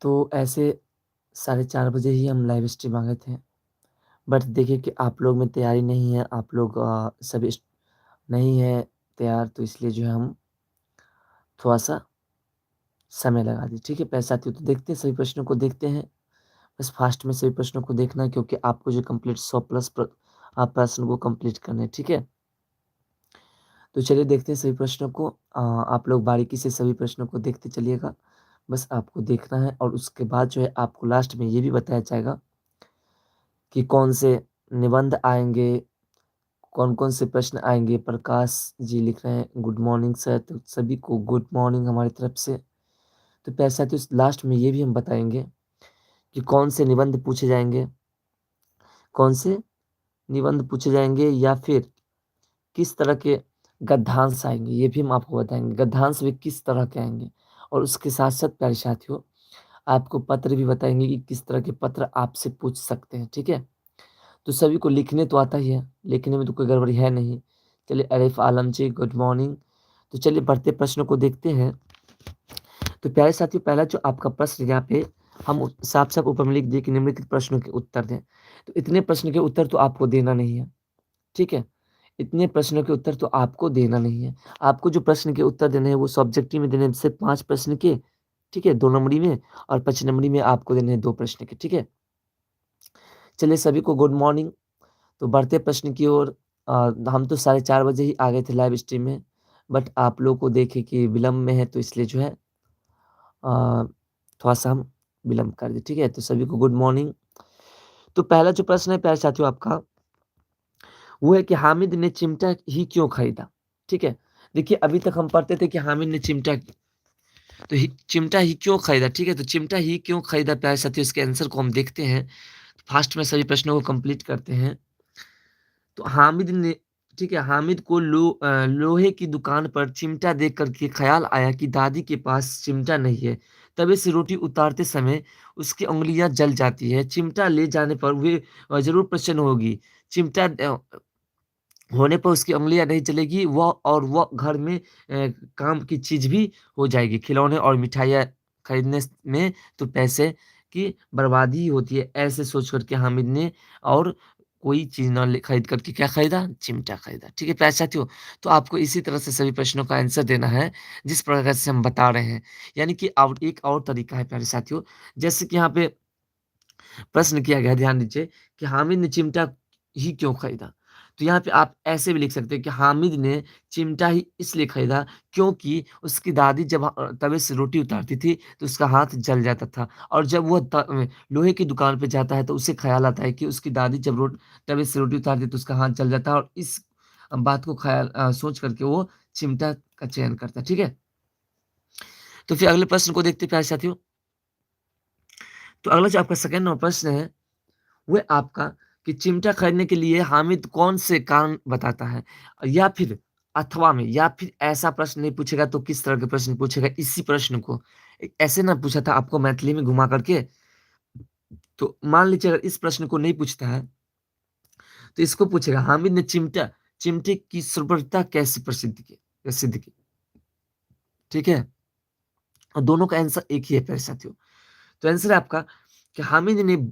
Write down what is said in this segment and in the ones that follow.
तो ऐसे 4:30 बजे ही हम लाइव स्ट्रीम आ गए थे। बट देखिए कि आप लोग में तैयारी नहीं है, आप लोग सभी नहीं है तैयार, तो इसलिए जो है हम थोड़ा-सा समय लगा दिए, ठीक है? प्यारे साथियों, तो देखते हैं सभी प्रश्नों को देखते हैं। बस फास्ट में सभी प्रश्नों को देखना है क्योंकि आपको जो कंप्लीट 100 प्लस प्रश्न को कंप्लीट करने हैं, ठीक है? तो चलिए देखते हैं सभी प्रश्नों को। आप लोग बारीकी से सभी प्रश्नों को देखते चलिएगा। बस आपको देखना है और उसके बाद जो है आपको लास्ट में ये भी बताया जाएगा कि कौन से निबंध आएँगे, कौन-कौन से प्रश्न आएँगे। प्रकाश जी लिख रहे हैं, गुड मॉर्निंग सर, तो सभी को गुड मॉर्निंग हमारी तरफ से। तो प्यारे साथियों, लास्ट में ये भी हम बताएँगे कि कौन से निबंध पूछे जाएँगे, कौन से निबंध पूछे जाएँगे या फिर किस तरह के गद्यांश आएँगे, ये भी हम आपको बताएँगे। गद्यांश भी किस तरह के आएँगे और उसके साथ-साथ प्यारे साथियों, आपको पत्र भी बताएँगे कि किस तरह के पत्र आपसे पूछ सकते हैं, ठीक है? तो सभी को लिखने तो आता ही है, लिखने में तो कोई गड़बड़ी है नहीं। चलिए अरीफ आलम जी गुड मॉर्निंग। तो चलिए बढ़ते प्रश्न को देखते हैं। तो प्यारे साथियों, पहला जो आपका प्रश्न यहाँ पे हम साफ-साफ ऊपर में लिख दिए कि निम्नलिखित प्रश्नों के उत्तर दें। तो इतने प्रश्न के उत्तर तो आपको देना नहीं है, ठीक है? इतने प्रश्नों के उत्तर तो आपको देना नहीं है। आपको जो प्रश्न के उत्तर देने हैं वो सब्जेक्टिव में देने हैं सिर्फ 5 प्रश्न के, ठीक है? 2 नंबरी में और 25 नंबरी में आपको देने हैं 2 प्रश्न के, ठीक है? चलिए सभी को गुड मॉर्निंग। तो बढ़ते प्रश्न की ओर। हम तो 4:30 बजे ही आ गए थे लाइव स्ट्रीम में, बट आप लोग को देखे कि विलम्ब में है तो इसलिए जो है थोड़ा-सा हम विलम्ब कर दिए, ठीक है? तो सभी को गुड मॉर्निंग। तो पहला जो प्रश्न है प्यारे साथियों आपका, वो है कि हामिद ने चिमटा ही क्यों खरीदा? ठीक है? देखिए अभी तक हम पढ़ते थे कि हामिद ने चिमटा ही क्यों खरीदा? ठीक है? तो चिमटा ही क्यों खरीदा प्यारे साथियों, इसके आंसर को हम देखते हैं। फास्ट में सभी प्रश्नों को कंप्लीट करते हैं। तो हामिद ने, ठीक है, हामिद को लोहे की दुकान पर चिमटा देख कर के ख़्याल आया कि दादी के पास चिमटा नहीं है। तवे से रोटी उतारते समय उसकी उँगलियाँ जल जाती है। चिमटा ले जाने पर वे ज़रूर प्रसन्न होगी। चिमटा होने पर उसकी उँगलियाँ नहीं जलेगी, वह घर में काम की चीज़ भी हो जाएगी। खिलौने और मिठाइयाँ खरीदने में तो पैसे की बर्बादी ही होती है। ऐसे सोच कर के हामिद ने और कोई चीज़ ना ले खरीद कर के क्या खरीदा? चिमटा खरीदा। ठीक है प्यारे साथियों? तो आपको इसी तरह से सभी प्रश्नों का आंसर देना है, जिस प्रकार से हम बता रहे हैं। यानी कि और एक और तरीका है प्यारे साथियों, जैसे कि यहाँ पे प्रश्न किया गया, ध्यान दीजिए कि हामिद ने चिमटा ही क्यों खरीदा? तो यहाँ पे आप ऐसे भी लिख सकते हैं कि हामिद ने चिमटा ही इसलिए खरीदा क्योंकि उसकी दादी जब तवे से रोटी उतारती थी तो उसका हाथ जल जाता था, और जब वह लोहे की दुकान पे जाता है तो उसे ख़्याल आता है कि उसकी दादी जब तवे से रोटी उतारती है तो उसका हाथ जल जाता है, और इस बात को सोच करके वो चिमटा का चयन करता है, ठीक है? तो फिर अगले प्रश्न को देखते हैं प्यारे साथियों। तो अगला जो आपका सेकंड नंबर प्रश्न है, वो आपका कि चिमटा खरीदने के लिए हामिद कौन से कारण बताता है? या फिर अथवा में, या फिर ऐसा प्रश्न नहीं पूछेगा तो किस तरह के प्रश्न पूछेगा? इसी प्रश्न को ऐसे ना पूछा था आपको मैथिली में घुमा करके। तो मान लीजिए अगर इस प्रश्न को नहीं पूछता है, तो इसको पूछेगा हामिद ने चिमटे की सुप्रभता कैसे प्रसिद्ध की? ठीक है? और दोनों का आंसर एक ही है प्यारे साथियों। तो आंसर है आपका कि हामिद ने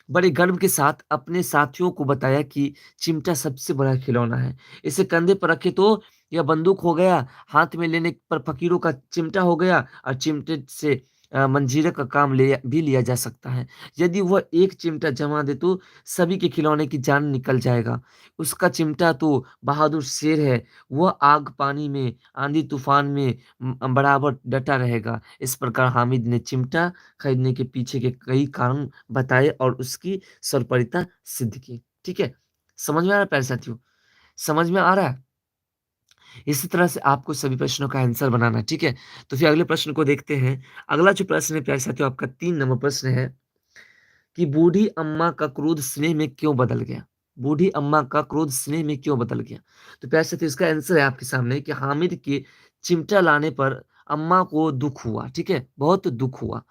बड़े गर्व के साथ अपने साथियों को बताया कि चिमटा सबसे बड़ा खिलौना है। इसे कंधे पर रखे तो यह बंदूक हो गया, हाथ में लेने पर फ़कीरों का चिमटा हो गया, और चिमटे से मंजीरे का काम लिया जा सकता है। यदि वह एक चिमटा जमा दे तो सभी के खिलौने की जान निकल जाएगा। उसका चिमटा तो बहादुर शेर है, वह आग पानी में, आंधी तूफान में बराबर डटा रहेगा। इस प्रकार हामिद ने चिमटा खरीदने के पीछे के कई कारण बताए और उसकी सर्वोपरिता सिद्ध की। ठीक है? समझ में आ रहा है प्यारे साथियों? समझ में आ रहा है? इसी तरह से आपको सभी प्रश्नों का आंसर बनाना है, ठीक है? तो फिर अगले प्रश्न को देखते हैं। अगला जो प्रश्न है प्यारे साथियों, आपका 3 नंबर प्रश्न है कि बूढ़ी अम्मा का क्रोध स्नेह में क्यों बदल गया? बूढ़ी अम्मा का क्रोध स्नेह में क्यों बदल गया? तो प्यारे साथियों, इसका आंसर है आपके सामने कि हामिद के चिमटा लाने पर अम्मा को दुःख हुआ, ठीक है? बहुत दुःख हुआ।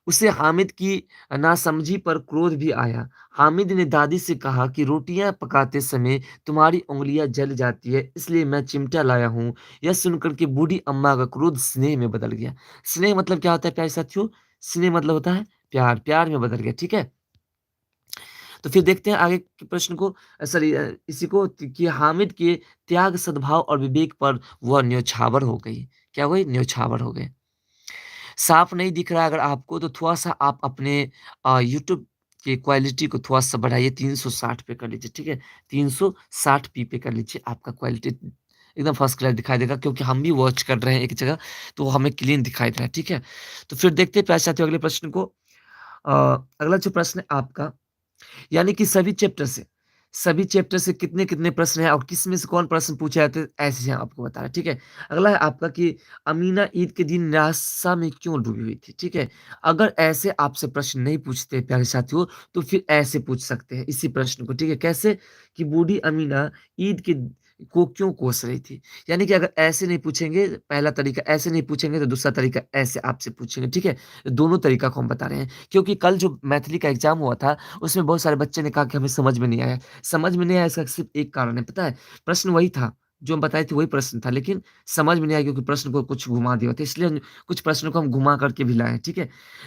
उसे हामिद की नासमझी पर क्रोध भी आया। हामिद ने दादी से कहा कि रोटियां पकाते समय तुम्हारी उंगलियां जल जाती है, इसलिए मैं चिमटा लाया हूँ। यह सुनकर के बूढ़ी अम्मा का क्रोध स्नेह में बदल गया। स्नेह मतलब क्या होता है प्यारे साथियों? स्नेह मतलब होता है प्यार, प्यार में बदल गया, ठीक है? तो फिर देखते हैं आगे के प्रश्न को सॉरी इसी को कि हामिद के त्याग, सद्भाव और विवेक पर वह न्यौछावर हो गई। क्या हो गई? न्यौछावर हो गए। साफ नहीं दिख रहा है अगर आपको तो थोड़ा-सा आप अपने यूट्यूब की क्वालिटी को थोड़ा-सा बढ़ाइए 360 पे कर लीजिए, ठीक है? 360 पी पे कर लीजिए, आपका क्वालिटी एकदम फर्स्ट क्लास दिखाई देगा क्योंकि हम भी वॉच कर रहे हैं एक जगह, तो वो हमें क्लीन दिखाई दे रहा है, ठीक है? तो फिर देखते हैं प्यारे साथियों अगले प्रश्न को। अ, अगला जो प्रश्न है आपका यानी कि सभी चैप्टर से कितने-कितने प्रश्न हैं और किसमें से कौन प्रश्न पूछे जाते हैं, ऐसे हैं आपको बता रहा है, ठीक है? अगला है आपका कि अमीना ईद के दिन निराशा में क्यों डूबी हुई थी, ठीक है? अगर ऐसे आपसे प्रश्न नहीं पूछते प्यारे साथियों, तो फिर ऐसे पूछ सकते हैं इसी प्रश्न को, ठीक है? कैसे? कि बूढ़ी अमीना ईद के को क्यों कोस रही थी? यानी कि अगर ऐसे नहीं पूछेंगे, पहला तरीका ऐसे नहीं पूछेंगे, तो दूसरा तरीका ऐसे आपसे पूछेंगे, ठीक है? दोनों तरीका को हम बता रहे हैं क्योंकि कल जो मैथिली का एग्ज़ाम हुआ था उसमें बहुत सारे बच्चे ने कहा कि हमें समझ में नहीं आया। समझ में नहीं आया इसका सिर्फ़ एक कारण है, पता है? प्रश्न वही था, जो हम बताए थे वही प्रश्न था, लेकिन समझ में नहीं आया क्योंकि प्रश्न को कुछ घुमा दिया था। इसलिए हम कुछ प्रश्नों को हम घुमा कर के भी लाए हैं, ठीक है?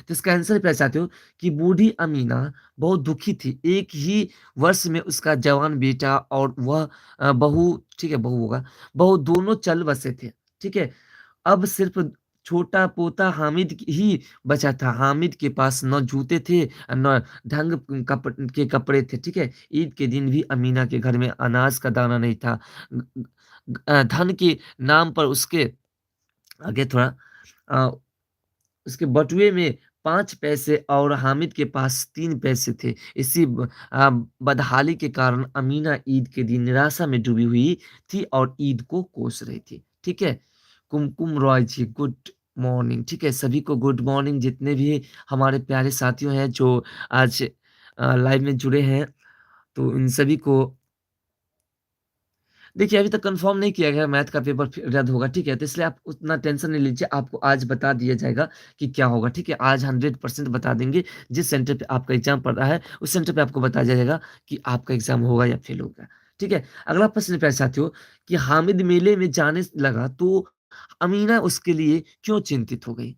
तो इसका आंसर क्या चाहते हो कि बूढ़ी अमीना बहुत दुखी थी। एक ही वर्ष में उसका जवान बेटा और वह बहू ठीक है, बहू होगा, बहू दोनों चल बसे थे, ठीक है? अब सिर्फ़ छोटा पोता हामिद ही बचा था। हामिद के पास ना जूते थे, ना ढंग के कपड़े थे, ठीक है? ईद के दिन भी अमीना के घर में अनाज का दाना नहीं था। धन के नाम पर उसके आगे थोड़ा अ, उसके बटुए में 5 पैसे और हामिद के पास 3 पैसे थे। बदहाली के कारण अमीना ईद के दिन निराशा में डूबी हुई थी और ईद को कोस रही थी। ठीक है? कुमकुम रॉय जी गुड मॉर्निंग। ठीक है? सभी को गुड मॉर्निंग जितने भी हमारे प्यारे साथियों हैं जो आज लाइव में जुड़े हैं, तो इन सभी को देखिए, अभी तक कन्फर्म नहीं किया गया मैथ का पेपर रद्द होगा, ठीक है? तो इसलिए आप उतना टेंशन नहीं लीजिए, आपको आज बता दिया जाएगा कि क्या होगा, ठीक है? आज 100% बता देंगे, जिस सेंटर पे आपका एग्ज़ाम पड़ रहा है, उस सेंटर पे आपको बताया जाएगा कि आपका एग्ज़ाम होगा या फेल होगा, ठीक है? अगला प्रश्न प्यारे साथियों कि हामिद मेले में जाने लगा, तो अमीना उसके लिए क्यों चिंतित हो गई?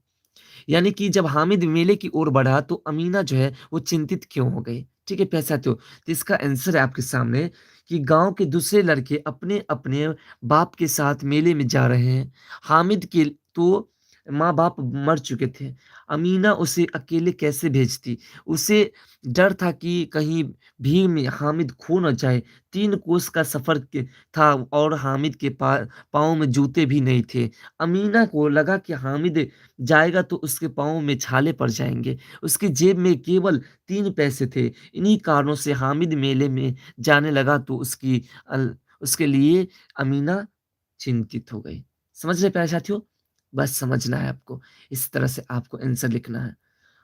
यानी कि जब हामिद मेले की ओर बढ़ा तो अमीना जो है वो चिंतित क्यों हो गई? ठीक है प्यारे साथियों, तो इसका आंसर है आपके सामने कि गाँव के दूसरे लड़के अपने-अपने बाप के साथ मेले में जा रहे हैं। हामिद के तो माँ-बाप मर चुके थे। अमीना उसे अकेले कैसे भेजती? उसे डर था कि कहीं भीड़ में हामिद खो न जाए। 3 कोस का सफ़र के था और हामिद के पाँव में जूते भी नहीं थे। अमीना को लगा कि हामिद जाएगा तो उसके पाँव में छाले पड़ जाएँगे। उसकी जेब में केवल 3 पैसे थे। इन्हीं कारणों से हामिद मेले में जाने लगा तो उसके लिए अमीना चिंतित हो गई। समझ रहे प्यारे साथियों? बस समझना है आपको। इस तरह से आपको आंसर लिखना है।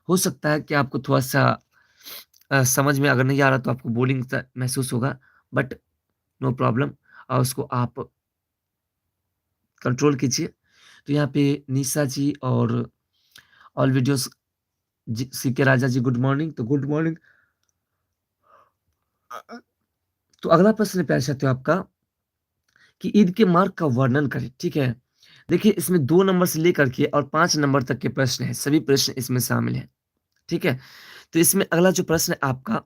हो सकता है कि आपको थोड़ा-सा समझ में अगर नहीं आ रहा तो आपको बोरिंग सा महसूस होगा, बट नो प्रॉब्लम उसको आप कंट्रोल कीजिए। तो यहाँ पे निशा जी और ऑल वीडियोज़ जी, सीके राजा जी गुड मॉर्निंग। तो गुड मॉर्निंग। तो अगला प्रश्न है प्यारे साथियों आपका कि ईद के मार्ग का वर्णन करें, ठीक है? देखिए इसमें 2 नंबर से लेकर के और 5 नंबर तक के प्रश्न हैं, सभी प्रश्न इसमें शामिल हैं, ठीक है? तो इसमें अगला जो प्रश्न है आपका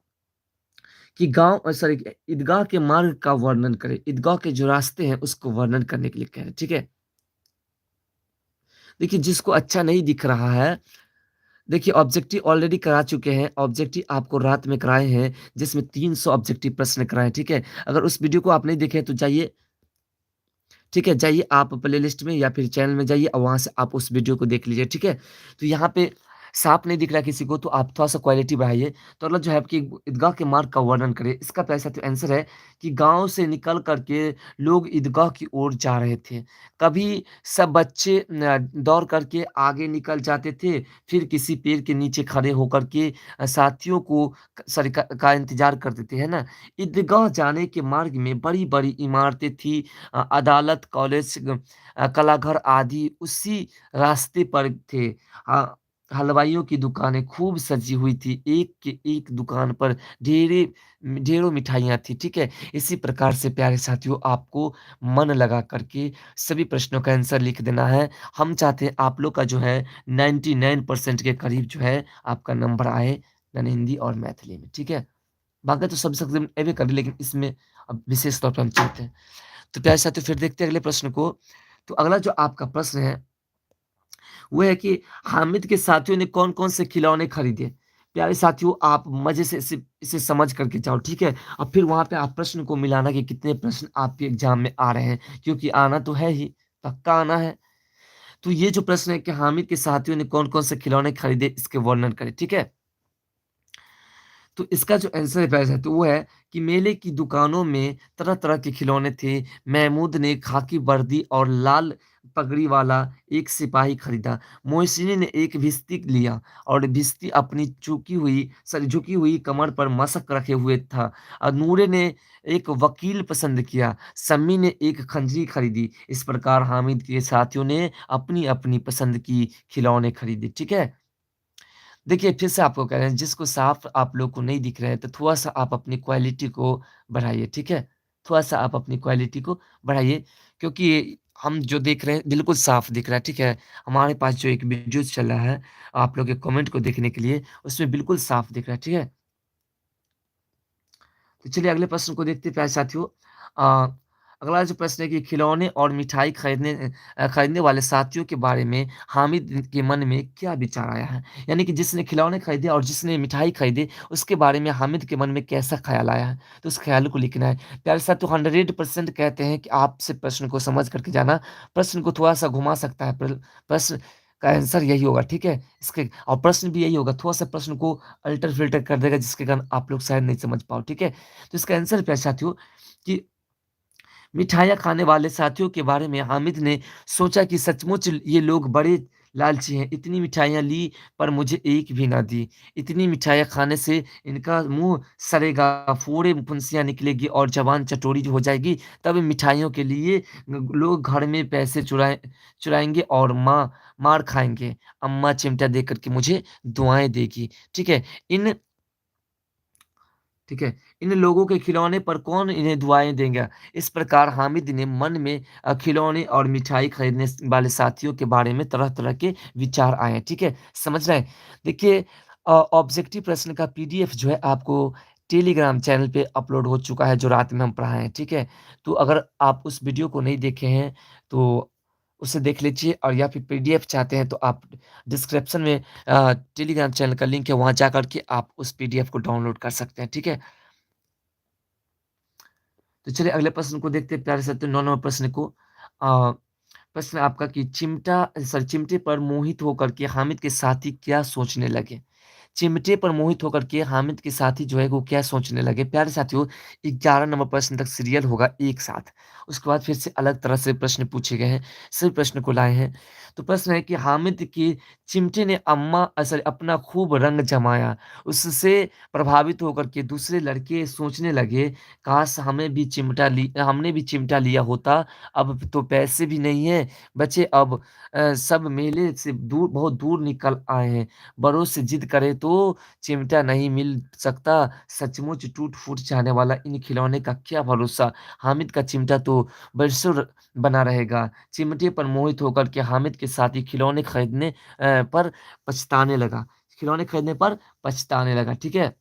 कि सॉरी ईदगाह के मार्ग का वर्णन करें। ईदगाह के जो रास्ते हैं उसको वर्णन करने के लिए कह रहे हैं, ठीक है? देखिए जिसको अच्छा नहीं दिख रहा है देखिए ऑब्जेक्टिव ऑलरेडी करा चुके हैं, ऑब्जेक्टिव आपको रात में कराए हैं, जिसमें 300 ऑब्जेक्टिव प्रश्न कराए हैं, ठीक है? अगर उस वीडियो को आप नहीं देखे हैं तो जाइए ठीक है? जाइए आप प्लेलिस्ट में या फिर चैनल में जाइए और वहाँ से आप उस वीडियो को देख लीजिए, ठीक है? तो यहाँ पे साफ नहीं दिख रहा है किसी को तो आप थोड़ा-सा क्वालिटी बढ़ाइए। तो मतलब जो है आपकी ईदगाह के मार्ग का वर्णन करें। इसका पैसा तो आंसर है कि गाँव से निकल कर के लोग ईदगाह की ओर जा रहे थे। कभी सब बच्चे दौड़ करके आगे निकल जाते थे, फिर किसी पेड़ के नीचे खड़े होकर के साथियों को सॉरी का इंतज़ार करते थे, है ना? ईदगाह जाने के मार्ग में बड़ी-बड़ी इमारतें थी अदालत, कॉलेज कलाघर आदि उसी रास्ते पर थे। हलवाइयों की दुकानें खूब सजी हुई थी, एक के एक दुकान पर ढेरे ढेरों मिठाइयाँ थी, ठीक है? इसी प्रकार से प्यारे साथियों आपको मन लगा कर के सभी प्रश्नों का आंसर लिख देना है। हम चाहते हैं आप लोग का जो है 99% के करीब जो है आपका नंबर आए, यानी हिंदी और मैथिली में, ठीक है? बाकी तो सब सब्जेक्ट एबे करे लेकिन इसमें अब विशेष तौर पे हम चाहते हैं। तो प्यारे साथियों फिर देखते हैं अगले प्रश्न को। तो अगला जो आपका प्रश्न है वो है कि हामिद के साथियों ने कौन-कौन से खिलौने खरीदे? प्यारे साथियों आप मज़े से इसे समझ करके जाओ, ठीक है? और फिर वहाँ पे आप प्रश्न को मिलाना कि कितने प्रश्न आपके एग्ज़ाम में आ रहे हैं, क्योंकि आना तो है ही, पक्का आना है। तो ये जो प्रश्न है कि हामिद के साथियों ने कौन-कौन से खिलौने खरीदे, इसके वर्णन करें, ठीक है? तो इसका जो आंसर है वैसे तो वो है कि मेले की दुकानों में तरह-तरह के खिलौने थे। महमूद ने खाकी वर्दी और लाल पगड़ी वाला एक सिपाही खरीदा। मोहसिनी ने एक भिश्ती लिया और भिश्ती अपनी झुकी हुई कमर पर मसक रखे हुए था। नूरे ने एक वकील पसंद किया। सम्मी ने एक खंजरी खरीदी। इस प्रकार हामिद के साथियों ने अपनी-अपनी पसंद की खिलौने खरीदे। ठीक है? देखिए, फिर से आपको कह रहे हैं, जिसको साफ आप लोग को नहीं दिख रहे हैं, तो थोड़ा-सा आप अपनी क्वालिटी को बढ़ाइए, ठीक है? थोड़ा-सा आप अपनी क्वालिटी को बढ़ाइए, क्योंकि हम जो देख रहे हैं, बिल्कुल साफ दिख रहा है, ठीक है? हमारे पास जो एक वीडियोज़ चल रहा है, आप लोग के कमेंट को देखने के लिए, उसमें बिल्कुल साफ दिख रहा है, ठीक है? तो चलिए अगले प्रश्न को देखते हैं प्यारे साथियों। अ, अगला जो प्रश्न है कि खिलौने और मिठाई खरीदने वाले साथियों के बारे में हामिद के मन में क्या विचार आया है? यानी कि जिसने खिलौने खरीदे और जिसने मिठाई खरीदी, उसके बारे में हामिद के मन में कैसा ख़्याल आया है? तो उस ख़्याल को लिखना है। प्यारे साथियों 100% कहते हैं कि आपसे प्रश्न को समझ कर के जाना, प्रश्न को थोड़ा-सा घुमा सकता है, प्रश्न का आंसर यही होगा, ठीक है? इसके और प्रश्न भी यही होगा, थोड़ा-सा प्रश्न को अल्टर-फ़िल्टर कर देगा जिसके कारण आप लोग शायद नहीं समझ पाओ, ठीक है? तो इसका आंसर प्यारे साथियों कि मिठाइयाँ खाने वाले साथियों के बारे में हामिद ने सोचा कि सचमुच ये लोग बड़े लालची हैं। इतनी मिठाइयाँ ली पर मुझे एक भी ना दी। इतनी मिठाइयाँ खाने से इनका मुँह सड़ेगा, फोड़े फुंसियाँ निकलेगी और ज़बान चटोरी हो जाएगी। तब इन मिठाइयों के लिए लोग घर में पैसे चुराएँगे और मार खाएँगे। अम्मा चिमटा देकर के मुझे दुआएँ देगी। ठीक है? इन ठीक है? इन लोगों के खिलौने पर कौन इन्हें दुआएँ देगा? इस प्रकार हामिद ने मन में खिलौने और मिठाई खरीदने वाले साथियों के बारे में तरह-तरह के विचार आए, ठीक है? समझ रहे हैं? देखिए ऑब्जेक्टिव प्रश्न का पीडीएफ जो है आपको टेलीग्राम चैनल पे अपलोड हो चुका है, जो रात में हम पढ़ाए हैं, ठीक है? तो अगर आप उस वीडियो को नहीं देखे हैं, तो उसे देख लीजिए और या फिर पीडीएफ चाहते हैं, तो आप डिस्क्रिप्शन में टेलीग्राम चैनल का लिंक है, वहाँ जाकर के आप उस पीडीएफ को डाउनलोड कर सकते हैं, ठीक है? तो चलिए अगले प्रश्न को देखते हैं प्यारे साथियों 9 नंबर प्रश्न को। अ, प्रश्न आपका कि चिमटे पर मोहित होकर के हामिद के साथी क्या सोचने लगे? चिमटे पर मोहित होकर के हामिद के साथी जो है वो क्या सोचने लगे? प्यारे साथियों 11 नंबर प्रश्न तक सीरियल होगा एक साथ। उसके बाद फिर से अलग तरह से प्रश्न पूछे गए हैं। सभी प्रश्न को लाए हैं। तो प्रश्न है कि हामिद के चिमटे ने सॉरी अपना खूब रंग जमाया। उससे प्रभावित होकर के दूसरे लड़के सोचने लगे, काश हमने भी चिमटा लिया होता। अब तो पैसे भी नहीं हैं बचे, अब सब मेले से बहुत दूर निकल आए हैं। बड़ों से जिद करें तो चिमटा नहीं मिल सकता। सचमुच टूट-फूट जाने वाला इन खिलौने का क्या भरोसा? हामिद का चिमटा तो बरसों बना रहेगा। चिमटे पर मोहित होकर के हामिद के साथी पर पछताने लगा खिलौने खरीदने पर पछताने लगा, ठीक है?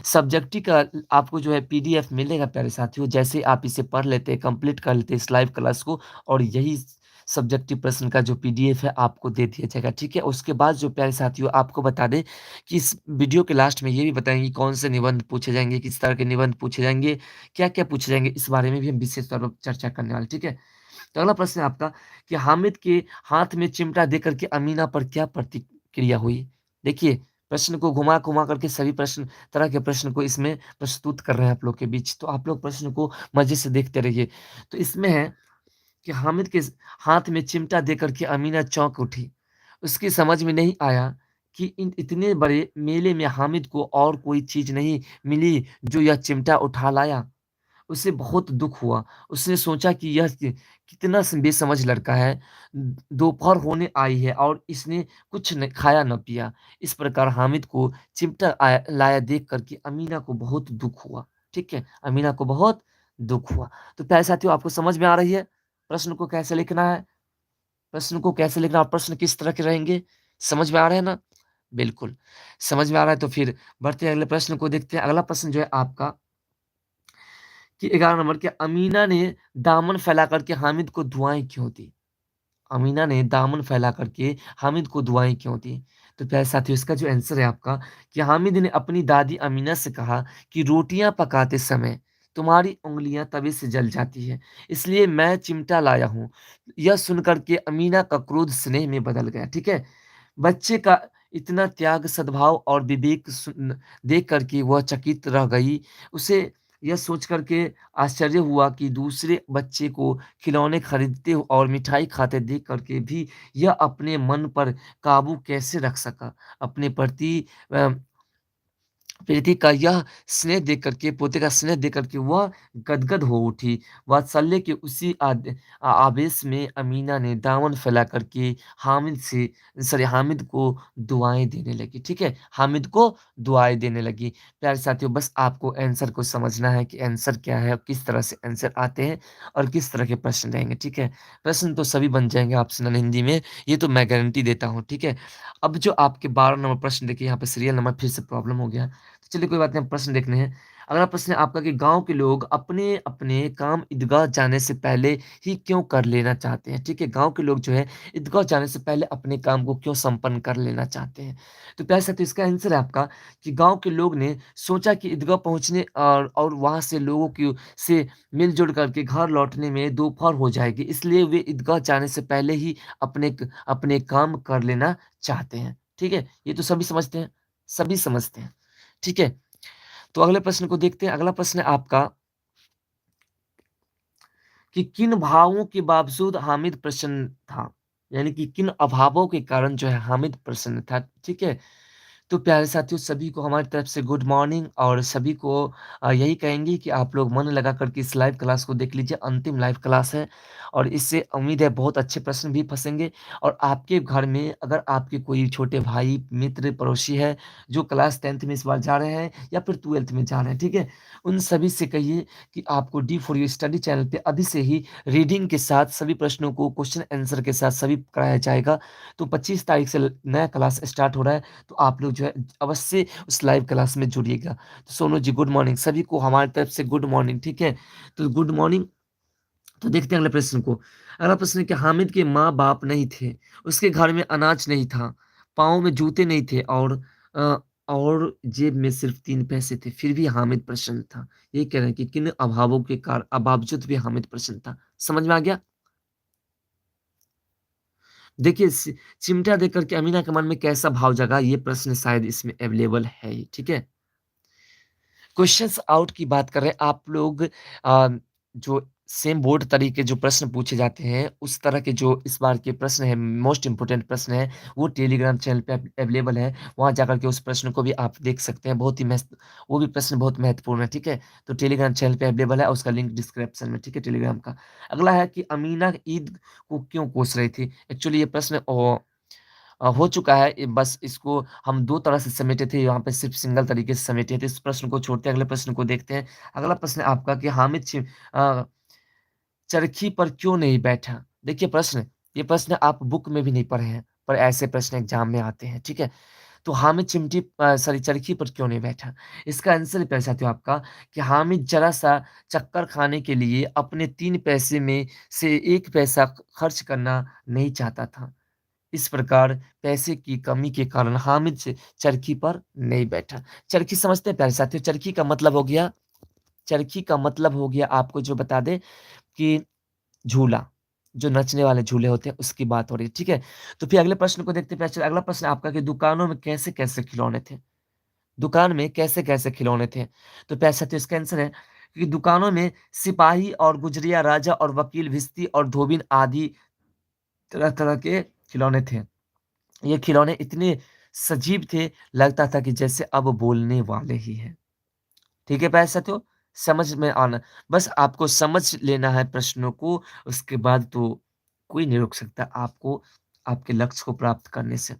सब्जेक्टिव का आपको जो है पीडीएफ मिलेगा प्यारे साथियों, जैसे आप इसे पढ़ लेते हैं, कंप्लीट कर लेते हैं इस लाइव क्लास को और यही सब्जेक्टिव प्रश्न का जो पीडीएफ है आपको दे दिया जाएगा, ठीक है? उसके बाद जो प्यारे साथियों आपको बता दें कि इस वीडियो के लास्ट में ये भी बताएँगे कौन से निबंध पूछे जाएँगे, किस तरह के निबंध पूछे जाएँगे, क्या-क्या पूछे जाएँगे, इस बारे में भी हम विशेष तौर पर चर्चा करने वाले हैं, ठीक है? तो अगला प्रश्न है आपका कि हामिद के हाथ में चिमटा देकर के अमीना पर क्या प्रतिक्रिया हुई? देखिए, प्रश्न को घुमा-घुमा करके सभी तरह के प्रश्न को इसमें प्रस्तुत कर रहे हैं आप लोग के बीच, तो आप लोग प्रश्न को मज़े से देखते रहिए। तो इसमें है कि हामिद के हाथ में चिमटा देकर के अमीना चौंक उठी। उसकी समझ में नहीं आया कि इन इतने बड़े मेले में हामिद को और कोई चीज़ नहीं मिली जो यह चिमटा उठा लाया। उसे बहुत दुःख हुआ। उसने सोचा कि यह कितना बेसमझ लड़का है। दोपहर होने आई है और इसने कुछ न खाया न पिया। इस प्रकार हामिद को चिमटा लाया देख कर के अमीना को बहुत दुःख हुआ। ठीक है? अमीना को बहुत दुःख हुआ। तो प्यारे साथियों, आपको समझ में आ रही है? प्रश्न को कैसे लिखना है? प्रश्न को कैसे लिखना और प्रश्न किस तरह के रहेंगे? समझ में आ रहे हैं ना? बिल्कुल। समझ में आ रहा है तो फिर बढ़ते हैं अगले प्रश्न को देखते हैं। अगला प्रश्न जो है आपका कि 11 नंबर के अमीना ने दामन फैला कर के हामिद को दुआएँ क्यों दी? अमीना ने दामन फैला कर के हामिद को दुआएँ क्यों दी? तो प्यारे साथियों, इसका जो आंसर है आपका कि हामिद ने अपनी दादी अमीना से कहा कि रोटियाँ पकाते समय तुम्हारी उँगलियाँ तवे से जल जाती हैं, इसलिए मैं चिमटा लाया हूँ। यह सुनकर के अमीना का क्रोध स्नेह में बदल गया, ठीक है? बच्चे का इतना त्याग, सद्भाव और विवेक देख कर के वह चकित रह गई। उसे यह सोच कर के आश्चर्य हुआ कि दूसरे बच्चे को खिलौने खरीदते और मिठाई खाते देख कर के भी यह अपने मन पर काबू कैसे रख सका। अपने प्रति अ, प्रीति का यह स्नेह देख कर के, पोते का स्नेह देख कर के वह गदगद हो उठी। वात्सल्य के उसी आवेश में अमीना ने दामन फैला कर के हामिद को दुआएँ देने लगी, ठीक है? हामिद को दुआएँ देने लगी। प्यारे साथियों, बस आपको आंसर को समझना है कि आंसर क्या है और किस तरह से आंसर आते हैं और किस तरह के प्रश्न रहेंगे, ठीक है? प्रश्न तो सभी बन जाएँगे ऑप्शनल हिंदी में, ये तो मैं गारंटी देता हूँ, ठीक है? अब जो आपके 12 नंबर प्रश्न देखिए, यहाँ पे सीरियल नंबर फिर से प्रॉब्लम हो गया। तो चलिए कोई बात नहीं, हम प्रश्न देखने हैं। अगला प्रश्न है आपका कि गाँव के लोग अपने-अपने काम ईदगाह जाने से पहले ही क्यों कर लेना चाहते हैं? ठीक है? गाँव के लोग जो है ईदगाह जाने से पहले अपने काम को क्यों संपन्न कर लेना चाहते हैं? तो प्यारे साथियों, इसका आंसर है आपका कि गाँव के लोग ने सोचा कि ईदगाह पहुँचने और वहाँ से लोगों की से मिल-जुल करके घर लौटने में दोपहर हो जाएगी, इसलिए वे ईदगाह जाने से पहले ही अपने काम कर लेना चाहते हैं। ठीक है? ये तो सभी समझते हैं, सभी समझते हैं। ठीक है? तो अगले प्रश्न को देखते हैं। अगला प्रश्न है आपका कि किन भावों के बावजूद हामिद प्रसन्न था? यानी कि किन अभावों के कारण जो है हामिद प्रसन्न था, ठीक है? तो प्यारे साथियों, सभी को हमारी तरफ से गुड मॉर्निंग और सभी को यही कहेंगे कि आप लोग मन लगा कर के इस लाइव क्लास को देख लीजिए, अंतिम लाइव क्लास है और इससे उम्मीद है बहुत अच्छे प्रश्न भी फँसेंगे और आपके घर में अगर आपके कोई छोटे भाई, मित्र, पड़ोसी है, जो क्लास 10th में इस बार जा रहे हैं या फिर 12th में जा रहे हैं, ठीक है? उन सभी से कहिए कि आपको D for you study channel पे अभी से ही रीडिंग के साथ सभी प्रश्नों को क्वेश्चन आंसर के साथ सभी कराया जाएगा। तो 25 तारीख से नया क्लास स्टार्ट हो रहा है, तो आप लोग जो है अवश्य उस लाइव क्लास में जुड़िएगा। तो सोनू जी गुड मॉर्निंग, सभी को हमारी तरफ से गुड मॉर्निंग, ठीक है? तो गुड मॉर्निंग। तो देखते हैं अगले प्रश्न को। अगला प्रश्न है कि हामिद के माँ-बाप नहीं थे, उसके घर में अनाज नहीं था, पाँव में जूते नहीं थे और जेब में सिर्फ 3 पैसे थे, फिर भी हामिद प्रसन्न था। ये कह रहे हैं कि किन अभावों के बावजूद भी हामिद प्रसन्न था। समझ में आ गया? देखिए चिमटा देख कर के अमीना के मन में कैसा भाव जगा, ये प्रश्न शायद इसमें अवेलेबल है ही, ठीक है? क्वेश्चंस आउट की बात करें आप लोग जो सेम बोर्ड तरीके जो प्रश्न पूछे जाते हैं, उस तरह के जो इस बार के प्रश्न हैं, मोस्ट इम्पोर्टेंट प्रश्न हैं, वो टेलीग्राम चैनल पे अवेलेबल है। वहाँ जाकर के उस प्रश्न को भी आप देख सकते हैं। बहुत ही वो भी प्रश्न बहुत महत्वपूर्ण है, ठीक है? तो टेलीग्राम चैनल पे अवेलेबल है, उसका लिंक डिस्क्रिप्शन में, ठीक है? टेलीग्राम का। अगला है कि अमीना ईद को क्यों कोस रही थी? एक्चुअली ये प्रश्न हो चुका है। बस इसको हम 2 तरह से समेटे थे, यहाँ पे सिर्फ़ सिंगल तरीके से समेटे थे। इस प्रश्न को छोड़ते हैं, अगले प्रश्न को देखते हैं। अगला प्रश्न है आपका कि अ, चरखी पर क्यों नहीं बैठा? देखिए ये प्रश्न आप बुक में भी नहीं पढ़े हैं, पर ऐसे प्रश्न एग्ज़ाम में आते हैं, ठीक है? तो हामिद चरखी पर क्यों नहीं बैठा? इसका आंसर है प्यारे साथियों आपका कि हामिद ज़रा-सा चक्कर खाने के लिए अपने 3 पैसे में से 1 पैसा खर्च करना नहीं चाहता था। इस प्रकार पैसे की कमी के कारण हामिद से चरखी पर नहीं बैठा। चरखी समझते हैं प्यारे साथियों? चरखी का मतलब हो गया आपको जो बता दें कि झूला, जो नचने वाले झूले होते हैं उसकी बात हो रही है, ठीक है? तो फिर अगले प्रश्न को देखते हैं प्यारे अगला प्रश्न आपका कि दुकानों में कैसे-कैसे खिलौने थे? दुकान में कैसे-कैसे खिलौने थे? तो प्यारे साथियों इसका आंसर है कि दुकानों में सिपाही और गुजरिया, राजा और वकील, भिश्ती और धोबिन आदि तरह-तरह के खिलौने थे। ये खिलौने इतने सजीव थे, लगता था कि जैसे अब बोलने वाले ही हैं। ठीक है प्यारे साथियों? समझ में आना बस आपको समझ लेना है प्रश्नों को, उसके बाद तो कोई नहीं रोक सकता आपको आपके लक्ष्य को प्राप्त करने से।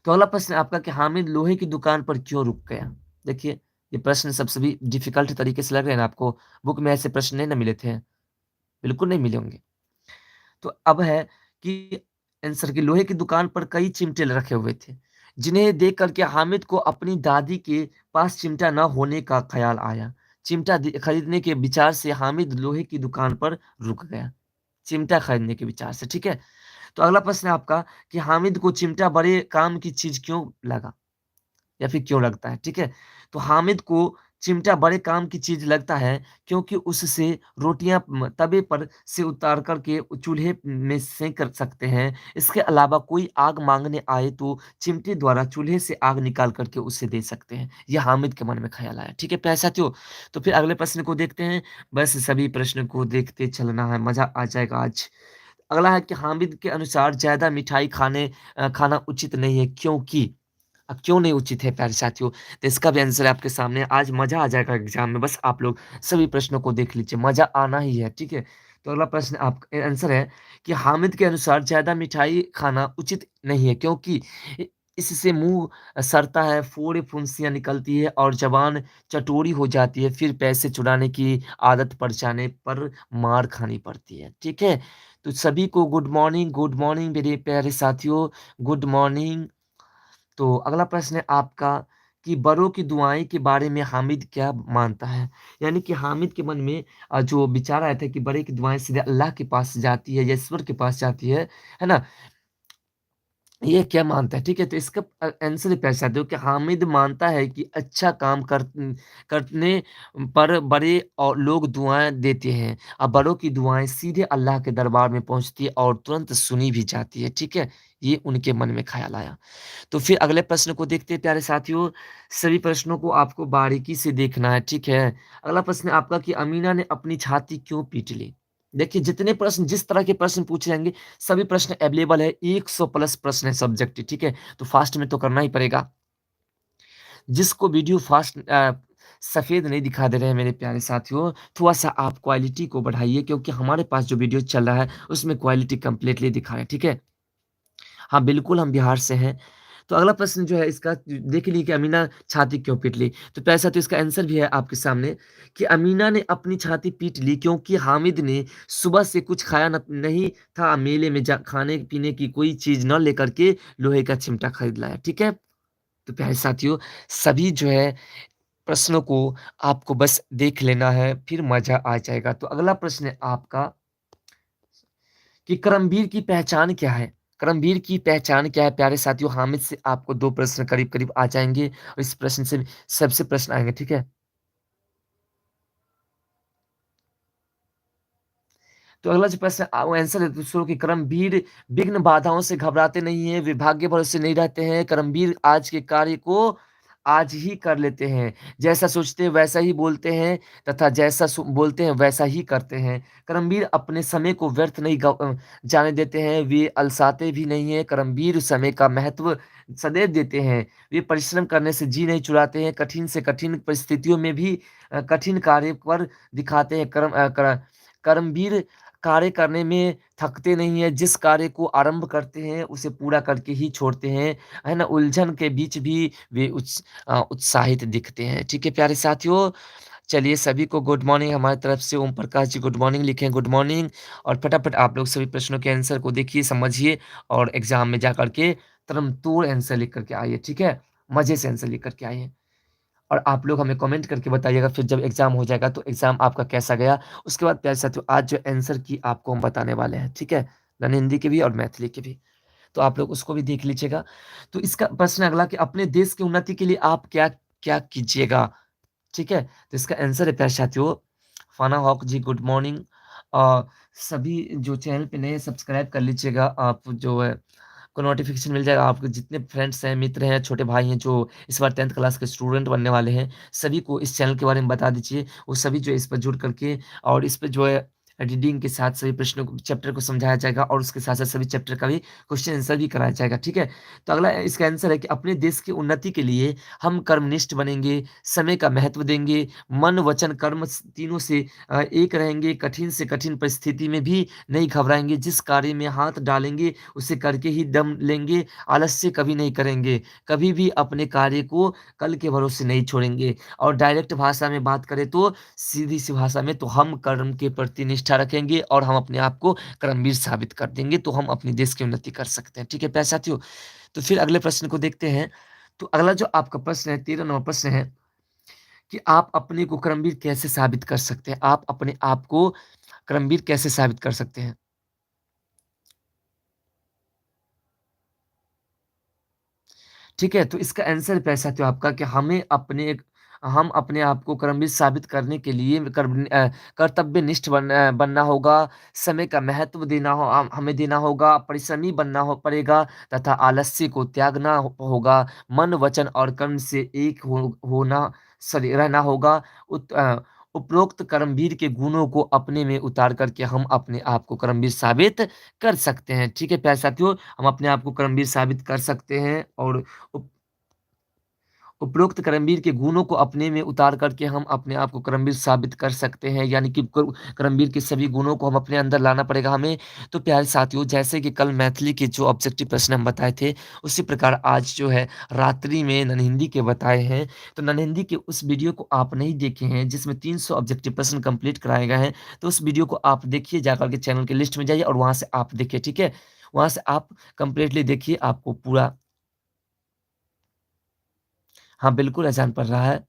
तो अगला प्रश्न है आपका कि हामिद लोहे की दुकान पर क्यों रुक गया? देखिए, ये प्रश्न सबसे भी डिफ़िकल्ट तरीके से लग रहे हैं ना आपको, बुक में ऐसे प्रश्न नहीं ना मिले थे, बिल्कुल नहीं मिले होंगे। तो अब है कि आंसर कि लोहे की दुकान पर कई चिमटे रखे हुए थे, जिन्हें देख कर के हामिद को अपनी दादी के पास चिमटा न होने का ख़्याल आया। चिमटा खरीदने के विचार से हामिद लोहे की दुकान पर रुक गया। चिमटा खरीदने के विचार से, ठीक है? तो अगला प्रश्न है आपका कि हामिद को चिमटा बड़े काम की चीज़ क्यों लगा? या फिर क्यों लगता है, ठीक है? तो हामिद को चिमटा बड़े काम की चीज़ लगता है क्योंकि उससे रोटियाँ तवे पर से उतार कर के चूल्हे में सेंक कर सकते हैं। इसके अलावा कोई आग माँगने आए तो चिमटे द्वारा चूल्हे से आग निकाल कर के उसे दे सकते हैं। ये हामिद के मन में ख़्याल आया, ठीक है प्यारे साथियों? तो फिर अगले प्रश्न को देखते हैं। बस सभी प्रश्न को देखते चलना है, मज़ा आ जाएगा आज। अगला है कि हामिद के अनुसार ज़्यादा मिठाई खाना उचित नहीं है क्योंकि क्यों नहीं उचित है प्यारे साथियों? तो इसका भी आंसर आपके सामने है। आज मज़ा आ जाएगा एग्ज़ाम में, बस आप लोग सभी प्रश्नों को देख लीजिए, मज़ा आना ही है, ठीक है? तो अगला प्रश्न आप आंसर है कि हामिद के अनुसार ज़्यादा मिठाई खाना उचित नहीं है क्योंकि इ इससे मुँह सड़ता है, फोड़े-फुंसियाँ निकलती है और ज़बान चटोरी हो जाती है, फिर पैसे चुराने की आदत पड़ जाने पर मार खानी पड़ती है, ठीक है? तो सभी को गुड मॉर्निंग मेरे प्यारे साथियों, गुड मॉर्निंग। तो अगला प्रश्न है आपका कि बड़ों की दुआएँ के बारे में हामिद क्या मानता है? यानी कि हामिद के मन में जो विचार आया था कि बड़े की दुआएँ सीधे अल्लाह के पास जाती है या ईश्वर के पास जाती है ना? ये क्या मानता है, ठीक है? तो इसका आंसर ये पहचान दो कि हामिद मानता है कि अच्छा काम करने पर बड़े और लोग दुआएँ देते हैं। बड़ों की दुआएँ सीधे अल्लाह के दरबार में पहुँचती है और तुरंत सुनी भी जाती है, ठीक है? ये उनके मन में ख़्याल आया। तो फिर अगले प्रश्न को देखते हैं प्यारे साथियों, सभी प्रश्नों को आपको बारीकी से देखना है, ठीक है? अगला प्रश्न है आपका कि अमीना ने अपनी छाती क्यों पीट ली? देखिए जितने प्रश्न जिस तरह के प्रश्न पूछे जाएँगे, सभी प्रश्न अवेलेबल है, 100 प्लस प्रश्न है सब्जेक्टिव, ठीक है? तो फास्ट में तो करना ही पड़ेगा। जिसको वीडियो सफ़ेद नहीं दिखा दे रहे हैं मेरे प्यारे साथियों, थोड़ा-सा आप क्वालिटी को बढ़ाइए क्योंकि हमारे पास जो वीडियो चल रहा है, उसमें क्वालिटी कंप्लीटली दिखा रहा है, ठीक है? हाँ, बिल्कुल हम बिहार से हैं। तो अगला प्रश्न जो है इसका देख लीजिए कि अमीना छाती क्यों पीट ली? तो पैसा तो इसका आंसर भी है आपके सामने कि अमीना ने अपनी छाती पीट ली क्योंकि हामिद ने सुबह से कुछ खाया नहीं था, मेले में जा खाने-पीने की कोई चीज़ ना लेकर के लोहे का चिमटा खरीद लाया, ठीक है? तो प्यारे साथियों, सभी जो है प्रश्नों को आपको बस देख लेना है, फिर मज़ा आ जाएगा। तो अगला प्रश्न है आपका कि करमबीर की पहचान क्या है? करमबीर की पहचान क्या है प्यारे साथियों? हामिद से आपको 2 प्रश्न करीब-करीब आ जाएँगे और इस प्रश्न से सबसे प्रश्न आएँगे, ठीक है? तो अगला जो प्रश्न वो आंसर है दूसरों की कर्मवीर विघ्न बाधाओं से घबराते नहीं हैं, विभाग्य भरोसे नहीं रहते हैं, कर्मवीर आज के कार्य को आज ही कर लेते हैं। जैसा सोचते हैं वैसा ही बोलते हैं तथा जैसा बोलते हैं वैसा ही करते हैं। कर्मवीर अपने समय को व्यर्थ नहीं जाने देते हैं, वे अलसाते भी नहीं हैं। कर्मवीर समय का महत्व सदैव देते हैं। वे परिश्रम करने से जी नहीं चुराते हैं, कठिन से कठिन परिस्थितियों में भी कठिन कार्य पर दिखाते हैं कर्मवीर कार्य करने में थकते नहीं हैं, जिस कार्य को आरंभ करते हैं, उसे पूरा करके ही छोड़ते हैं, है ना? उलझन के बीच भी वे उत्साहित दिखते हैं। ठीक है प्यारे साथियों, चलिए सभी को गुड मॉर्निंग हमारी तरफ से ओम प्रकाश जी गुड मॉर्निंग लिखें गुड मॉर्निंग और फटाफट आप लोग सभी प्रश्नों के आंसर को देखिए, समझिए और एग्ज़ाम में जाकर के तुरंत आंसर लिख कर के आइए, ठीक है? मज़े से आंसर लिख कर के आइए। और आप लोग हमें कमेंट करके बताइएगा फिर जब एग्ज़ाम हो जाएगा तो एग्ज़ाम आपका कैसा गया। उसके बाद प्यारे साथियों आज जो आंसर की आपको हम बताने वाले हैं, ठीक है? यानी हिंदी के भी और मैथिली के भी। तो आप लोग उसको भी देख लीजिएगा। तो इसका प्रश्न अगला कि अपने देश की उन्नति के लिए आप क्या कीजिएगा? ठीक है? तो इसका आंसर है प्यारे साथियों, फाना हॉक जी गुड मॉर्निंग। अ, सभी जो चैनल पे नए हैं सब्सक्राइब कर लीजिएगा। आप जो है को नोटिफ़िकेशन मिल जाएगा। आपके जितने फ्रेंड्स हैं, मित्र हैं, छोटे भाई हैं जो इस बार 10th क्लास के स्टूडेंट बनने वाले हैं, सभी को इस चैनल के बारे में बता दीजिए। वो सभी जो है इस पर जुड़ करके और इस पे जो है रीडिंग के साथ सभी प्रश्नों को चैप्टर को समझाया जाएगा और उसके साथ-साथ सभी चैप्टर का भी क्वेश्चन आंसर भी कराया जाएगा, ठीक है? तो अगला इसका आंसर है कि अपने देश की उन्नति के लिए हम कर्मनिष्ठ बनेंगे, समय का महत्व देंगे, मन, वचन, कर्म तीनों से एक रहेंगे, कठिन से कठिन परिस्थिति में भी नहीं घबराएँगे, जिस कार्य में हाथ डालेंगे उसे करके ही दम लेंगे, आलस्य कभी नहीं करेंगे, कभी भी अपने कार्य को कल के भरोसे नहीं छोड़ेंगे। और डायरेक्ट भाषा में बात करें तो सीधी-सी भाषा में तो हम कर्म के प्रति निष्ठा रखेंगे और हम अपने आप को कर्मवीर साबित कर देंगे, तो हम अपने देश की उन्नति कर सकते हैं। ठीक है प्यारे साथियों? तो फिर अगले प्रश्न को देखते हैं। तो अगला जो आपका प्रश्न है 13 नंबर प्रश्न है कि आप अपने को कर्मवीर कैसे साबित कर सकते हैं? आप अपने आप को कर्मवीर कैसे साबित कर सकते हैं? ठीक है, तो इसका आंसर है साथियों आपका कि हम अपने आप को कर्मवीर साबित करने के लिए कर्तव्यनिष्ठ बनना होगा, समय का महत्व हमें देना होगा, परिश्रमी बनना हो पड़ेगा तथा आलस्य को त्यागना होगा, मन, वचन और कर्म से एक होना सॉरी रहना होगा। उपरोक्त कर्मवीर के गुणों को अपने में उतार कर के हम अपने आप को कर्मवीर साबित कर सकते हैं। ठीक है प्यारे साथियों, हम अपने आप को कर्मवीर साबित कर सकते हैं और उप उपरोक्त कर्मवीर के गुणों को अपने में उतार करके हम अपने आप को कर्मवीर साबित कर सकते हैं, यानी कि कर्मवीर के सभी गुणों को हम अपने अंदर लाना पड़ेगा हमें। तो प्यारे साथियों, जैसे कि कल मैथिली के जो ऑब्जेक्टिव प्रश्न हम बताए थे, उसी प्रकार आज जो है रात्रि में ननहिंदी के बताए हैं। तो ननहिंदी के उस वीडियो को आप नहीं देखे हैं जिसमें 300 ऑब्जेक्टिव प्रश्न कंप्लीट कराए गए हैं, तो उस वीडियो को आप देखिए, जाकर के चैनल के लिस्ट में जाइए और वहाँ से आप देखिए, ठीक है? वहाँ से आप कंप्लीटली देखिए, आपको पूरा हाँ, बिल्कुल अज़ान पड़ रहा है।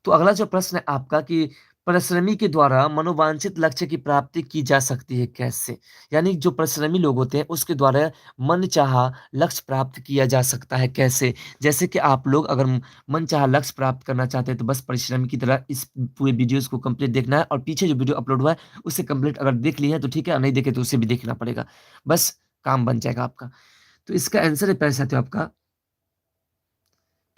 तो अगला जो प्रश्न है आपका कि परिश्रमी के द्वारा मनोवांछित लक्ष्य की प्राप्ति की जा सकती है कैसे? यानी जो परिश्रमी लोग होते हैं उसके द्वारा मनचाहा लक्ष्य प्राप्त किया जा सकता है कैसे? जैसे कि आप लोग अगर मनचाहा लक्ष्य प्राप्त करना चाहते हैं तो बस परिश्रमी की तरह इस पूरे वीडियोज़ को कंप्लीट देखना है और पीछे जो वीडियो अपलोड हुआ है उसे कंप्लीट अगर देख लिए हैं तो ठीक है और नहीं देखे तो उसे भी देखना पड़ेगा। बस काम बन जाएगा आपका। तो इसका आंसर है पैसा साथियों आपका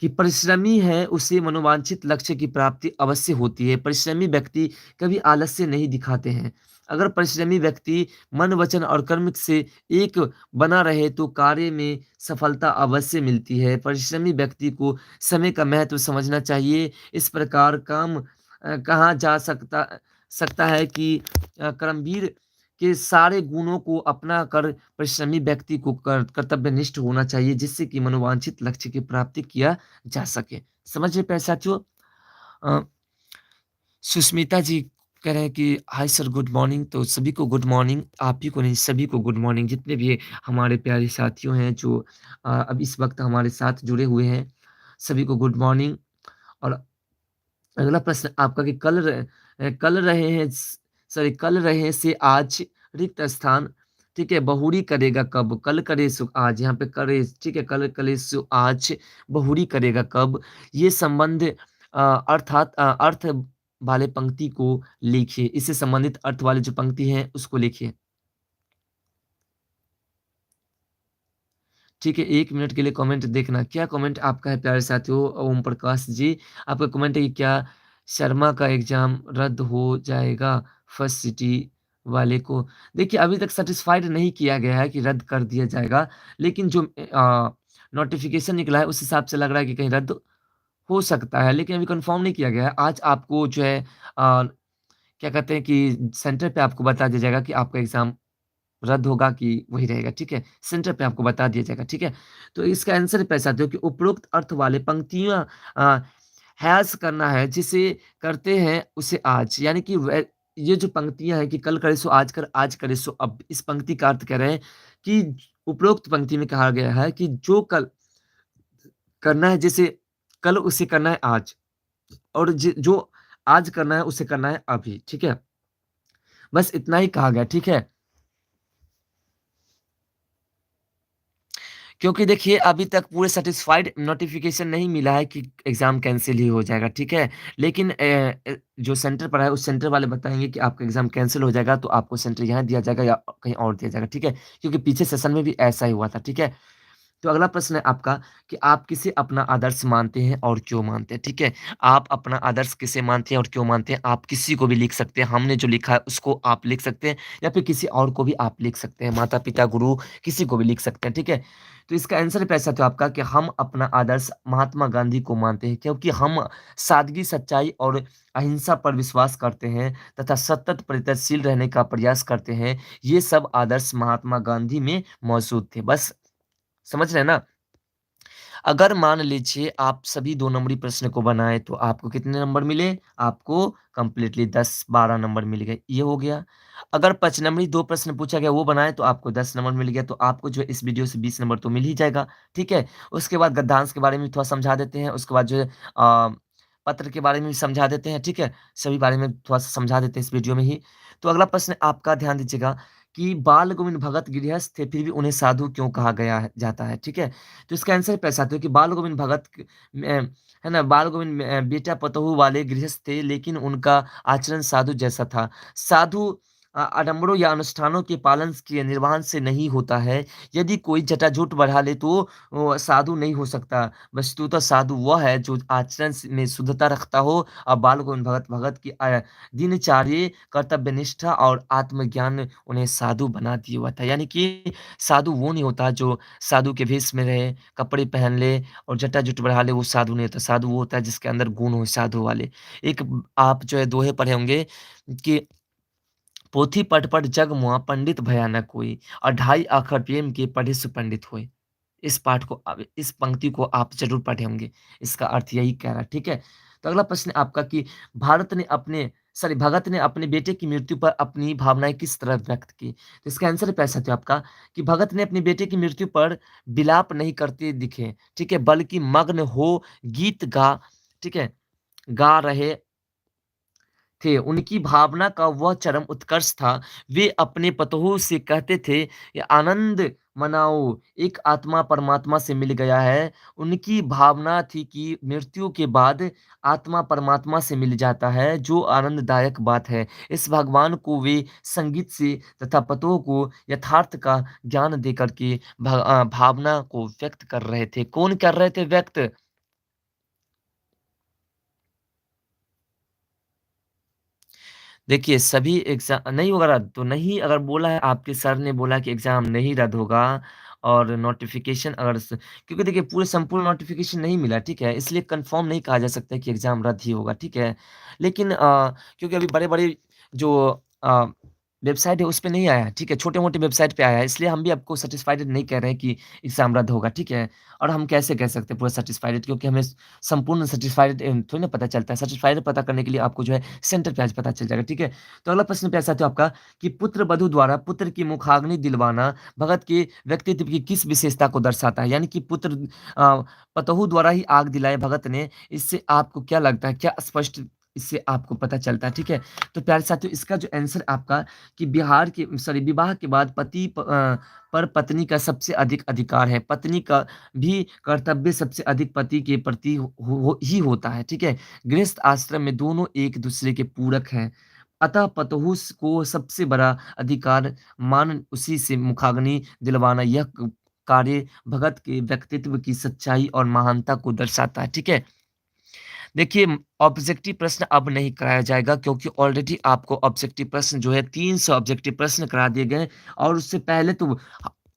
कि परिश्रमी है उसे मनोवांछित लक्ष्य की प्राप्ति अवश्य होती है। परिश्रमी व्यक्ति कभी आलस्य नहीं दिखाते हैं। अगर परिश्रमी व्यक्ति मन, वचन और कर्म से एक बना रहे तो कार्य में सफलता अवश्य मिलती है। परिश्रमी व्यक्ति को समय का महत्व समझना चाहिए। इस प्रकार काम कहा जा सकता सकता है कि कर्मवीर के सारे गुणों को अपना कर परिश्रमी व्यक्ति को कर्तव्यनिष्ठ होना चाहिए जिससे कि मनोवांछित लक्ष्य की प्राप्ति किया जा सके। समझ रहे प्यारे साथियों? अ, सुष्मिता जी कह रहे हैं कि हाय सर गुड मॉर्निंग, तो सभी को गुड मॉर्निंग, आप ही को नहीं सभी को गुड मॉर्निंग, जितने भी हमारे प्यारे साथियों हैं जो अब इस वक़्त हमारे साथ जुड़े हुए हैं, सभी को गुड मॉर्निंग। और अगला प्रश्न आपका कि कल रहे हैं कल रहे से आज रिक्त स्थान, ठीक है, बहुरी करेगा कब? कल करे सो आज, यहाँ पे करे, ठीक है, कल करे सो आज, बहुरी करेगा कब? ये संबंध अर्थ वाले पंक्ति को लिखिए। इससे संबंधित अर्थ वाली जो पंक्ति है उसको लिखिए। ठीक है, 1 मिनट के लिए कमेंट देखना। क्या कमेंट आपका है प्यारे साथियों? ओम प्रकाश जी, आपका कमेंट है कि क्या शर्मा का एग्ज़ाम रद्द हो जाएगा फर्स्ट सिटी वाले को? देखिए, अभी तक सैटिस्फाइड नहीं किया गया है कि रद्द कर दिया जाएगा, लेकिन जो नोटिफ़िकेशन निकला है उस हिसाब से लग रहा है कि कहीं रद्द हो सकता है, लेकिन अभी कन्फर्म नहीं किया गया है। आज आपको जो है क्या कहते हैं कि सेंटर पे आपको बता दिया जाएगा कि आपका एग्ज़ाम रद्द होगा कि वही रहेगा, ठीक है? सेंटर पे आपको बता दिया जाएगा, ठीक है? तो इसका आंसर पैसा दो कि उपरोक्त अर्थ वाले पंक्तियाँ अ, हैज़ करना है, जिसे करते हैं उसे आज, यानी कि ये जो पंक्तियाँ हैं कि कल करे सो आज कर, आज करे सो अब, इस पंक्ति का अर्थ कह रहे हैं कि उपरोक्त पंक्ति में कहा गया है कि जो कल करना है, जिसे कल उसे करना है आज और जो आज करना है उसे करना है अभी, ठीक है? बस इतना ही कहा गया, ठीक है? क्योंकि देखिए अभी तक पूरे सैटिस्फाइड नोटिफ़िकेशन नहीं मिला है कि एग्ज़ाम कैंसल ही हो जाएगा, ठीक है? लेकिन जो सेंटर पर है उस सेंटर वाले बताएँगे कि आपका एग्ज़ाम कैंसल हो जाएगा तो आपको सेंटर यहाँ दिया जाएगा या कहीं और दिया जाएगा, ठीक है? क्योंकि पीछे सेशन में भी ऐसा ही हुआ था, ठीक है? तो अगला प्रश्न है आपका कि आप किसे अपना आदर्श मानते हैं और क्यों मानते हैं? ठीक है? आप अपना आदर्श किसे मानते हैं और क्यों मानते हैं? आप किसी को भी लिख सकते हैं, हमने जो लिखा है उसको आप लिख सकते हैं या फिर किसी और को भी आप लिख सकते हैं, माता-पिता, गुरु किसी को भी लिख सकते हैं, ठीक है? तो इसका आंसर पैसा तो आपका कि हम अपना आदर्श महात्मा गांधी को मानते हैं क्योंकि हम सादगी, सच्चाई और अहिंसा पर विश्वास करते हैं तथा सतत प्रयत्नशील रहने का प्रयास करते हैं। ये सब आदर्श महात्मा गांधी में मौजूद थे। बस समझ रहे हैं ना? अगर मान लीजिए आप सभी 2 नंबरी प्रश्न को बनाएँ तो आपको कितने नंबर मिले? आपको कंप्लीटली 10-12 नंबर मिल गए, ये हो गया। अगर 5 नंबरी 2 प्रश्न पूछा गया वो बनाएँ तो आपको 10 नंबर मिल गया, तो आपको जो है इस वीडियो से 20 नंबर तो मिल ही जाएगा, ठीक है? उसके बाद गद्यांश के बारे में थोड़ा समझा देते हैं, उसके बाद जो है पत्र के बारे में भी समझा देते हैं, ठीक है? सभी बारे में थोड़ा-सा समझा देते हैं इस वीडियो में ही। तो अगला प्रश्न आपका ध्यान दीजिएगा कि बाल गोविंद भगत गृहस्थ थे, फिर भी उन्हें साधु क्यों कहा गया है जाता है, ठीक है? तो इसका आंसर पैसा आता है कि बाल गोविंद भगत है ना? बाल गोविंद बेटा पतोहू वाले गृहस्थ थे, लेकिन उनका आचरण साधु जैसा था। साधु आडंबरों या अनुष्ठानों के पालन के निर्वहन से नहीं होता है। यदि कोई जटाजूट बढ़ा ले तो वो साधु नहीं हो सकता। वस्तुतः साधु वह है जो आचरण में शुद्धता रखता हो और बाल गोविंद भगत भगत की दिनचर्या, कर्तव्यनिष्ठा और आत्मज्ञान उन्हें साधु बना दिया हुआ था। यानी कि साधु वो नहीं होता जो साधु के भेष में रहे, कपड़े पहन ले और जटा-जुट बढ़ा ले, वो साधु नहीं होता। साधु वो होता है जिसके अंदर गुण हो साधु वाले। एक आप जो है दोहे पढ़े होंगे कि पोथी पढ़ पढ़ जग मुआ पंडित भया न कोई और ढाई अक्षर प्रेम के पढ़े सु पंडित होए। इस पाठ को इस पंक्ति को आप ज़रूर पढ़े होंगे। इसका अर्थ यही कह रहा है, ठीक है? तो अगला प्रश्न आपका कि भारत ने अपने सॉरी भगत ने अपने बेटे की मृत्यु पर अपनी भावनाएँ किस तरह व्यक्त की? तो इसका आंसर पैसा था आपका कि भगत ने अपने बेटे की मृत्यु पर विलाप नहीं करते दिखे, ठीक है? बल्कि मग्न हो गीत ठीक है? गा रहे थे। उनकी भावना का वह चरम उत्कर्ष था। वे अपने पतोहू से कहते थे, "ये आनंद मनाओ, एक आत्मा परमात्मा से मिल गया है।" उनकी भावना थी कि मृत्यु के बाद आत्मा परमात्मा से मिल जाता है, जो आनंददायक बात है। इस भगवान को वे संगीत से तथा पतोह को यथार्थ का ज्ञान देकर के भावना को व्यक्त कर रहे थे। कौन कर रहे थे व्यक्त? देखिए, सभी नहीं होगा रद्द, तो नहीं अगर बोला है आपके सर ने बोला कि एग्ज़ाम नहीं रद्द होगा और नोटिफ़िकेशन अगर स क्योंकि देखिए पूरे संपूर्ण नोटिफ़िकेशन नहीं मिला, ठीक है? इसलिए कन्फ़र्म नहीं कहा जा सकता है कि एग्ज़ाम रद्द ही होगा, ठीक है? लेकिन क्योंकि अभी बड़े-बड़े जो अ, वेबसाइट है, उस पे नहीं आया है, ठीक है? छोटे-मोटे वेबसाइट पे आया है, इसलिए हम भी आपको सैटिस्फाइड नहीं कह रहे हैं कि एग्ज़ाम रद्द होगा, ठीक है? और हम कैसे कह सकते हैं पूरा सैटिस्फाइड क्योंकि हमें संपूर्ण सैटिस्फाइड थोड़ी ना पता चलता है। सैटिस्फाइड पता करने के लिए आपको जो है सेंटर पे आज पता चल जाएगा, ठीक है? तो अगला प्रश्न पे ऐसा था आपका कि पुत्र-वधू द्वारा पुत्र की मुखाग्नि दिलवाना भगत के व्यक्तित्व की किस विशेषता को दर्शाता है? यानी कि अ, पतोहू द्वारा ही आग दिलाए भगत ने, इससे आपको क्या लगता है? क्या स्पष्ट इससे आपको पता चलता है, ठीक है? तो प्यारे साथियों इसका जो आंसर आपका कि विवाह के बाद पर पत्नी का सबसे अधिक अधिकार है। पत्नी का भी कर्तव्य सबसे अधिक पति के प्रति ही होता है, ठीक है? गृहस्थ आश्रम में दोनों एक-दूसरे के पूरक हैं। अतः पतोहू को सबसे बड़ा अधिकार मान उसी से मुखाग्नि दिलवाना यह कार्य भगत के व्यक्तित्व की सच्चाई और महानता को दर्शाता है, ठीक है? देखिए ऑब्जेक्टिव प्रश्न अब नहीं कराया जाएगा क्योंकि ऑलरेडी आपको ऑब्जेक्टिव प्रश्न जो है 300 ऑब्जेक्टिव प्रश्न करा दिए गए हैं और उससे पहले तो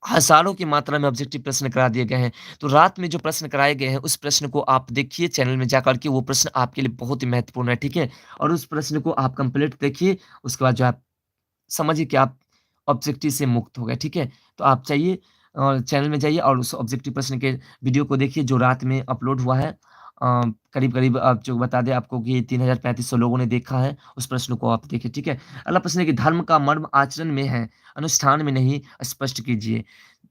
हज़ारों की मात्रा में ऑब्जेक्टिव प्रश्न करा दिए गए हैं। तो रात में जो प्रश्न कराए गए हैं उस प्रश्न को आप देखिए चैनल में जाकर के वो प्रश्न आपके लिए बहुत ही महत्वपूर्ण है, ठीक है? और उस प्रश्न को आप कंप्लीट देखिए उसके बाद जो आप समझिए कि आप ऑब्जेक्टिव से मुक्त हो गए, ठीक है? तो आप चाहिए चैनल में जाइए और उस ऑब्जेक्टिव प्रश्न के वीडियो को देखिए जो रात में अपलोड हुआ है। करीब-करीब आप जो बता दें आपको कि 3300 लोगों ने देखा है, उस प्रश्न को आप देखिए, ठीक है? अगला प्रश्न है कि धर्म का मर्म आचरण में है, अनुष्ठान में नहीं, स्पष्ट कीजिए।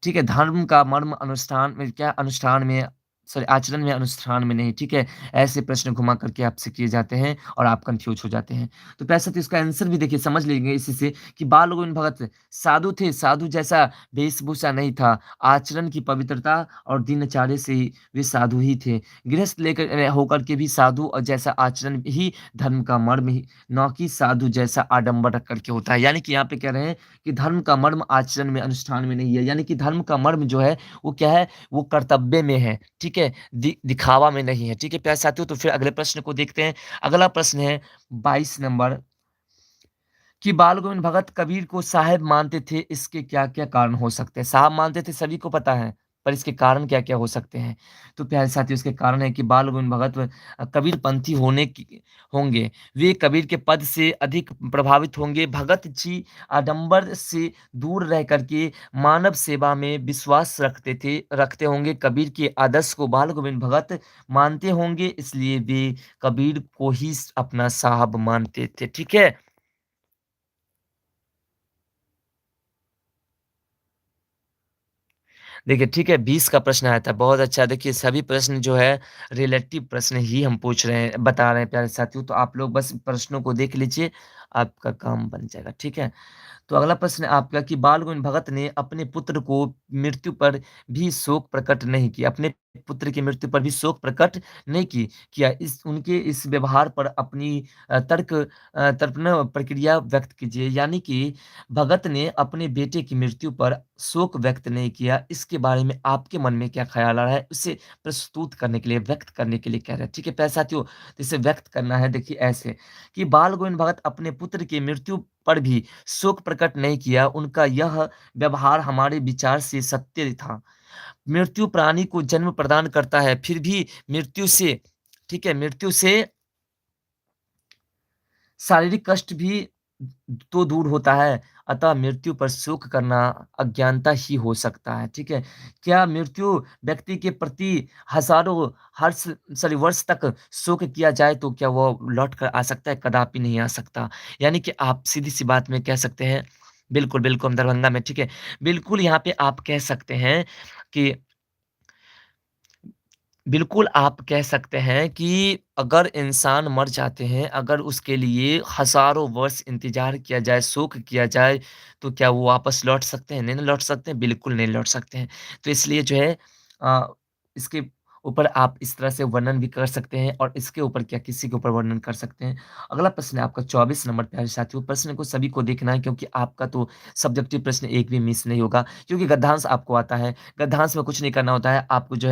ठीक है? धर्म का मर्म अनुष्ठान में क्या अनुष्ठान में सॉरी आचरण में, अनुष्ठान में नहीं, ठीक है? ऐसे प्रश्न घुमा करके आपसे किए जाते हैं और आप कन्फ्यूज़ हो जाते हैं। तो प्यारे साथियों इसका आंसर भी देखिए समझ लेंगे इसी से कि बाल गोविंद भगत साधु थे, साधु जैसा वेशभूषा नहीं था, आचरण की पवित्रता और दिनचर्या से ही वे साधु ही थे। गृहस्थ लेकर होकर के भी साधु और जैसा आचरण ही धर्म का मर्म ही, ना कि साधु जैसा आडंबर रख कर के होता है। यानी कि यहाँ पे कह रहे हैं कि धर्म का मर्म आचरण में, अनुष्ठान में नहीं है। यानी कि धर्म का मर्म जो है, वो क्या है? वो कर्तव्य में है, ठीक है? दिखावा में नहीं है, ठीक है प्यारे साथियों? तो फिर अगले प्रश्न को देखते हैं। अगला प्रश्न है 22 नंबर कि बाल गोविंद भगत कबीर को साहब मानते थे, इसके क्या-क्या कारण हो सकते हैं? साहब मानते थे सभी को पता है, पर इसके कारण क्या-क्या हो सकते हैं? तो प्यारे साथियों इसके कारण है कि बाल गोविंद भगत कबीरपंथी होंगे। वे कबीर के पद से अधिक प्रभावित होंगे। भगत जी आडंबर से दूर रह कर के मानव सेवा में विश्वास रखते होंगे। कबीर के आदर्श को बाल गोविंद भगत मानते होंगे, इसलिए वे कबीर को ही अपना साहब मानते थे, ठीक है? देखिए, ठीक है, 20 का प्रश्न आया था, बहुत अच्छा। देखिए, सभी प्रश्न जो है रिलेटिव प्रश्न ही हम पूछ रहे हैं, बता रहे हैं प्यारे साथियों, तो आप लोग बस प्रश्नों को देख लीजिए, आपका काम बन जाएगा, ठीक है? तो अगला प्रश्न है आपका कि बाल गोविंद भगत ने अपने पुत्र को मृत्यु पर भी शोक प्रकट नहीं किया, अपने पुत्र की मृत्यु पर भी शोक प्रकट नहीं किया। इस उनके इस व्यवहार पर अपनी तर्पण प्रक्रिया व्यक्त कीजिए। यानी कि भगत ने अपने बेटे की मृत्यु पर शोक व्यक्त नहीं किया। इसके बारे में आपके मन में क्या ख़्याल आ रहा है? उसे प्रस्तुत करने के लिए, व्यक्त करने के लिए कह रहे हैं। ठीक है प्यारे साथियों, तो इसे व्यक्त करना है देखिए ऐसे कि बाल गोविंद भगत अपने पुत्र की मृत्यु पर भी शोक प्रकट नहीं किया। उनका यह व्यवहार हमारे विचार से सत्य था। मृत्यु प्राणी को जन्म प्रदान करता है, फिर भी मृत्यु से ठीक है, मृत्यु से शारीरिक कष्ट भी तो दूर होता है, अतः मृत्यु पर शोक करना अज्ञानता ही हो सकता है, ठीक है? क्या मृत्यु व्यक्ति के प्रति हज़ारों वर्ष तक शोक किया जाए तो क्या वो लौट कर आ सकता है? कदापि नहीं आ सकता। यानी कि आप सीधी-सी बात में कह सकते हैं बिल्कुल, बिल्कुल, हम दरभंगा में ठीक है। बिल्कुल यहाँ पे आप कह सकते हैं कि बिल्कुल, आप कह सकते हैं कि अगर इंसान मर जाते हैं, अगर उसके लिए हज़ारों वर्ष इंतज़ार किया जाए, शोक किया जाए, तो क्या वो वापस लौट सकते हैं? नहीं ना लौट सकते हैं, बिल्कुल नहीं लौट सकते हैं। तो इसलिए जो है इसके ऊपर आप इस तरह से वर्णन भी कर सकते हैं और इसके ऊपर क्या किसी के ऊपर वर्णन कर सकते हैं। अगला प्रश्न है आपका 24 नंबर प्यारे साथियों, प्रश्न को सभी को देखना है क्योंकि आपका तो सब्जेक्टिव प्रश्न एक भी मिस नहीं होगा क्योंकि गद्यांश आपको आता है। गद्यांश में कुछ नहीं करना होता है, आपको जो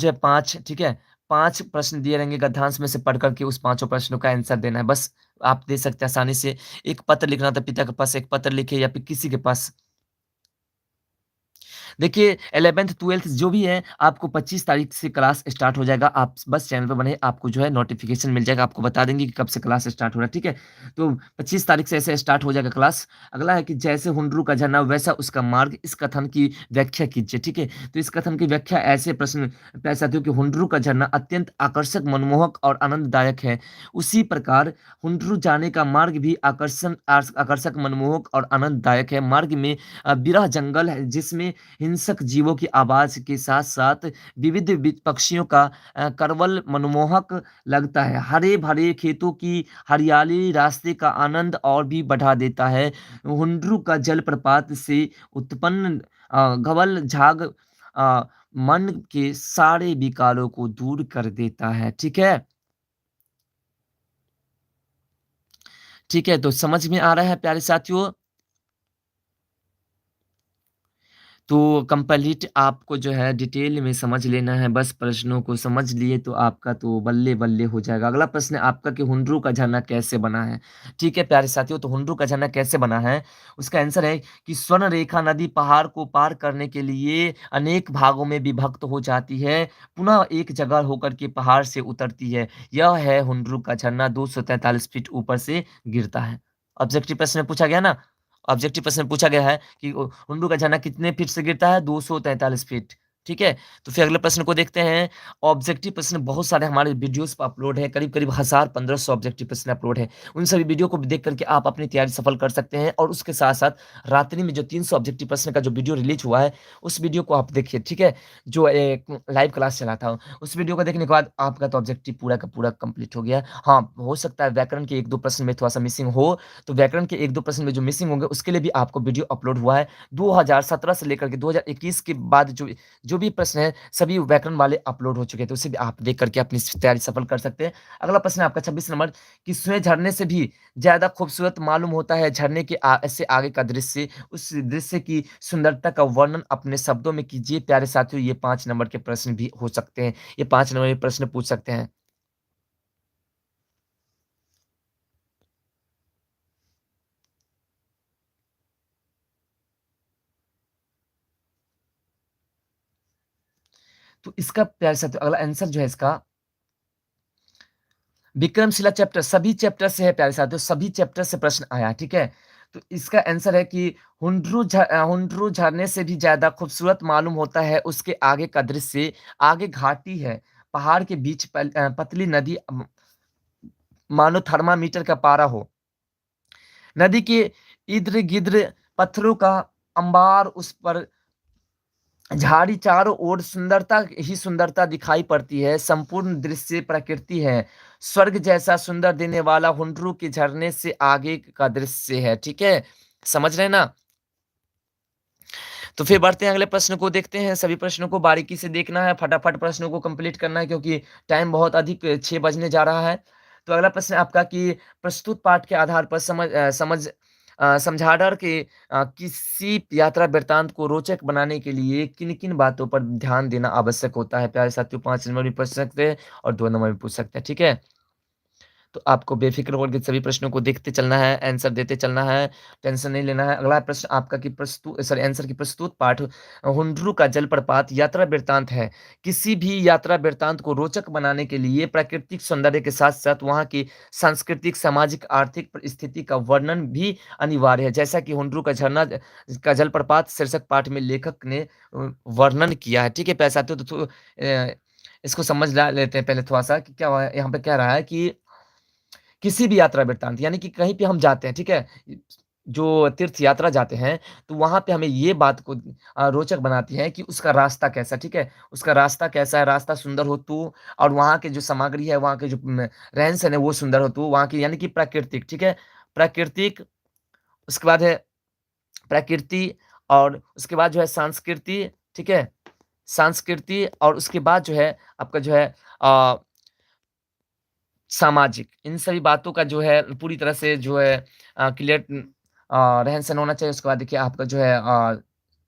है 5 ठीक है? 5 प्रश्न दिए रहेंगे गद्यांश में से पढ़ कर के उस पाँचों प्रश्नों का आंसर देना है। बस आप दे सकते हैं आसानी से। एक पत्र लिखना होता है, पिता के पास एक पत्र लिखिए या फिर किसी के पास देखिए 11th-12th जो भी है आपको 25 तारीख से क्लास स्टार्ट हो जाएगा। आप बस चैनल पे बने आपको जो है नोटिफ़िकेशन मिल जाएगा। आपको बता देंगे कि कब से क्लास स्टार्ट हो रहा है, ठीक है? तो 25 तारीख से ऐसे स्टार्ट हो जाएगा क्लास। अगला है कि जैसे हुंडरू का झरना वैसा उसका मार्ग, इस कथन की व्याख्या कीजिए, ठीक है? तो इस कथन की व्याख्या ऐसे प्रश्न प्यारे साथियों कि हुंडरू का झरना अत्यंत आकर्षक, मनमोहक और आनंददायक है। उसी प्रकार हुंडरू जाने का मार्ग भी आकर्षक, मनमोहक और आनंददायक है। मार्ग में बिरह जंगल है जिसमें हिंसक जीवों की आवाज़ के साथ-साथ विविध पक्षियों का कलरव मनमोहक लगता है। हरे-भरे खेतों की हरियाली रास्ते का आनंद और भी बढ़ा देता है। हुंडरू का जलप्रपात से उत्पन्न धवल झाग अ, मन के सारे विकारों को दूर कर देता है। ठीक है? ठीक है, तो समझ में आ रहा है प्यारे साथियों? तो कंप्लीट आपको जो है डिटेल में समझ लेना है, बस प्रश्नों को समझ लिए तो आपका तो बल्ले-बल्ले हो जाएगा। अगला प्रश्न है आपका कि हुंडरू का झरना कैसे बना है? ठीक है प्यारे साथियों, तो हुंडरू का झरना कैसे बना है? उसका आंसर है कि स्वर्णरेखा नदी पहाड़ को पार करने के लिए अनेक भागों में विभक्त हो जाती है, पुनः एक जगह होकर के पहाड़ से उतरती है। यह है हुंडरू का झरना 243 फीट ऊपर से गिरता है। ऑब्जेक्टिव प्रश्न में पूछा गया ना? ऑब्जेक्टिव प्रश्न में पूछा गया है कि हुंडू का झरना कितने फीट से गिरता है? 243 फीट, ठीक है? तो फिर अगले प्रश्न को देखते हैं। ऑब्जेक्टिव प्रश्न बहुत सारे हमारे वीडियोज़ पे अपलोड है, करीब-करीब 1000-1500 ऑब्जेक्टिव प्रश्न अपलोड है। उन सभी वीडियो को देख कर के आप अपनी तैयारी सफल कर सकते हैं और उसके साथ-साथ रात्रि में जो 300 ऑब्जेक्टिव प्रश्न का जो वीडियो रिलीज़ हुआ है, उस वीडियो को आप देखिए, ठीक है? जो एक लाइव क्लास चला था, उस वीडियो को देखने के बाद आपका तो ऑब्जेक्टिव पूरा का पूरा कंप्लीट हो गया। हाँ, हो सकता है व्याकरण के 1-2 प्रश्न में थोड़ा-सा मिसिंग हो, तो व्याकरण के 1-2 प्रश्न में जो मिसिंग होंगे, उसके लिए भी आपको वीडियो अपलोड हुआ है। 2017 से लेकर के 2021 के बाद जो जो भी प्रश्न है, सभी व्याकरण वाले अपलोड हो चुके हैं, तो उसे भी आप देख करके अपनी तैयारी सफल कर सकते हैं। अगला प्रश्न है आपका 26 नंबर कि स्वयं झरने से भी ज़्यादा खूबसूरत मालूम होता है झरने के से आगे का दृश्य, उस दृश्य की सुंदरता का वर्णन अपने शब्दों में कीजिए। प्यारे साथियों, ये 5 नंबर के प्रश्न भी हो सकते हैं, ये 5 नंबर के प्रश्न पूछ सकते हैं। तो इसका प्यारे साथियों अगला आंसर जो है इसका विक्रमशिला चैप्टर सभी चैप्टर से है प्यारे साथियों, सभी चैप्टर से प्रश्न आया है, ठीक है? तो इसका आंसर है कि हुंड्रू झरने से भी ज़्यादा खूबसूरत मालूम होता है उसके आगे का दृश्य, आगे घाटी है, पहाड़ के बीच पतली नदी मानो थर्मामीटर का पारा हो। नदी के इर्द-गिर्द पत्थरों का अंबार, उस पर झाड़ी चारों ओर सुंदरता ही सुंदरता दिखाई पड़ती है, संपूर्ण दृश्य प्रकृति है। स्वर्ग जैसा सुंदर देने वाला हुंड्रू के झरने से आगे का दृश्य है, ठीक है? समझ रहे हैं ना? तो फिर बढ़ते हैं अगले प्रश्न को देखते हैं, सभी प्रश्नों को बारीकी से देखना है, फटाफट प्रश्नों को कंप्लीट करना है क्योंकि टाइम बहुत अधिक 6 बजने जा रहा है। तो अगला प्रश्न है आपका कि प्रस्तुत पाठ के आधार पर समझाकर के किसी यात्रा वृत्तांत को रोचक बनाने के लिए किन-किन बातों पर ध्यान देना आवश्यक होता है? प्यारे साथियों 5 नंबर भी पूछ सकते हैं और 2 नंबर भी पूछ सकते हैं, ठीक है? तो आपको बेफ़िक्र होकर के सभी प्रश्नों को देखते चलना है, आंसर देते चलना है, टेंशन नहीं लेना है। अगला प्रश्न आपका कि आंसर की प्रस्तुत पाठ हुंड्रू का जलप्रपात यात्रा वृत्तांत है। किसी भी यात्रा वृत्तांत को रोचक बनाने के लिए प्राकृतिक सौंदर्य के साथ-साथ वहाँ की सांस्कृतिक, सामाजिक, आर्थिक परिस्थिति का वर्णन भी अनिवार्य है। जैसा कि हुंड्रू का झरना का जलप्रपात शीर्षक पाठ में लेखक ने वर्णन किया है। ठीक है प्यारे साथियों, इसको समझ लेते हैं पहले थोड़ा-सा कि क्या हुआ है, यहाँ पे कह रहा है कि किसी भी यात्रा वृत्तांत यानी कि कहीं पे हम जाते हैं, ठीक है? जो तीर्थ यात्रा जाते हैं, तो वहाँ पे हमें ये बात को रोचक बनाती है कि उसका रास्ता कैसा है, ठीक है? उसका रास्ता कैसा है, रास्ता सुंदर हो तो और वहाँ के जो सामग्री है, वहाँ के जो रहन-सहन है वो सुंदर हो तो वहाँ की यानी कि प्राकृतिक, ठीक है? प्राकृतिक, उसके बाद है प्रकृति और उसके बाद जो है संस्कृति, ठीक है? संस्कृति और उसके बाद जो है आपका जो है अ सामाजिक, इन सभी बातों का जो है पूरी तरह से जो है क्लियर रहन-सहन होना चाहिए। उसके बाद देखिए आपका जो है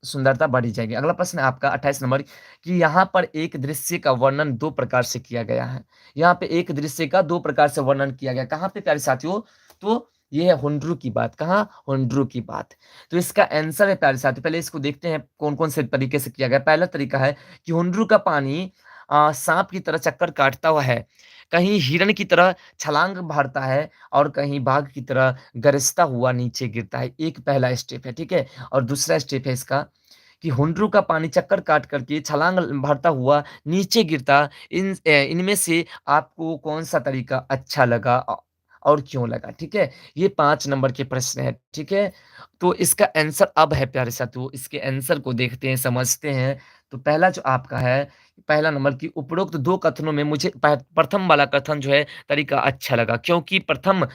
सुंदरता बढ़ी जाएगी। अगला प्रश्न है आपका 28 नंबर कि यहाँ पर एक दृश्य का वर्णन 2 प्रकार से किया गया है। यहाँ पे एक दृश्य का 2 प्रकार से वर्णन किया गया है। कहाँ पे प्यारे साथियों? तो ये है हुंड्रू की बात। कहाँ? हुंड्रू की बात। तो इसका आंसर है प्यारे साथियों, पहले इसको देखते हैं कौन-कौन से तरीके से किया गया है। पहला तरीका है कि हुंड्रू का पानी साँप की तरह चक्कर काटता हुआ है। कहीं हिरण की तरह छलांग भरता है और कहीं बाघ की तरह गरजता हुआ नीचे गिरता है। एक पहला स्टेप है, ठीक है? और दूसरा स्टेप है इसका कि हुंड्रू का पानी चक्कर काट कर के छलांग भरता हुआ नीचे गिरता। इनमें से आपको कौन-सा तरीका अच्छा लगा और क्यों लगा? ठीक है? ये 5 नंबर के प्रश्न हैं, ठीक है? तो इसका आंसर अब है प्यारे साथियों, इसके आंसर को देखते हैं, समझते हैं। तो पहला जो आपका है, पहला नंबर कि उपरोक्त 2 कथनों में मुझे प्रथम वाला कथन जो है तरीका अच्छा लगा क्योंकि प्रथम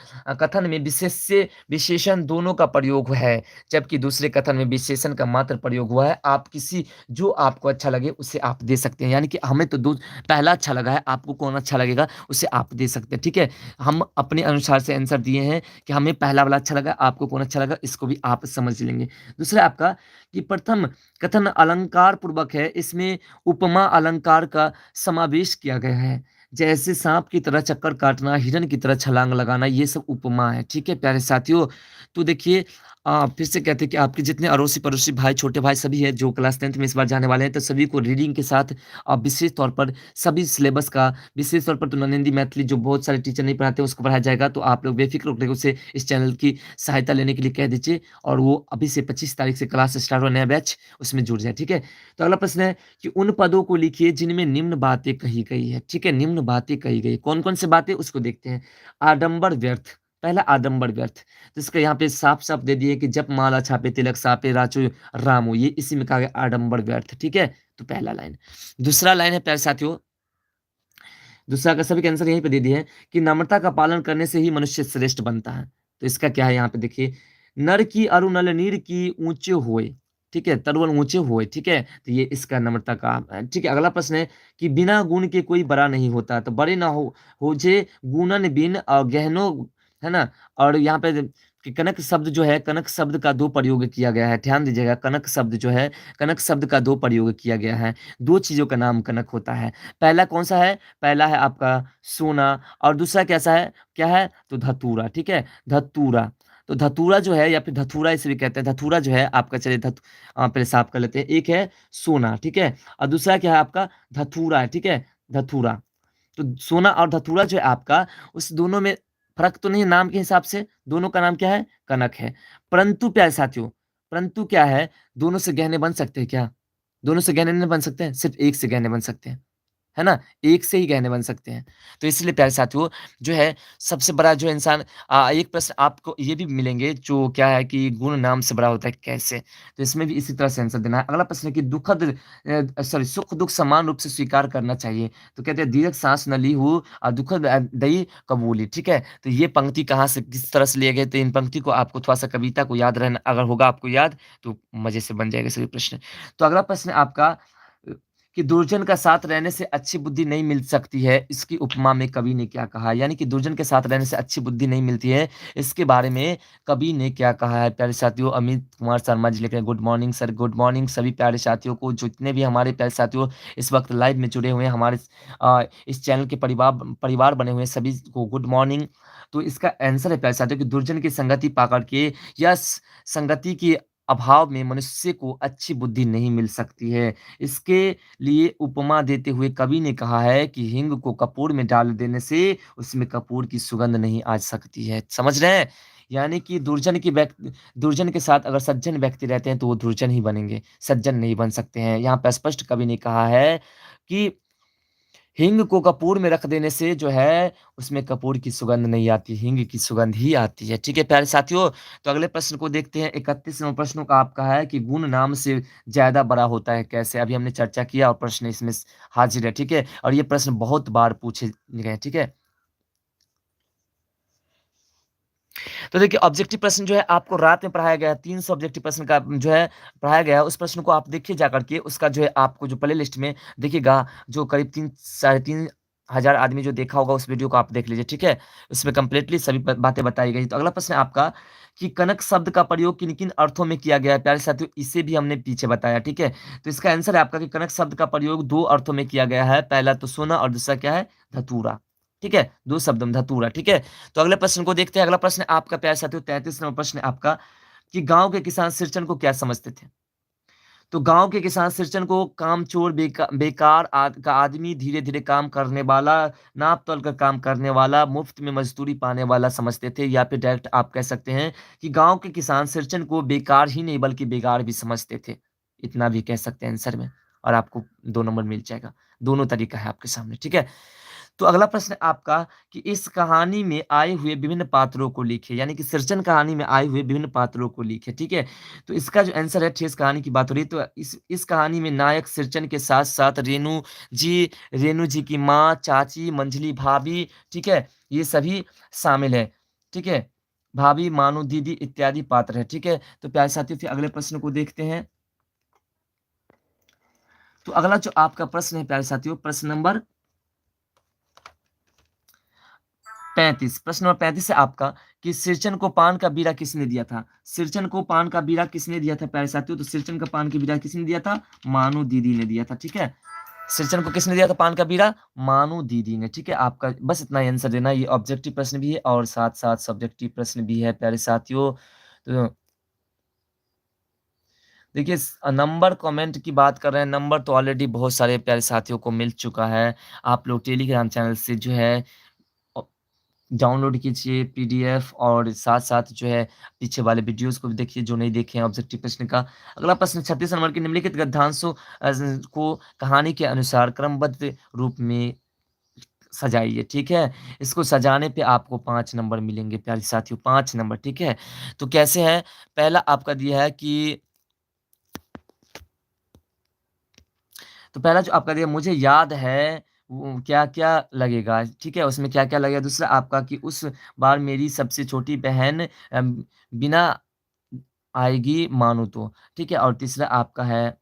कथन में विशेष्य विशेषण दोनों का प्रयोग है, जबकि दूसरे कथन में विशेषण का मात्र प्रयोग हुआ है। आप किसी जो आपको अच्छा लगे उसे आप दे सकते हैं, यानी कि हमें तो दो पहला अच्छा लगा है, आपको कौन अच्छा लगेगा उसे आप दे सकते हैं, ठीक है? हम अपने अनुसार से आंसर दिए हैं कि हमें पहला वाला अच्छा लगा, आपको कौन अच्छा लगा, इसको भी आप समझ लेंगे। दूसरा आपका कि प्रथम कथन अलंकार पूर्वक है, इसमें उपमा अलंकार का समावेश किया गया है। जैसे सांप की तरह चक्कर काटना, हिरन की तरह छलांग लगाना, ये सब उपमा है, ठीक है प्यारे साथियों। तो देखिए फिर से कहते हैं कि आपके जितने अड़ोसी-पड़ोसी भाई, छोटे भाई सभी हैं जो क्लास 10th में इस बार जाने वाले हैं, तो सभी को रीडिंग के साथ विशेष तौर पर सभी सिलेबस का विशेष तौर पर तो ननिंदी मैथिली जो बहुत सारे टीचर नहीं पढ़ाते उसको पढ़ाया जाएगा। तो आप लोग बेफ़िक्र होकर उसे इस चैनल की सहायता लेने के लिए कह दीजिए और वो अभी से 25 तारीख से क्लास स्टार्ट हो नया बैच उसमें जुड़ जाए, ठीक है? तो अगला प्रश्न है कि उन पदों को लिखिए जिनमें निम्न बातें कही गई है, ठीक है? निम्न बातें कही गई, कौन-कौन सी बातें उसको देखते हैं। आडंबर व्यर्थ, पहला आडंबर व्यर्थ, तो इसका यहाँ पे साफ-साफ दे दिए कि जप माला छापे तिलक सापे राचो रामो, ये इसी में कहा गया आडंबर व्यर्थ, ठीक है? तो पहला लाइन। दूसरा लाइन है प्यारे साथियों, दूसरा का सभी के आंसर यहीं पे दे दिए हैं कि नम्रता का पालन करने से ही मनुष्य श्रेष्ठ बनता है। तो इसका क्या है यहाँ पे देखिए, नर की अरु नल नीर की ऊँचे होए, ठीक है? तरुवन ऊँचे होए, ठीक है? तो ये इसका नम्रता का ठीक है, अगला प्रश्न है कि बिना गुण के कोई बड़ा नहीं होता, तो बड़े ना होजे गुणन बिन गहनो, है ना? और यहाँ पे कि कनक शब्द जो है, कनक शब्द का 2 प्रयोग किया गया है, ध्यान दीजिएगा कनक शब्द जो है, कनक शब्द का 2 प्रयोग किया गया है। 2 चीज़ों का नाम कनक होता है। पहला कौन-सा है? पहला है आपका सोना और दूसरा कैसा है क्या है? तो धतूरा, ठीक है? धतूरा। तो धतूरा जो है या फिर धतूरा इसे भी कहते हैं। धतूरा जो है आपका चलिए पहले साफ कर लेते हैं। एक है सोना, ठीक है? और दूसरा क्या है आपका धतूरा है, ठीक है? धतूरा। तो सोना और धतूरा जो है आपका उस दोनों में फ़र्क तो नहीं है नाम के हिसाब से, दोनों का नाम क्या है? कनक है। परंतु प्यारे साथियों, परंतु क्या है, दोनों से गहने बन सकते हैं क्या? दोनों से गहने नहीं बन सकते हैं, सिर्फ़ एक से गहने बन सकते हैं। है ना? एक से ही गहने बन सकते हैं। तो इसलिए प्यारे साथियों जो है सबसे बड़ा जो इंसान एक प्रश्न आपको ये भी मिलेंगे जो क्या है कि गुण नाम से बड़ा होता है कैसे? तो इसमें भी इसी तरह से आंसर देना है। अगला प्रश्न है कि सॉरी सुख-दुःख समान रूप से स्वीकार करना चाहिए। तो कहते हैं दीर्घ साँस न ली हूँ दुखद दई कबूली, ठीक है? तो ये पंक्ति कहाँ से किस तरह से लिए गए? तो इन पंक्ति को आपको थोड़ा-सा कविता को याद रहना अगर होगा आपको याद तो मज़े से बन जाएगा सभी प्रश्न। तो अगला प्रश्न आपका कि दुर्जन का साथ रहने से अच्छी बुद्धि नहीं मिल सकती है, इसकी उपमा में कवि ने क्या कहा? यानी कि दुर्जन के साथ रहने से अच्छी बुद्धि नहीं मिलती है, इसके बारे में कवि ने क्या कहा है? प्यारे साथियों, अमित कुमार शर्मा जी लिख रहे हैं, good morning sir, good morning सभी प्यारे साथियों को, जितने भी हमारे प्यारे साथियों इस वक़्त लाइव में जुड़े हुए हैं, हमारे इस चैनल के परिवार बने हुए हैं, सभी को गुड मॉर्निंग। तो इसका आंसर है प्यारे साथियों कि दुर्जन की संगति पा के या संगति के अभाव में मनुष्य को अच्छी बुद्धि नहीं मिल सकती है। इसके लिए उपमा देते हुए कवि ने कहा है कि हिंग को कपूर में डाल देने से उसमें कपूर की सुगंध नहीं आ सकती है। समझ रहे हैं? यानी कि दुर्जन के साथ अगर सज्जन व्यक्ति रहते हैं तो वो दुर्जन ही बनेंगे, सज्जन नहीं बन सकते हैं। यहाँ पे स्पष्ट कवि ने कहा है कि हिंग को कपूर में रख देने से जो है, उसमें कपूर की सुगंध नहीं आती, हिंग की सुगंध ही आती है। ठीक है प्यारे साथियों? तो अगले प्रश्न को देखते हैं। 31वां प्रश्न का आपका है कि गुण नाम से ज़्यादा बड़ा होता है कैसे? अभी हमने चर्चा किया और प्रश्न इसमें हाज़िर है, ठीक है? और ये प्रश्न बहुत बार पूछे गए, ठीक है? तो देखिए ऑब्जेक्टिव प्रश्न जो है आपको रात में पढ़ाया गया है, 300 ऑब्जेक्टिव प्रश्न का जो है पढ़ाया गया है, उस प्रश्न को आप देखिए जाकर के, उसका जो है आपको जो प्ले लिस्ट में देखिएगा, जो करीब 3 साढ़े 3 हज़ार आदमी जो देखा होगा उस वीडियो को आप देख लीजिए, ठीक है? उसमें कंप्लीटली सभी ब बातें बताई गई। तो अगला प्रश्न है आपका कि कनक शब्द का प्रयोग किन-किन अर्थों में किया गया है? प्यारे साथियों, इसे भी हमने पीछे बताया, ठीक है? तो इसका आंसर है आपका कि कनक शब्द का प्रयोग 2 अर्थों में किया गया है, पहला तो सोना और दूसरा क्या है? धतूरा, ठीक है? 2 शब्द में धतूरा, ठीक है? तो अगले प्रश्न को देखते हैं। अगला प्रश्न आपका प्यारे साथियों 33वां प्रश्न है आपका कि गाँव के किसान सिरचन को क्या समझते थे? तो गाँव के किसान सिरचन को कामचोर, बेकार का आदमी, धीरे-धीरे काम करने वाला, नाप-तोल कर काम करने वाला, मुफ्त में मज़दूरी पाने वाला समझते थे या फिर डायरेक्ट आप कह सकते हैं कि गाँव के किसान सिरचन को बेकार ही नहीं बल्कि बेगार भी समझते थे। इतना भी कह सकते हैं आंसर में और आपको 2 नंबर मिल जाएगा। दोनों तरीका है आपके सामने, ठीक है? तो अगला प्रश्न आपका कि इस कहानी में आए हुए विभिन्न पात्रों को लिखिए, यानी कि सृजन कहानी में आए हुए विभिन्न पात्रों को लिखिए, ठीक है? तो इसका जो आंसर है ठेस कहानी की बात हो रही है, तो इस कहानी में नायक सृजन के साथ-साथ रेणु जी की माँ, चाची, मंझली भाभी, ठीक है? ये सभी शामिल हैं, ठीक है? भाभी, मानू, दीदी इत्यादि पात्र हैं, ठीक है? तो प्यारे साथियों फिर अगले प्रश्न को देखते हैं। तो अगला जो आपका प्रश्न है प्यारे साथियों, प्रश्न नंबर 35 प्रश्न नंबर 35 है आपका कि सिरचन को पान का बीड़ा किसने दिया था? सिरचन को पान का बीड़ा किसने दिया था प्यारे साथियों? तो सिरचन का पान का बीड़ा किसने दिया था? मानू दीदी ने दिया था, ठीक है? सिरचन को किसने दिया था पान का बीड़ा? मानू दीदी ने, ठीक है? आपका बस इतना ही आंसर देना, ये ऑब्जेक्टिव प्रश्न भी है और साथ-साथ सब्जेक्टिव प्रश्न भी है प्यारे साथियों। तो देखिए नंबर कमेंट की बात कर रहे हैं, नंबर तो ऑलरेडी बहुत सारे प्यारे साथियों को मिल चुका है। आप लोग टेलीग्राम चैनल से जो है अ, डाउनलोड कीजिए पीडीएफ और साथ-साथ जो है पीछे वाले वीडियोज़ को भी देखिए जो नहीं देखे हैं ऑब्जेक्टिव प्रश्न का। अगला प्रश्न 36 नंबर के निम्नलिखित गद्यांशों को कहानी के अनुसार क्रमबद्ध रूप में सजाइए, ठीक है? इसको सजाने पे आपको 5 नंबर मिलेंगे प्यारे साथियों, 5 नंबर, ठीक है? तो कैसे है? पहला आपका दिया है कि तो पहला जो आपका दिया मुझे याद है वो क्या-क्या लगेगा, ठीक है? उसमें क्या-क्या लगेगा? दूसरा आपका कि उस बार मेरी सबसे छोटी बहन बिना आएगी मानो तो, ठीक है? और तीसरा आपका है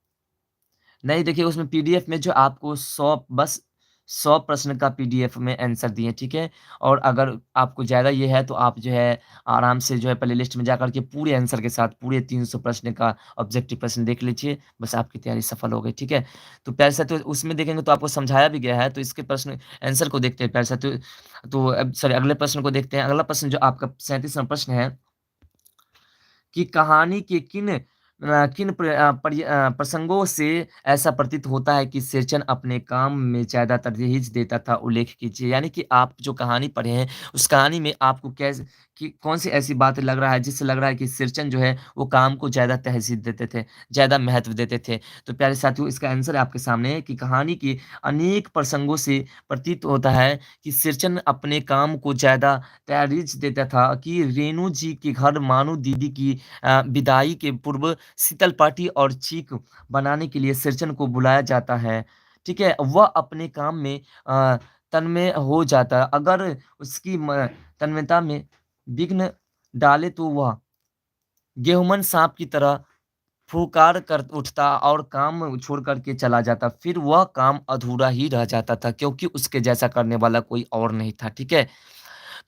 नहीं देखिए उसमें पीडीएफ में जो आपको 100 प्रश्न का पीडीएफ में आंसर दिए, ठीक है? और अगर आपको ज़्यादा ये है तो आप जो है आराम से जो है प्लेलिस्ट में जाकर के पूरे आंसर के साथ पूरे 300 प्रश्न का ऑब्जेक्टिव प्रश्न देख लीजिए, बस आपकी तैयारी सफल हो गई, ठीक है? तो प्यारे साथियों उसमें देखेंगे तो आपको समझाया भी गया है, तो इसके प्रश्न आंसर को देखते हैं प्यारे साथियों। तो अब सॉरी अगले प्रश्न को देखते हैं। अगला प्रश्न जो आपका 37वां प्रश्न है कि कहानी के किन प्रसंगों से ऐसा प्रतीत होता है कि शेरचन अपने काम में ज़्यादा तरजीह देता था, उल्लेख कीजिए। यानी कि आप जो कहानी पढ़े हैं, उस कहानी में आपको कि कौन-सी ऐसी बात लग रहा है, जिससे लग रहा है कि शेरचन जो है, वो काम को ज़्यादा तहज़ीब देते थे, ज़्यादा महत्व देते थे। तो प्यारे साथियों, इसका आंसर आपके सामने है कि कहानी के अनेक प्रसंगों से प्रतीत होता है कि शेरचन अपने काम को ज़्यादा तरजीह देता था कि रेणु जी के घर मानो दीदी की विदाई के पूर्व शीतल पार्टी और चीक बनाने के लिए शेरचन को बुलाया जाता है, ठीक है? वह अपने काम में तन्मय हो जाता है, अगर उसकी तन्मयता में विघ्न डाले तो वह गेहूँमन साँप की तरह फुकार कर उठता और काम छोड़ कर के चला जाता। फिर वह काम अधूरा ही रह जाता था क्योंकि उसके जैसा करने वाला कोई और नहीं था, ठीक है?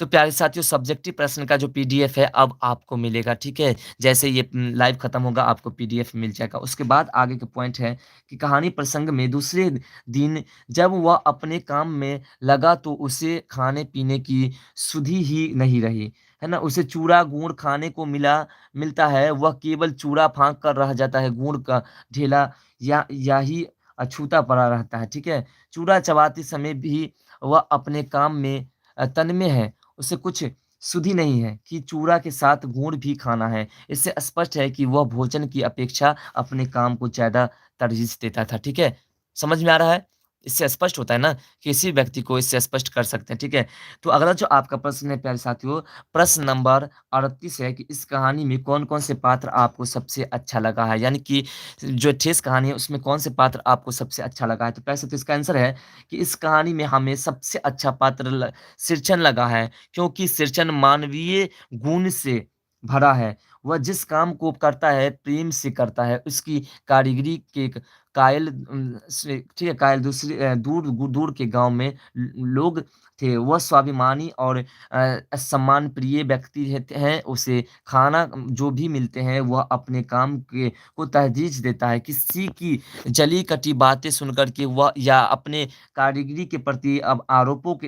तो प्यारे साथियों सब्जेक्टिव प्रश्न का जो पीडीएफ है अब आपको मिलेगा, ठीक है? जैसे ये लाइव खत्म होगा आपको पीडीएफ मिल जाएगा। उसके बाद आगे के पॉइंट है कि कहानी प्रसंग में दूसरे दिन जब वह अपने काम में लगा तो उसे खाने-पीने की सुधि ही नहीं रही, है ना? उसे चूरा गुड़ खाने को मिलता है, वह केवल चूरा फाँक कर रह जाता है, गुड़ का ढेला या ही अछूता पड़ा रहता है, ठीक है? चूरा चबाते समय भी वह अपने काम में तन्मय है। उसे कुछ सुधि नहीं है कि चूड़ा के साथ गुड़ भी खाना है। इससे स्पष्ट है कि वह भोजन की अपेक्षा अपने काम को ज़्यादा तरजीह देता था, ठीक है? समझ में आ रहा है? इससे स्पष्ट होता है ना, किसी व्यक्ति को इससे स्पष्ट कर सकते हैं, ठीक है? तो अगला जो आपका प्रश्न है प्यारे साथियों, प्रश्न नंबर 38 है कि इस कहानी में कौन-कौन से पात्र आपको सबसे अच्छा लगा है? यानी कि जो ठेस कहानी है उसमें कौन से पात्र आपको सबसे अच्छा लगा है? तो प्यारे साथियों इसका आंसर है कि इस कहानी में हमें सबसे अच्छा पात्र सिरचन लगा है क्योंकि सिरचन मानवीय गुण से भरा है। वह जिस काम को करता है प्रेम से करता है। उसकी कारीगरी के कायल से ठीक है कायल दूर के गाँव में लोग थे। वह स्वाभिमानी और सम्मान प्रिय व्यक्ति हैं। उसे खाना जो भी मिलते हैं वह अपने काम के को तरजीह देता है। किसी की जली-कटी बातें सुनकर के वह या अपने कारीगरी के प्रति अब आरोपों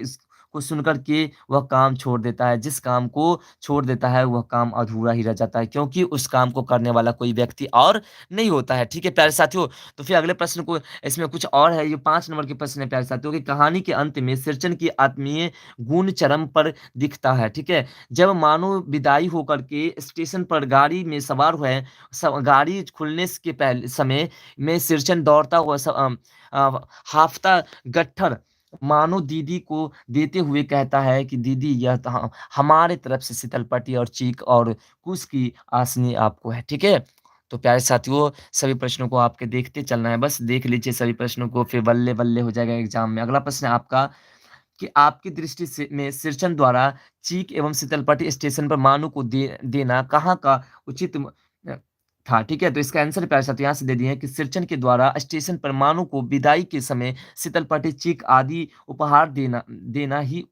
को सुनकर के वह काम छोड़ देता है। जिस काम को छोड़ देता है वह काम अधूरा ही रह जाता है क्योंकि उस काम को करने वाला कोई व्यक्ति और नहीं होता है। ठीक है प्यारे साथियों? तो फिर अगले प्रश्न को इसमें कुछ और है, ये 5 नंबर के प्रश्न है प्यारे साथियों कि कहानी के अंत में सिरचन की आत्मीय गुण चरम पर दिखता है। ठीक है? जब मानो विदाई होकर के स्टेशन पर गाड़ी में सवार हुए, गाड़ी खुलने के पहले समय में सिरचन दौड़ता हुआ हांफता गट्ठर मानो दीदी को देते हुए कहता है कि दीदी यह तो हमारे तरफ से शीतलपट्टी और चीक और कुश की आसनी आपको है, ठीक है? तो प्यारे साथियों सभी प्रश्नों को आपके देखते चलना है, बस देख लीजिए सभी प्रश्नों को फिर बल्ले-बल्ले हो जाएगा एग्ज़ाम में। अगला प्रश्न है आपका कि आपकी दृष्टि से में सिरचन द्वारा चीक एवं शीतलपट्टी स्टेशन पर मानो को देना कहाँ का उचित अ, था, ठीक है? तो इसका आंसर प्यारे साथियों यहाँ से दे दिए हैं कि सिरचन के द्वारा स्टेशन पर मानो को विदाई के समय शीतलपट्टी, चीक आदि उपहार देना देना ही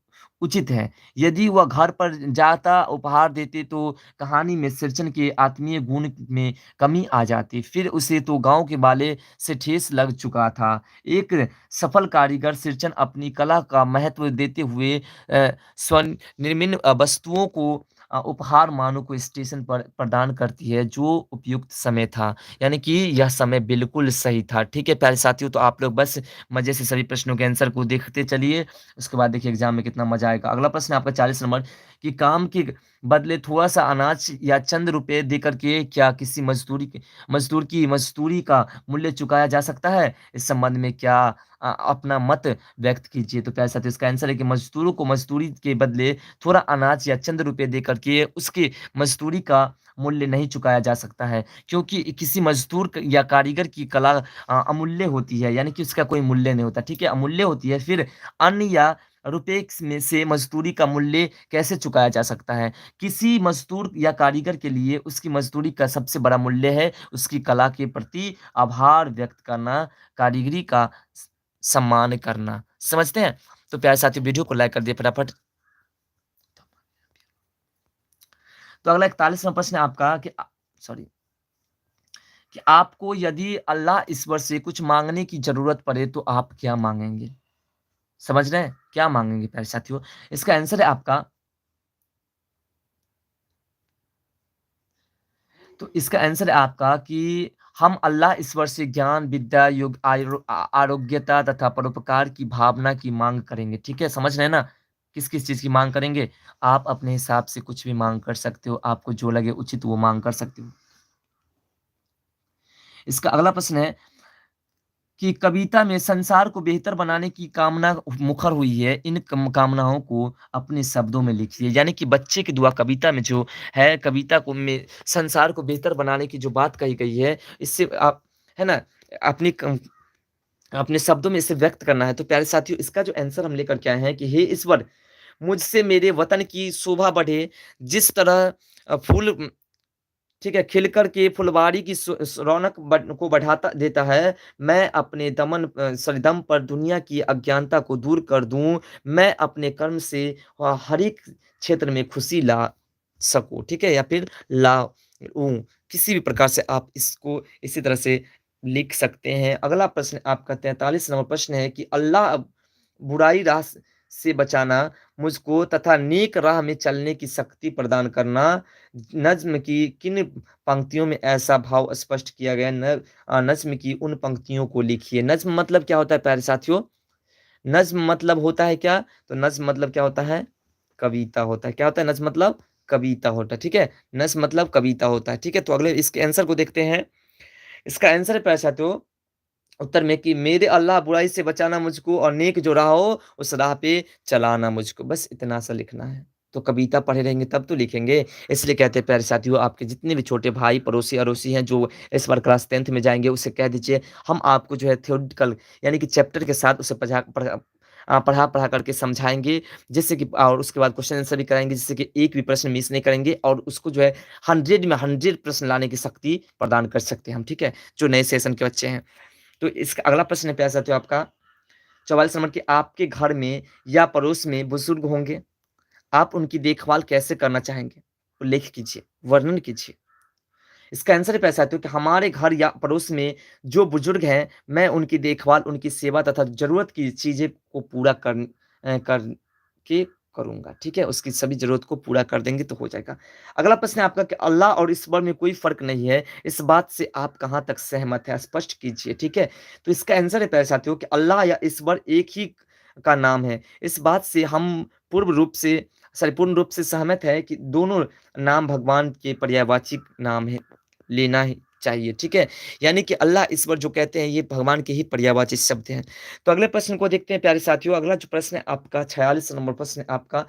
उचित है। यदि वह घर पर जाता उपहार देते तो कहानी में सृजन के आत्मीय गुण में कमी आ जाती। फिर उसे तो गाँव के बाले से ठेस लग चुका था। एक सफल कारीगर सृजन अपनी कला का महत्व देते हुए स्वनिर्मित वस्तुओं को उपहार मानव को स्टेशन पर प्रदान करती है जो उपयुक्त समय था। यानी कि यह समय बिल्कुल सही था। ठीक है प्यारे साथियों, तो आप लोग बस मज़े से सभी प्रश्नों के आंसर को देखते चलिए। उसके बाद देखिए एग्ज़ाम में कितना मज़ा आएगा। अगला प्रश्न है आपका 40 नंबर कि काम के बदले थोड़ा-सा अनाज या चंद रुपए देकर के क्या किसी मज़दूर की मज़दूरी का मूल्य चुकाया जा सकता है? इस संबंध में क्या अपना मत व्यक्त कीजिए। तो प्यारे साथियों इसका आंसर है कि मज़दूरों को मज़दूरी के बदले थोड़ा अनाज या चंद रुपए देकर के उसकी मज़दूरी का मूल्य नहीं चुकाया जा सकता है। क्योंकि किसी मज़दूर क या कारीगर की कला अमूल्य होती है, यानी कि उसका कोई मूल्य नहीं होता, ठीक है? अमूल्य होती है, फिर अन्न या रुपए में से मज़दूरी का मूल्य कैसे चुकाया जा सकता है? किसी मज़दूर या कारीगर के लिए उसकी मज़दूरी का सबसे बड़ा मूल्य है, उसकी कला के प्रति आभार व्यक्त करना, कारीगरी का सम्मान करना। समझते हैं? तो प्यारे साथियों वीडियो को लाइक कर दिए फटाफट। तो अगला 41वां प्रश्न है आपका कि सॉरी कि आपको यदि अल्लाह ईश्वर से कुछ माँगने की ज़रूरत पड़े तो आप क्या माँगेंगे? समझ रहे हैं? क्या माँगेंगे प्यारे साथियों? इसका आंसर है आपका तो इसका आंसर है आपका कि हम अल्लाह ईश्वर से ज्ञान, विद्या, युग, आरोग्यता तथा परोपकार की भावना की माँग करेंगे। ठीक है? समझ रहे हैं ना? किस-किस चीज़ की माँग करेंगे? आप अपने हिसाब से कुछ भी माँग कर सकते हो। आपको जो लगे उचित वो माँग कर सकते हो। इसका अगला प्रश्न है कि कविता में संसार को बेहतर बनाने की कामना मुखर हुई है। इन कामनाओं को अपने शब्दों में लिखिए। यानी कि बच्चे की दुआ कविता में जो है, कविता को में संसार को बेहतर बनाने की जो बात कही गई है, इससे आप है ना? अपनी अपने शब्दों में इसे व्यक्त करना है। तो प्यारे साथियों, इसका जो आंसर हम लेकर के आए हैं कि हे ईश्वर, मुझसे मेरे वतन की शोभा बढ़े, जिस तरह फूल ठीक है, खिल कर के फुलवारी की रौनक को बढ़ाता देता है, मैं अपने दम पर दुनिया की अज्ञानता को दूर कर दूँ, मैं अपने कर्म से हर एक क्षेत्र में खुशी ला सकूँ, ठीक है? या फिर लाऊँ, किसी भी प्रकार से आप इसको इसी तरह से लिख सकते हैं। अगला प्रश्न आपका 43 नंबर प्रश्न है कि अल्लाह बुराई राह से बचाना मुझको तथा नेक राह में चलने की शक्ति प्रदान करना। नज़्म की किन पंक्तियों में ऐसा भाव स्पष्ट किया गया नज़्म की उन पंक्तियों को लिखिए। नज़्म मतलब क्या होता है प्यारे साथियों? नज़्म मतलब होता है क्या? तो नज़्म मतलब क्या होता है? कविता होता है। क्या होता है नज़्म मतलब? कविता होता है, ठीक है? नज़्म मतलब कविता होता है, ठीक है? तो अगले इसके आंसर को देखते हैं। इसका आंसर है प्यारे साथियों उत्तर में कि मेरे अल्लाह बुराई से बचाना मुझको और नेक जो राह हो उस राह पे चलाना मुझको। बस इतना सा लिखना है। तो कविता पढ़े रहेंगे तब तो लिखेंगे। इसलिए कहते हैं प्यारे साथियों आपके जितने भी छोटे भाई, पड़ोसी-अड़ोसी हैं जो इस बार क्लास 10th में जाएँगे उससे कह दीजिए हम आपको जो है थ्योरेटिकल यानी कि चैप्टर के साथ उसे पढ़ा-पढ़ा करके समझाएँगे जिससे कि और उसके बाद क्वेश्चन आंसर भी कराएँगे जिससे कि एक भी प्रश्न मिस नहीं करेंगे और उसको जो है 100 में 100 प्रश्न लाने की शक्ति प्रदान कर सकते हैं हम, ठीक है? जो नए सेशन के बच्चे हैं। तो इसका अगला प्रश्न है प्यारे साथियों आपका 44 नंबर कि आपके घर में या पड़ोस में बुजुर्ग होंगे, आप उनकी देखभाल कैसे करना चाहेंगे? उल्लेख कीजिए, वर्णन कीजिए। इसका आंसर है प्यारे साथियों कि हमारे घर या पड़ोस में जो बुजुर्ग हैं, मैं उनकी देखभाल, उनकी सेवा तथा ज़रूरत की चीज़ें को पूरा करके करूँगा, ठीक है? उसकी सभी ज़रूरत को पूरा कर देंगे तो हो जाएगा। अगला प्रश्न है आपका कि अल्लाह और ईश्वर में कोई फ़र्क नहीं है, इस बात से आप कहाँ तक सहमत हैं? स्पष्ट कीजिए, ठीक है? तो इसका आंसर है प्यारे साथियों कि अल्लाह या ईश्वर एक ही का नाम है। इस बात से हम पूर्ण रूप से सहमत है कि दोनों नाम भगवान के पर्यायवाची नाम है। लेना ही चाहिए, ठीक है? यानी कि अल्लाह ईश्वर जो कहते हैं ये भगवान के ही पर्यायवाची शब्द हैं। तो अगले प्रश्न को देखते हैं प्यारे साथियों, अगला जो प्रश्न है आपका 46 नंबर प्रश्न है आपका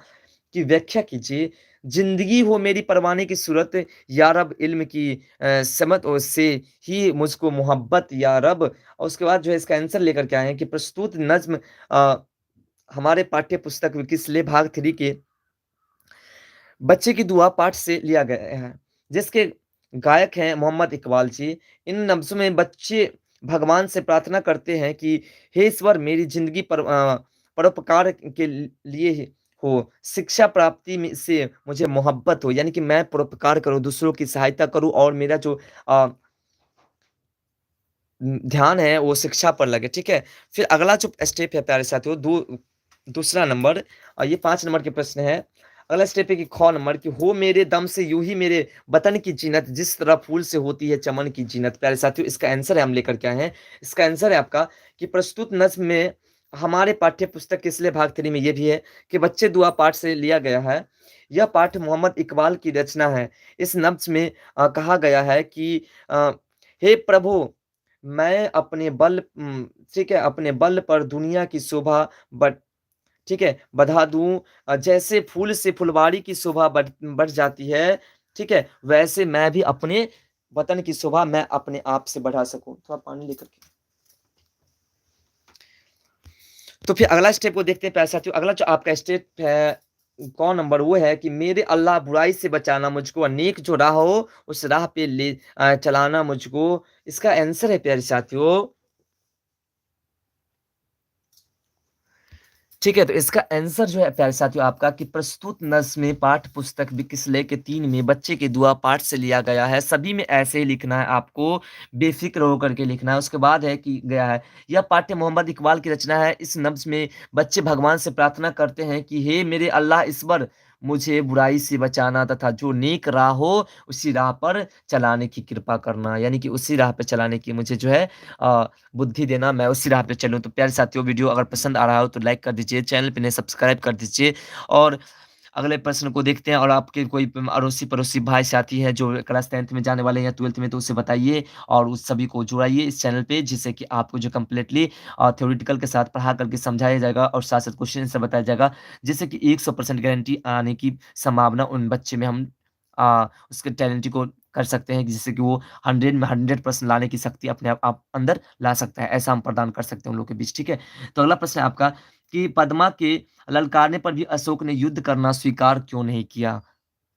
कि व्याख्या कीजिए, ज़िंदगी हो मेरी परवाने की सूरत या रब इल्म की समत से ही मुझको मोहब्बत या रब और उसके बाद जो है इसका आंसर लेकर के आए हैं कि प्रस्तुत नज़्म हमारे पाठ्य पुस्तक विकिसले भाग 3 के बच्चे की दुआ पाठ से लिया गया है, जिसके गायक हैं मोहम्मद इकबाल जी। इन नब्ज़ों में बच्चे भगवान से प्रार्थना करते हैं कि हे ईश्वर मेरी ज़िंदगी परोपकार के लिए ही हो, शिक्षा प्राप्ति में से मुझे मोहब्बत हो, यानी कि मैं परोपकार करूँ, दूसरों की सहायता करूँ और मेरा जो अ, ध्यान है वो शिक्षा पर लगे, ठीक है? फिर अगला जो स्टेप है प्यारे साथियों, दूसरा नंबर, ये 5 नंबर के प्रश्न है। अगला स्टेप है कि ख नंबर कि हो मेरे दम से यूँ ही मेरे वतन की जीनत, जिस तरह फूल से होती है चमन की जीनत। प्यारे साथियों, इसका आंसर है हम लेकर के आए हैं। इसका आंसर है आपका कि प्रस्तुत नज़्म में हमारे पाठ्य पुस्तक के इसलिए भाग 3 में ये भी है कि बच्चे दुआ पाठ से लिया गया है। यह पाठ मोहम्मद इकबाल की रचना है। इस नब्ज़ में कहा गया है कि अ, हे प्रभु, मैं अपने ठीक है, अपने बल पर दुनिया की शोभा बढ़ ठीक है, बढ़ा दूँ, जैसे फूल से फुलवारी की शोभा बढ़ जाती है, ठीक है? वैसे मैं भी अपने वतन की शोभा मैं अपने आप से बढ़ा सकूँ। थोड़ा पानी लेकर के। तो फिर अगला स्टेप को देखते हैं प्यारे साथियों। अगला जो आपका स्टेप है, क नंबर, वो है कि मेरे अल्लाह बुराई से बचाना मुझको, नेक जो राह हो उस राह पे चलाना मुझको। इसका आंसर है प्यारे साथियों, ठीक है, तो इसका आंसर जो है प्यारे साथियों आपका कि प्रस्तुत नज़्म में पाठ्य पुस्तक विकिसलय के 3 में बच्चे के दुआ पाठ से लिया गया है। सभी में ऐसे ही लिखना है आपको, बेफ़िक्र होकर के लिखना है। उसके बाद है कि गया है, यह पाठ्य मोहम्मद इकबाल की रचना है। इस नब्ज़ में बच्चे भगवान से प्रार्थना करते हैं कि हे मेरे अल्लाह ईश्वर, मुझे बुराई से बचाना तथा जो नेक राह हो उसी राह पर चलाने की कृपा करना। यानी कि उसी राह पे चलाने की मुझे जो है बुद्धि देना, मैं उसी राह पे चलूँ। तो प्यारे साथियों, वीडियो अगर पसंद आ रहा हो तो लाइक कर दीजिए, चैनल पे नए सब्सक्राइब कर दीजिए और अगले प्रश्न को देखते हैं। और आपके कोई अड़ोसी-पड़ोसी भाई-साथी हैं जो क्लास 10th में जाने वाले हैं या 12th में, तो उसे बताइए और उस सभी को जुड़ाइए इस चैनल पे, जिससे कि आपको जो कंप्लीटली थ्योरेटिकल के साथ पढ़ा करके समझाया जाएगा और साथ-साथ क्वेश्चन आंसर बताया जाएगा, जिससे कि 100% गारंटी आने की संभावना उन बच्चे में हम उसके टैलेंट को कर सकते हैं, जिससे कि वो 100 में 100% लाने की शक्ति अपने आप अंदर ला सकता है। ऐसा हम प्रदान कर सकते हैं उन लोगों के बीच, ठीक है? तो अगला प्रश्न है आपका कि पद्मा के ललकारने पर भी अशोक ने युद्ध करना स्वीकार क्यों नहीं किया?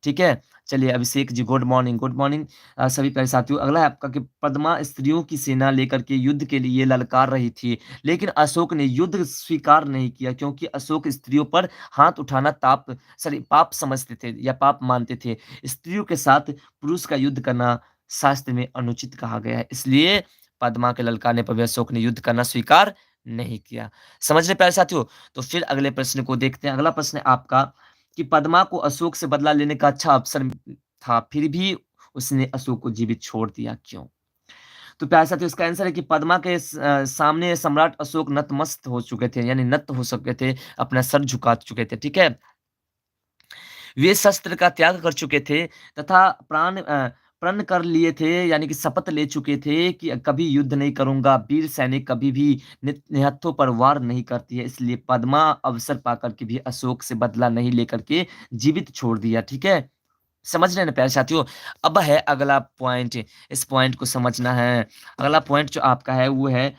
ठीक है? चलिए अभिषेक जी, गुड मॉर्निंग सभी प्यारे साथियों। अगला है आपका कि पद्मा स्त्रियों की सेना लेकर के युद्ध के लिए ललकार रही थी, लेकिन अशोक ने युद्ध स्वीकार नहीं किया क्योंकि अशोक स्त्रियों पर हाथ उठाना पाप समझते थे या पाप मानते थे। स्त्रियों के साथ पुरुष का युद्ध करना शास्त्र में अनुचित कहा गया है। इसलिए पद्मा के ललकारने पर भी अशोक ने युद्ध करना स्वीकार नहीं किया। समझ रहे प्यारे साथियों? तो फिर अगले प्रश्न को देखते हैं। अगला प्रश्न है आपका कि पद्मा को अशोक से बदला लेने का अच्छा अवसर था, फिर भी उसने अशोक को जीवित छोड़ दिया, क्यों? तो प्यारे साथियों, इसका आंसर है कि पद्मा के सामने सम्राट अशोक नतमस्त हो चुके थे, यानी नत हो चुके थे, अपना सर झुका चुके थे, ठीक है? वे शस्त्र का त्याग कर चुके थे तथा प्रण कर लिए थे, यानी कि शपथ ले चुके थे कि कभी युद्ध नहीं करूँगा। वीर सैनिक कभी भी निहत्थों पर वार नहीं करती है, इसलिए पद्मा अवसर पाकर के भी अशोक से बदला नहीं लेकर के जीवित छोड़ दिया, ठीक है? समझ रहे हैं ना प्यारे साथियों? अब है अगला पॉइंट, इस पॉइंट को समझना है। अगला पॉइंट जो आपका है वो है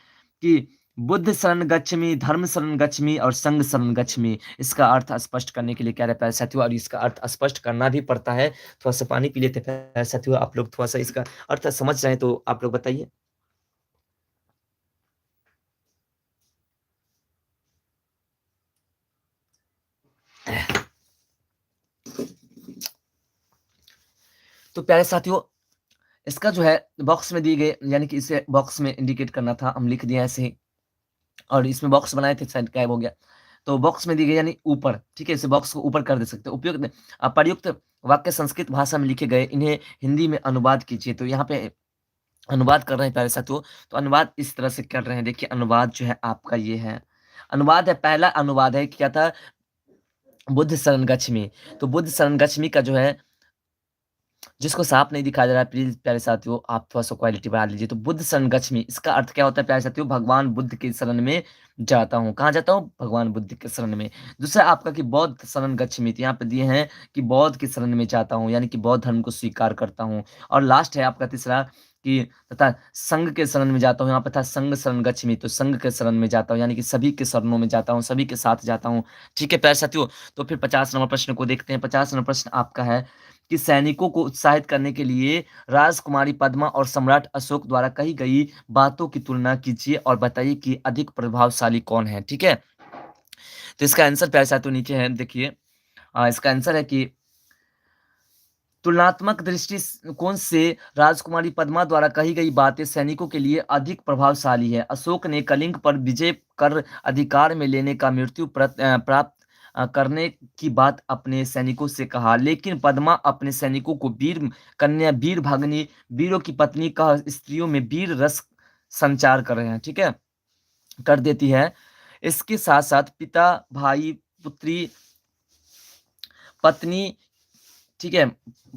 कि बुद्ध शरण गच्छामि, धर्म शरण गच्छामि और संघ शरण गच्छामि। इसका अर्थ स्पष्ट करने के लिए कह रहे हैं प्यारे साथियों, और इसका अर्थ स्पष्ट करना भी पड़ता है। थोड़ा-सा पानी पी लेते हैं प्यारे साथियों, आप लोग थोड़ा-सा इसका अर्थ समझ रहे हैं तो आप लोग बताइए? तो प्यारे साथियों, इसका जो है बॉक्स में दिए गए, यानी कि इसे बॉक्स में इंडिकेट करना था, हम लिख दिए ऐसे ही। और इसमें बॉक्स बनाए थे, शायद गायब हो गया। तो बॉक्स में दी गई यानी ऊपर, ठीक है? इसे बॉक्स को ऊपर कर दे सकते हैं। प्रयुक्त वाक्य संस्कृत भाषा में लिखे गए, इन्हें हिंदी में अनुवाद कीजिए। तो यहाँ पे अनुवाद कर रहे हैं प्यारे साथियों, तो अनुवाद इस तरह से कर रहे हैं। देखिए अनुवाद जो है आपका ये है। अनुवाद है, पहला अनुवाद है, क्या था? बुद्ध शरण गच्छामि। तो बुद्ध शरण गच्छामि का जो है, जिसको साफ नहीं दिखाया जा रहा है, प्लीज़ प्यारे साथियों आप थोड़ा-सा क्वालिटी बढ़ा लीजिए। तो बुद्ध शरण गच्छामि, इसका अर्थ क्या होता है प्यारे साथियों? भगवान बुद्ध की शरण में जाता हूँ। कहाँ जाता हूँ? भगवान बुद्ध के शरण में। दूसरा आपका कि बौद्ध शरण गच्छामि, तो यहाँ पे दिए हैं कि बौद्ध की शरण में जाता हूँ, यानी कि बौद्ध धर्म को स्वीकार करता हूँ। और लास्ट है आपका तीसरा कि तथा संघ के शरण में जाता हूँ। यहाँ पे था संघ शरण गच्छामि, तो संघ के शरण में जाता हूँ, यानी कि सभी के शरणों में जाता हूँ, सभी के साथ जाता हूँ। ठीक है प्यारे साथियों? तो फिर 50 नंबर प्रश्न को देखते हैं। 50 नंबर प्रश्न आपका है कि सैनिकों को उत्साहित करने के लिए राजकुमारी पद्मा और सम्राट अशोक द्वारा कही गई बातों की तुलना कीजिए और बताइए कि अधिक प्रभावशाली कौन है, ठीक है? तो इसका आंसर प्यारे साथियों नीचे है, देखिए इसका आंसर है कि तुलनात्मक दृष्टिकोण से राजकुमारी पद्मा द्वारा कही गई बातें सैनिकों के लिए अधिक प्रभावशाली है। अशोक ने कलिंग पर विजय कर अधिकार में लेने का प्राप्त करने की बात अपने सैनिकों से कहा, लेकिन पद्मा अपने सैनिकों को वीर कन्या, वीर भगनी, वीरों की पत्नी कह स्त्रियों में वीर रस संचार कर रहे हैं, ठीक है, कर देती है। इसके साथ साथ पिता, भाई, पुत्री, पत्नी, ठीक है,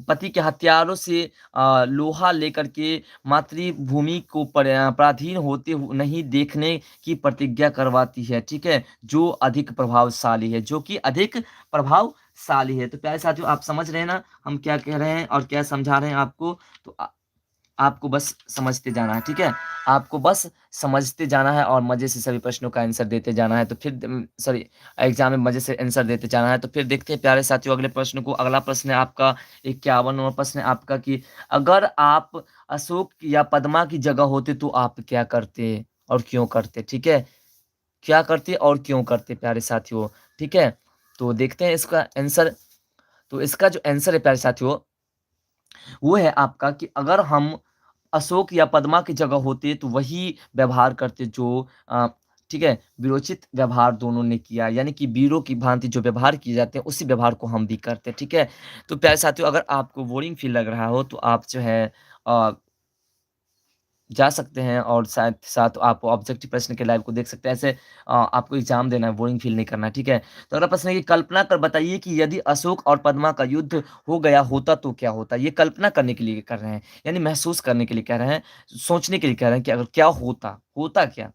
पति के हथियारों से लोहा लेकर के मातृभूमि को पराधीन होते नहीं देखने की प्रतिज्ञा करवाती है, ठीक है, जो अधिक प्रभावशाली है, जो कि अधिक प्रभावशाली है। तो प्यारे साथियों, आप समझ रहे हैं ना हम क्या कह रहे हैं और क्या समझा रहे हैं आपको। तो आपको बस समझते जाना है, ठीक है, आपको बस समझते जाना है और मजे से सभी प्रश्नों का आंसर देते जाना है। तो फिर सॉरी, एग्जाम में मजे से आंसर देते जाना है। तो फिर देखते हैं प्यारे साथियों अगले प्रश्न को। अगला प्रश्न है आपका 51वां प्रश्न है आपका कि अगर आप अशोक या पद्मा की जगह होते तो आप क्या करते और क्यों करते, ठीक है, क्या करते और क्यों करते प्यारे साथियों, ठीक है। तो देखते हैं इसका आंसर। तो इसका जो आंसर है प्यारे साथियों, वो है आपका कि अगर हम अशोक या पद्मा की जगह होते तो वही व्यवहार करते जो ठीक है, वीरोचित व्यवहार दोनों ने किया, यानी कि वीरों की भांति जो व्यवहार किए जाते हैं उसी व्यवहार को हम भी करते हैं, ठीक है। तो प्यारे साथियों, अगर आपको बोरिंग फील लग रहा हो तो आप जो है अ, जा सकते हैं और साथ साथ आप ऑब्जेक्टिव प्रश्न के लाइव को देख सकते हैं। ऐसे आपको एग्जाम देना है, बोरिंग फील नहीं करना है, ठीक है। तो अगला प्रश्न है कि कल्पना कर बताइए कि यदि अशोक और पद्मा का युद्ध हो गया होता तो क्या होता। ये कल्पना करने के लिए कर रहे हैं, यानी महसूस करने के लिए कह रहे हैं, सोचने के लिए कह रहे हैं कि अगर क्या होता, होता क्या,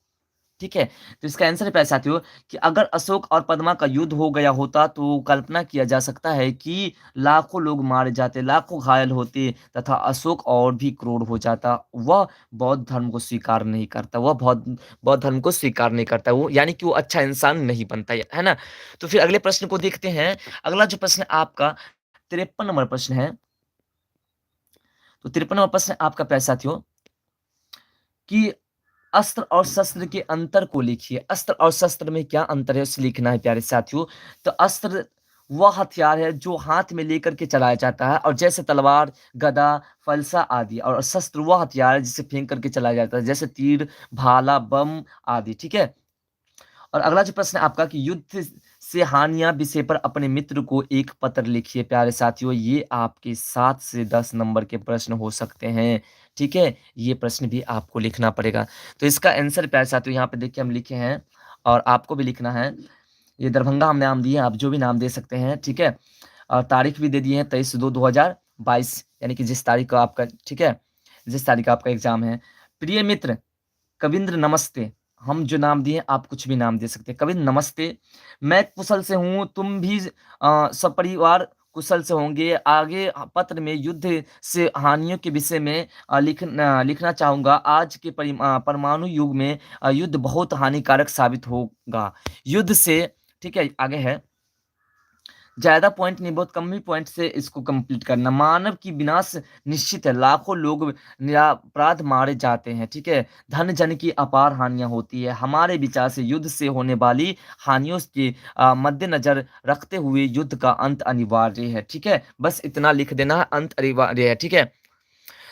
ठीक है। तो इसका आंसर है प्यारे साथियों कि अगर अशोक और पद्मा का युद्ध हो गया होता तो कल्पना किया जा सकता है कि लाखों लोग मारे जाते, लाखों घायल होते तथा अशोक और भी क्रूर हो जाता। वह बौद्ध धर्म को स्वीकार नहीं करता, वह बौद्ध बौद्ध धर्म को स्वीकार नहीं करता, वो यानी कि वो अच्छा इंसान नहीं बनता, है ना। तो फिर अगले प्रश्न को देखते हैं। अगला जो प्रश्न आपका 53 नंबर प्रश्न है। तो 53 नंबर प्रश्न आपका प्यारे साथियों कि अस्त्र और शस्त्र के अंतर को लिखिए। अस्त्र और शस्त्र में क्या अंतर है उसे लिखना है प्यारे साथियों। तो अस्त्र वह हथियार है जो हाथ में लेकर के चलाया जाता है, और जैसे तलवार, गदा, फलसा आदि, और शस्त्र वह हथियार है जिसे फेंक करके चलाया जाता है, जैसे तीर, भाला, बम आदि, ठीक है। और अगला जो प्रश्न है आपका कि युद्ध से हानियां विषय पर अपने मित्र को एक पत्र लिखिए। प्यारे साथियों, ये आपके 7 से 10 नंबर के प्रश्न हो सकते हैं, ठीक है, ये प्रश्न भी आपको लिखना पड़ेगा। तो इसका आंसर प्यारे साथियों यहाँ पे देखिए हम लिखे हैं, और आपको भी लिखना है। ये दरभंगा हम नाम दिए, आप जो भी नाम दे सकते हैं, ठीक है। और तारीख भी दे दिए हैं 23/2/2022, यानी कि जिस तारीख का आपका, ठीक है, जिस तारीख का आपका एग्जाम है। प्रिय मित्र कविंद्र नमस्ते। हम जो नाम दिए आप कुछ भी नाम दे सकते हैं। कविंद्र नमस्ते, मैं कुशल से हूँ, तुम भी सपरिवार कुशल से होंगे। आगे पत्र में युद्ध से हानियों के विषय में लिखना चाहूँगा। आज के परमाणु युग में युद्ध बहुत हानिकारक साबित होगा। युद्ध से, ठीक है, आगे है, ज़्यादा पॉइंट नहीं, बहुत कम ही पॉइंट से इसको कंप्लीट करना। मानव की विनाश निश्चित है, लाखों लोग निरपराध मारे जाते हैं, ठीक है, धन जन की अपार हानियां होती है। हमारे विचार से युद्ध से होने वाली हानियों के मद्देनजर रखते हुए युद्ध का अंत अनिवार्य है, ठीक है। बस इतना लिख देना है, अंत अनिवार्य है, ठीक है।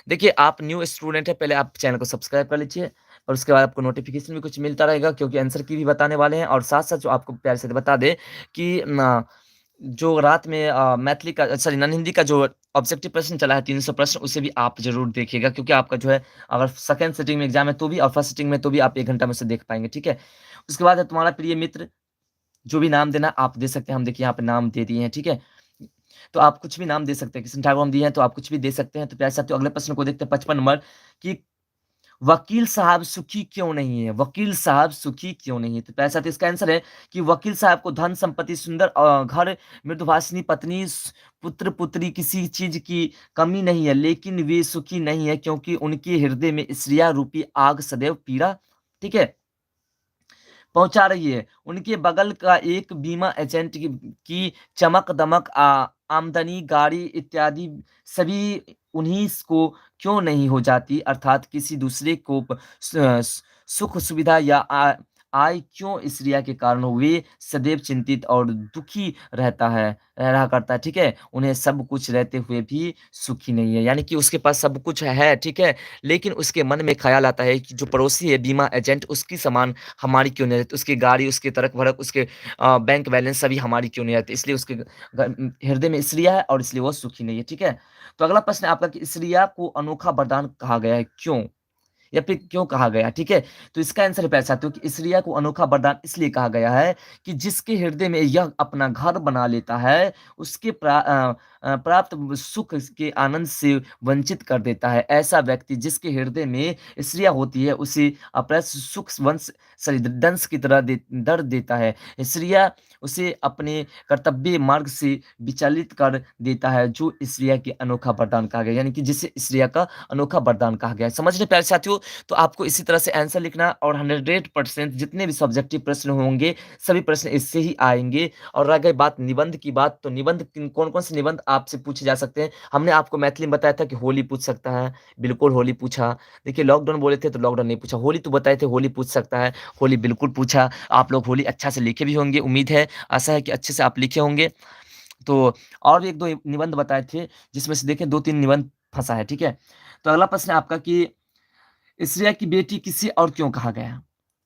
देखिए, आप न्यू स्टूडेंट है, पहले आप चैनल को सब्सक्राइब कर लीजिए, और उसके बाद आपको नोटिफिकेशन भी कुछ मिलता रहेगा, क्योंकि आंसर की भी बताने वाले हैं। और साथ साथ जो आपको प्यार से बता दे कि जो रात में मैथिली का, सॉरी, नॉन हिंदी का जो ऑब्जेक्टिव प्रश्न चला है 300 प्रश्न, उसे भी आप ज़रूर देखिएगा, क्योंकि आपका जो है अगर सेकंड सिटिंग में एग्जाम है तो भी, और फर्स्ट सिटिंग में तो भी आप 1 घंटा में उसे देख पाएँगे, ठीक है। उसके बाद है तुम्हारा प्रिय मित्र, जो भी नाम देना आप दे सकते हैं, हम देखिए यहाँ पे नाम दे दिए हैं, ठीक है। तो आप कुछ भी नाम दे सकते हैं, किशन ठाकुर हम दिए हैं तो आप कुछ भी दे सकते हैं। तो प्यारे साथियों अगले प्रश्न को देखते हैं 55 नंबर कि वकील साहब सुखी क्यों नहीं है? वकील साहब सुखी क्यों नहीं है? तो प्यारे साथियों इसका आंसर है कि वकील साहब को धन संपत्ति, सुंदर घर, मृदुभाषिणी पत्नी, पुत्र पुत्री, किसी चीज की कमी नहीं है, लेकिन वे सुखी नहीं है क्योंकि उनके हृदय में ईर्ष्या रूपी आग सदैव पीड़ा, ठीक है, पहुँचा रही है। उनके बगल का एक बीमा एजेंट की चमक-दमक, आमदनी, गाड़ी इत्यादि सभी उन्हीं को क्यों नहीं हो जाती, अर्थात किसी दूसरे को सुख सुविधा या आय क्यों इस रिया के कारण वे सदैव चिंतित और दुखी रहता है रहा करता है, ठीक है? उन्हें सब कुछ रहते हुए भी सुखी नहीं है, यानी कि उसके पास सब कुछ है, ठीक है? लेकिन उसके मन में ख़्याल आता है कि जो पड़ोसी है बीमा एजेंट उसकी सामान हमारी क्यों नहीं रहती? उसकी गाड़ी, उसके तर्क-भड़क, उसके बैंक बैलेंस सभी हमारी क्यों नहीं रहती? इसलिए उसके हृदय में ईर्ष्या है और इसलिए वो सुखी नहीं है, ठीक है? तो अगला प्रश्न है आपका कि ईर्ष्या को अनोखा वरदान कहा गया है, क्यों? या फिर क्यों कहा गया? ठीक है? तो इसका आंसर है पैसा तो कि इस रिया को अनोखा वरदान इसलिए कहा गया है कि जिसके हृदय में यह अपना घर बना लेता है, उसके प्राप्त सुख के आनंद से वंचित कर देता है। ऐसा व्यक्ति जिसके हृदय में ईर्ष्या होती है, उसे अप्रत्याशित सुख वंश सॉरी दंश की तरह दर्द देता है। ईर्ष्या उसे अपने कर्तव्य मार्ग से विचलित कर देता है, जो ईर्ष्या के अनोखा वरदान कहा गया। यानी कि जिसे ईर्ष्या का अनोखा वरदान कहा गया है। समझ रहे प्यारे साथियों? तो आपको इसी तरह से आंसर लिखना और 100% जितने भी सब्जेक्टिव प्रश्न होंगे, सभी प्रश्न इससे ही आएँगे। और रह गई बात निबंध की बात, तो निबंध किन कौन-कौन से निबंध आपसे पूछे जा सकते हैं? हमने आपको मैथिली में बताया था कि होली पूछ सकता है, बिल्कुल होली पूछा। देखिए लॉकडाउन बोले थे तो लॉकडाउन नहीं पूछा, होली तो बताए थे होली पूछ सकता है, होली बिल्कुल पूछा। आप लोग होली अच्छा से लिखे भी होंगे, उम्मीद है, आशा है कि अच्छे से आप लिखे होंगे। तो और भी 1-2 निबंध बताए थे, जिसमें से देखिए 2-3 निबंध फँसा है, ठीक है? तो अगला प्रश्न है आपका कि इस्रिया की बेटी किसे और क्यों कहा गया?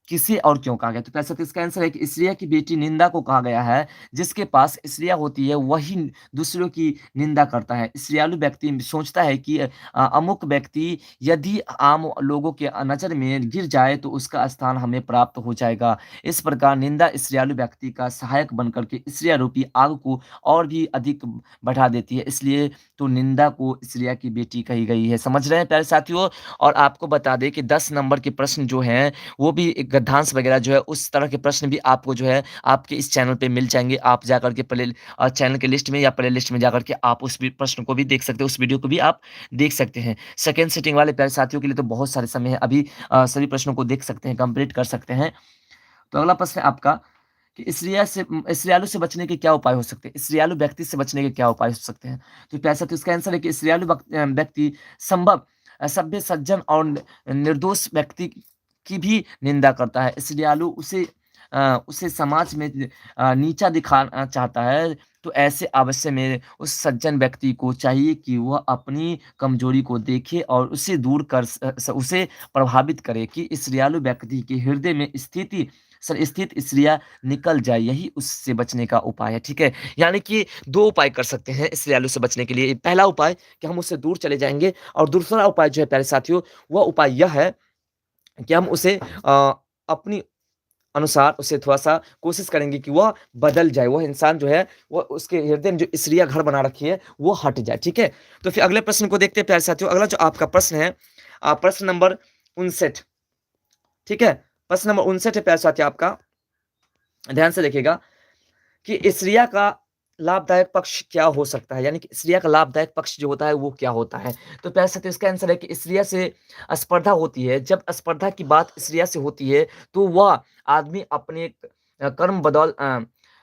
किसे और क्यों कहा गया? तो कैसे तो इसका आंसर है कि इस्रिया की बेटी निंदा को कहा गया है, जिसके पास इस्रिया होती है वही दूसरों की निंदा करता है। इस्राएली व्यक्ति सोचता है कि अमुक व्यक्ति यदि आम लोगों के नज़र में गिर जाए तो उसका स्थान हमें प्राप्त हो जाएगा। इस प्रकार निंदा इस्राएली व्यक्ति का सहायक बनकर के इस्रिया रूपी आग को और भी अधिक बढ़ा देती है। इसलिए तो निंदा को इस्रिया की बेटी कही गई है। समझ रहे हैं प्यारे साथियों? और आपको बता दें कि 10 नंबर के प्रश्न जो हैं, वो भी एक गद्यांश वगैरह जो है, उस तरह के प्रश्न भी आपको जो है, आपके इस चैनल पे मिल जाएँगे। आप जाकर के चैनल के लिस्ट में या प्लेलिस्ट में जाकर के आप उस भी प्रश्न को भी देख सकते हो, उस वीडियो को भी आप देख सकते हैं। सेकंड सिटिंग वाले प्यारे साथियों के लिए तो बहुत सारे समय है, अभी सभी प्रश्नों को देख सकते हैं, कंप्लीट कर सकते हैं। तो अगला प्रश्न है आपका कि इस्राएलियों से बचने के क्या उपाय हो सकते हैं? इस्राएली व्यक्ति से बचने के क्या उपाय हो सकते हैं? तो प्यारे साथियों इसका आंसर है कि इस्राएली व्यक्ति सभ्य, सज्जन और निर्दोष व्यक्ति की भी निंदा करता है। इस्राएली उसे समाज में नीचा दिखाना चाहता है, तो ऐसे अवश्य में उस सज्जन व्यक्ति को चाहिए कि वह अपनी कमजोरी को देखे और उसे दूर कर उसे प्रभावित करे कि इस्राएली व्यक्ति के हृदय में स्थित इस्रिया निकल जाए, यही उससे बचने का उपाय है, ठीक है? यानी कि 2 उपाय कर सकते हैं इस्राएलियों से बचने के लिए। पहला उपाय कि हम उससे दूर चले जाएँगे और दूसरा उपाय जो है प्यारे साथियों, वह उपाय यह है कि हम उसे अपनी अनुसार उसे थोड़ा-सा कोशिश करेंगे कि वह बदल जाए, वह इंसान जो है, वो उसके हृदय में जो ईर्ष्या घर बना रखी है, वो हट जाए, ठीक है? तो फिर अगले प्रश्न को देखते हैं प्यारे साथियों। अगला जो आपका प्रश्न है प्रश्न नंबर 59, ठीक है? प्रश्न नंबर 59 है प्यारे साथियों आपका, ध्यान से देखिएगा कि ईर्ष्या का लाभदायक पक्ष क्या हो सकता है? यानी कि ईर्ष्या का लाभदायक पक्ष जो होता है, वो क्या होता है? तो प्यारे साथियों इसका आंसर है कि ईर्ष्या से स्पर्धा होती है। जब स्पर्धा की बात ईर्ष्या से होती है, तो वह आदमी अपने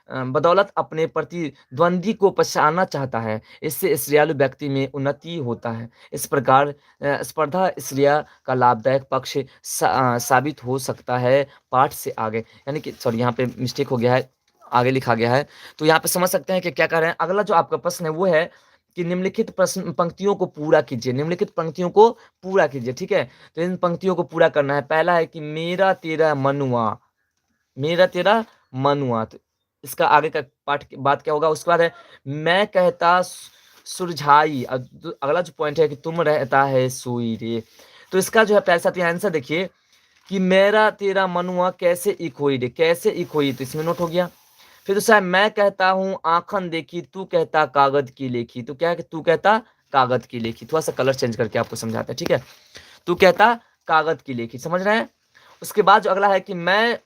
बदौलत अपने प्रतिद्वंदी को पछाड़ना चाहता है। इससे ईर्ष्यालु व्यक्ति में उन्नति होता है। इस प्रकार स्पर्धा ईर्ष्या का लाभदायक पक्ष साबित हो सकता है। पाठ से आगे यानी कि सॉरी यहाँ पे मिस्टेक हो गया है, आगे लिखा गया है। तो यहाँ पे समझ सकते हैं कि क्या कह रहे हैं। अगला जो आपका प्रश्न है वो है कि निम्नलिखित प्रश्न पंक्तियों को पूरा कीजिए। निम्नलिखित पंक्तियों को पूरा कीजिए, ठीक है? तो इन पंक्तियों को पूरा करना है। पहला है कि मेरा तेरा मनुआ। तो इसका आगे का पाठ बात क्या होगा? उसके बाद है मैं कहता सुरझाई। अगला जो पॉइंट है कि तुम रहता है सोई रे। तो इसका जो है प्यारे साथियों आंसर देखिए कि मेरा तेरा मनुआ कैसे एक होई रे, कैसे एक होई, तो इसमें नोट हो गया। फिर दूसरा है मैं कहता हूँ आँखन देखी, तू कहता कागज की लेखी। तो क्या है कि तू कहता कागज की लेखी। थोड़ा-सा कलर चेंज करके आपको समझाते हैं, ठीक है? तू कहता कागज की लेखी, समझ रहे हैं? उसके बाद जो अगला है कि मैं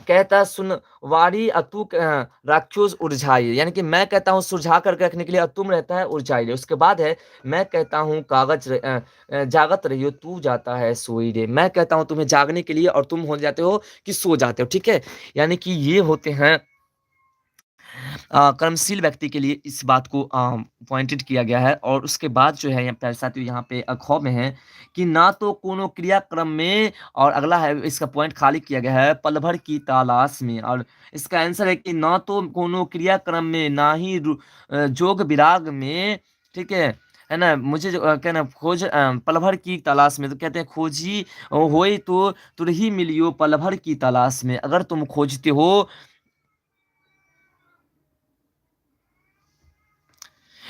कहता सुनवारी तू राक्षस उलझाई। यानी कि मैं कहता हूँ सुलझा करके रखने के लिए और तुम रहता है उलझाई रे। उसके बाद है मैं कहता हूँ जागत रहियो, तू जाता है सोई रे। मैं कहता हूँ तुम्हें जागने के लिए और तुम हो जाते हो कि सो जाते हो, ठीक है? यानी कि ये होते हैं कर्मशील व्यक्ति के लिए इस बात को पॉइंटेड किया गया है और उसके बाद जो है यहाँ प्यारे साथियों यहाँ पे ख में है कि ना तो कोनो क्रियाक्रम में और अगला है इसका पॉइंट खाली किया गया है पल भर की तलाश में और इसका आंसर है कि ना तो कोनो क्रियाक्रम में ना ही जोग विराग में, ठीक है ना। मुझे जो कहना खोज पल भर की तलाश में, तो कहते हैं खोजी होई तो तुरही मिलियो पल भर की तलाश में। अगर तुम खोजते हो,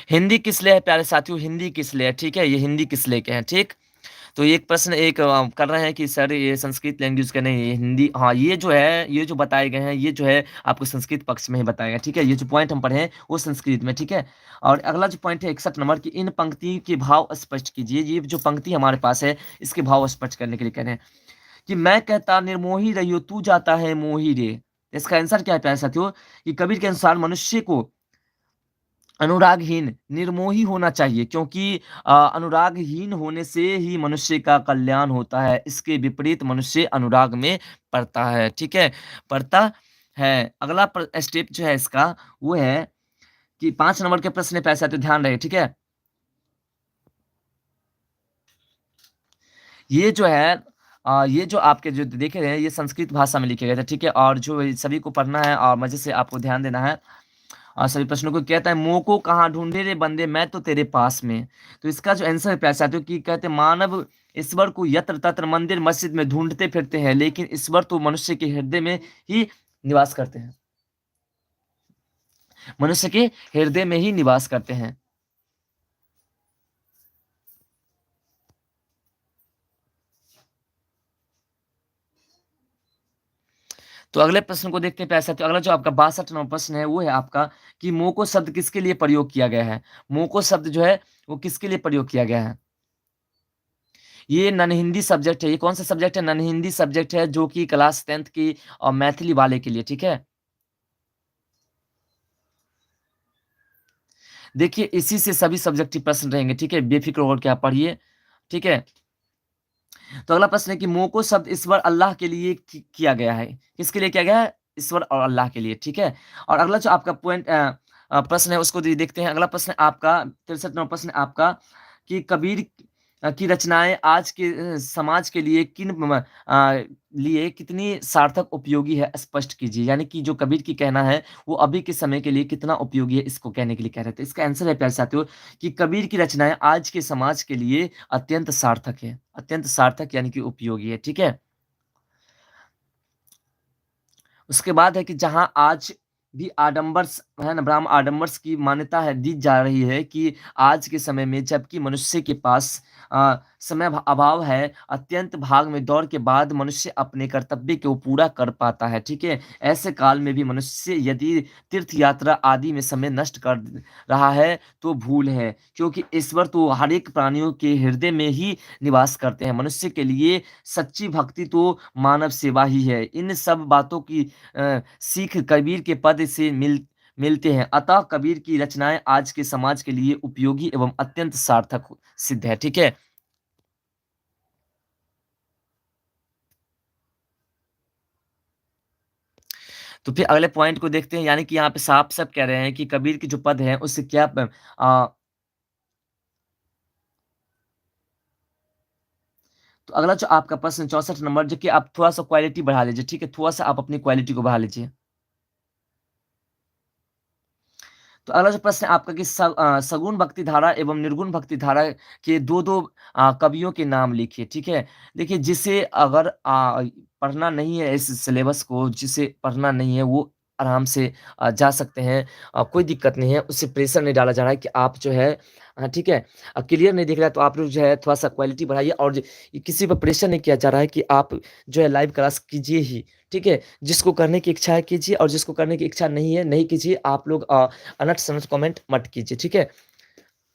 हिंदी किस लिए है प्यारे साथियों, हिंदी किस लिए है, ठीक है, ये हिंदी किस लिए के हैं, ठीक। तो ये एक प्रश्न एक कर रहे हैं कि सर ये संस्कृत लैंग्वेज का नहीं, ये हिंदी, हाँ ये जो है, ये जो बताए गए हैं ये जो है आपको संस्कृत पक्ष में ही बताएगा, ठीक है। ये जो पॉइंट हम पढ़े हैं वो संस्कृत में, ठीक है। और अगला जो पॉइंट है 61 नंबर की, इन पंक्ति के भाव स्पष्ट कीजिए। ये जो पंक्ति हमारे पास है इसके भाव स्पष्ट करने के लिए कह रहे हैं कि मैं कहता निर्मोही रहियो तू जाता है मोही रे। इसका आंसर क्या है प्यारे साथियों कि कबीर के अनुसार मनुष्य को अनुरागहीन निर्मोही होना चाहिए, क्योंकि अनुरागहीन होने से ही मनुष्य का कल्याण होता है। इसके विपरीत मनुष्य अनुराग में पड़ता है, ठीक है, पड़ता है। अगला स्टेप जो है इसका वो है कि 5 नंबर के प्रश्न पे ऐसा तो ध्यान रहे, ठीक है। ये जो है ये जो आपके जो देखे रहे हैं ये संस्कृत भाषा में लिखे गए थे, ठीक है। और जो सभी को पढ़ना है और मजे से आपको ध्यान देना है और सभी प्रश्नों को। कहता है मोह को कहाँ ढूंढे रे बंदे मैं तो तेरे पास में। तो इसका जो आंसर है प्यारे साथियों कि कहते हैं मानव ईश्वर को यत्र तत्र मंदिर मस्जिद में ढूंढते फिरते हैं, लेकिन ईश्वर तो मनुष्य के हृदय में ही निवास करते हैं, मनुष्य के हृदय में ही निवास करते हैं। तो अगले प्रश्न को देखते हैं प्यारे साथियों। अगला जो आपका 62 नंबर प्रश्न है वो है आपका कि मोको शब्द किसके लिए प्रयोग किया गया है। मोको शब्द जो है वो किसके लिए प्रयोग किया गया है। ये नन हिंदी सब्जेक्ट है। ये कौन सा सब्जेक्ट है, नन हिंदी सब्जेक्ट है, जो कि क्लास 10th की और मैथिली वाले के लिए, ठीक है। देखिए इसी से सभी सब्जेक्टिव प्रश्न रहेंगे, ठीक है, बेफिक्र होकर के आप पढ़िए, ठीक है। तो अगला प्रश्न है कि मोको शब्द ईश्वर अल्लाह के लिए किया गया है। किसके लिए किया गया है, ईश्वर और अल्लाह के लिए, ठीक है। और अगला जो आपका पॉइंट प्रश्न है उसको देखते हैं। अगला प्रश्न आपका 63 नंबर प्रश्न आपका कि कबीर की रचनाएं आज के समाज के लिए लिए कितनी सार्थक उपयोगी है स्पष्ट कीजिए। यानी कि जो कबीर की कहना है वो अभी के समय के लिए कितना उपयोगी है, इसको कहने के लिए कह रहे थे। इसका आंसर है प्यारे साथियों कि कबीर की रचनाएं आज के समाज के लिए अत्यंत सार्थक है, अत्यंत सार्थक यानी कि उपयोगी है, ठीक है। उसके बाद है कि जहां आज भी आडंबर्स है ना, ब्राह्म आडंबर्स की मान्यता है दी जा रही है कि आज के समय में जबकि मनुष्य के पास समय अभाव है, अत्यंत भाग में दौड़ के बाद मनुष्य अपने कर्तव्य को पूरा कर पाता है, ठीक है। ऐसे काल में भी मनुष्य यदि तीर्थ यात्रा आदि में समय नष्ट कर रहा है तो भूल है, क्योंकि ईश्वर तो हर एक प्राणियों के हृदय में ही निवास करते हैं। मनुष्य के लिए सच्ची भक्ति तो मानव सेवा ही है। इन सब बातों की सीख कबीर के पद से मिलते हैं। अतः कबीर की रचनाएं आज के समाज के लिए उपयोगी एवं अत्यंत सार्थक सिद्ध है, ठीक है। तो फिर अगले पॉइंट को देखते हैं। यानी कि यहाँ पे साफ साफ कह रहे हैं कि कबीर की जो पद है उससे क्या तो अगला जो आपका प्रश्न 64 नंबर, जो कि आप थोड़ा सा क्वालिटी बढ़ा लीजिए, ठीक है, थोड़ा सा आप अपनी क्वालिटी को बढ़ा लीजिए। तो अगला जो प्रश्न है आपका कि सगुण भक्ति धारा एवं निर्गुण भक्ति धारा के दो दो कवियों के नाम लिखिए, ठीक है। देखिए जिसे अगर पढ़ना नहीं है इस सिलेबस को, जिसे पढ़ना नहीं है वो आराम से जा सकते हैं, कोई दिक्कत नहीं है, उससे प्रेशर नहीं डाला जा रहा है कि आप जो है ठीक है, क्लियर नहीं दिख रहा है तो आप लोग जो है थोड़ा सा क्वालिटी बढ़ाइए। और किसी पर प्रेशर नहीं किया जा रहा है कि आप जो है लाइव क्लास कीजिए ही, ठीक है। जिसको करने की इच्छा है कीजिए और जिसको करने की इच्छा नहीं है नहीं कीजिए। आप लोग अनट शनट कमेंट मत कीजिए, ठीक है।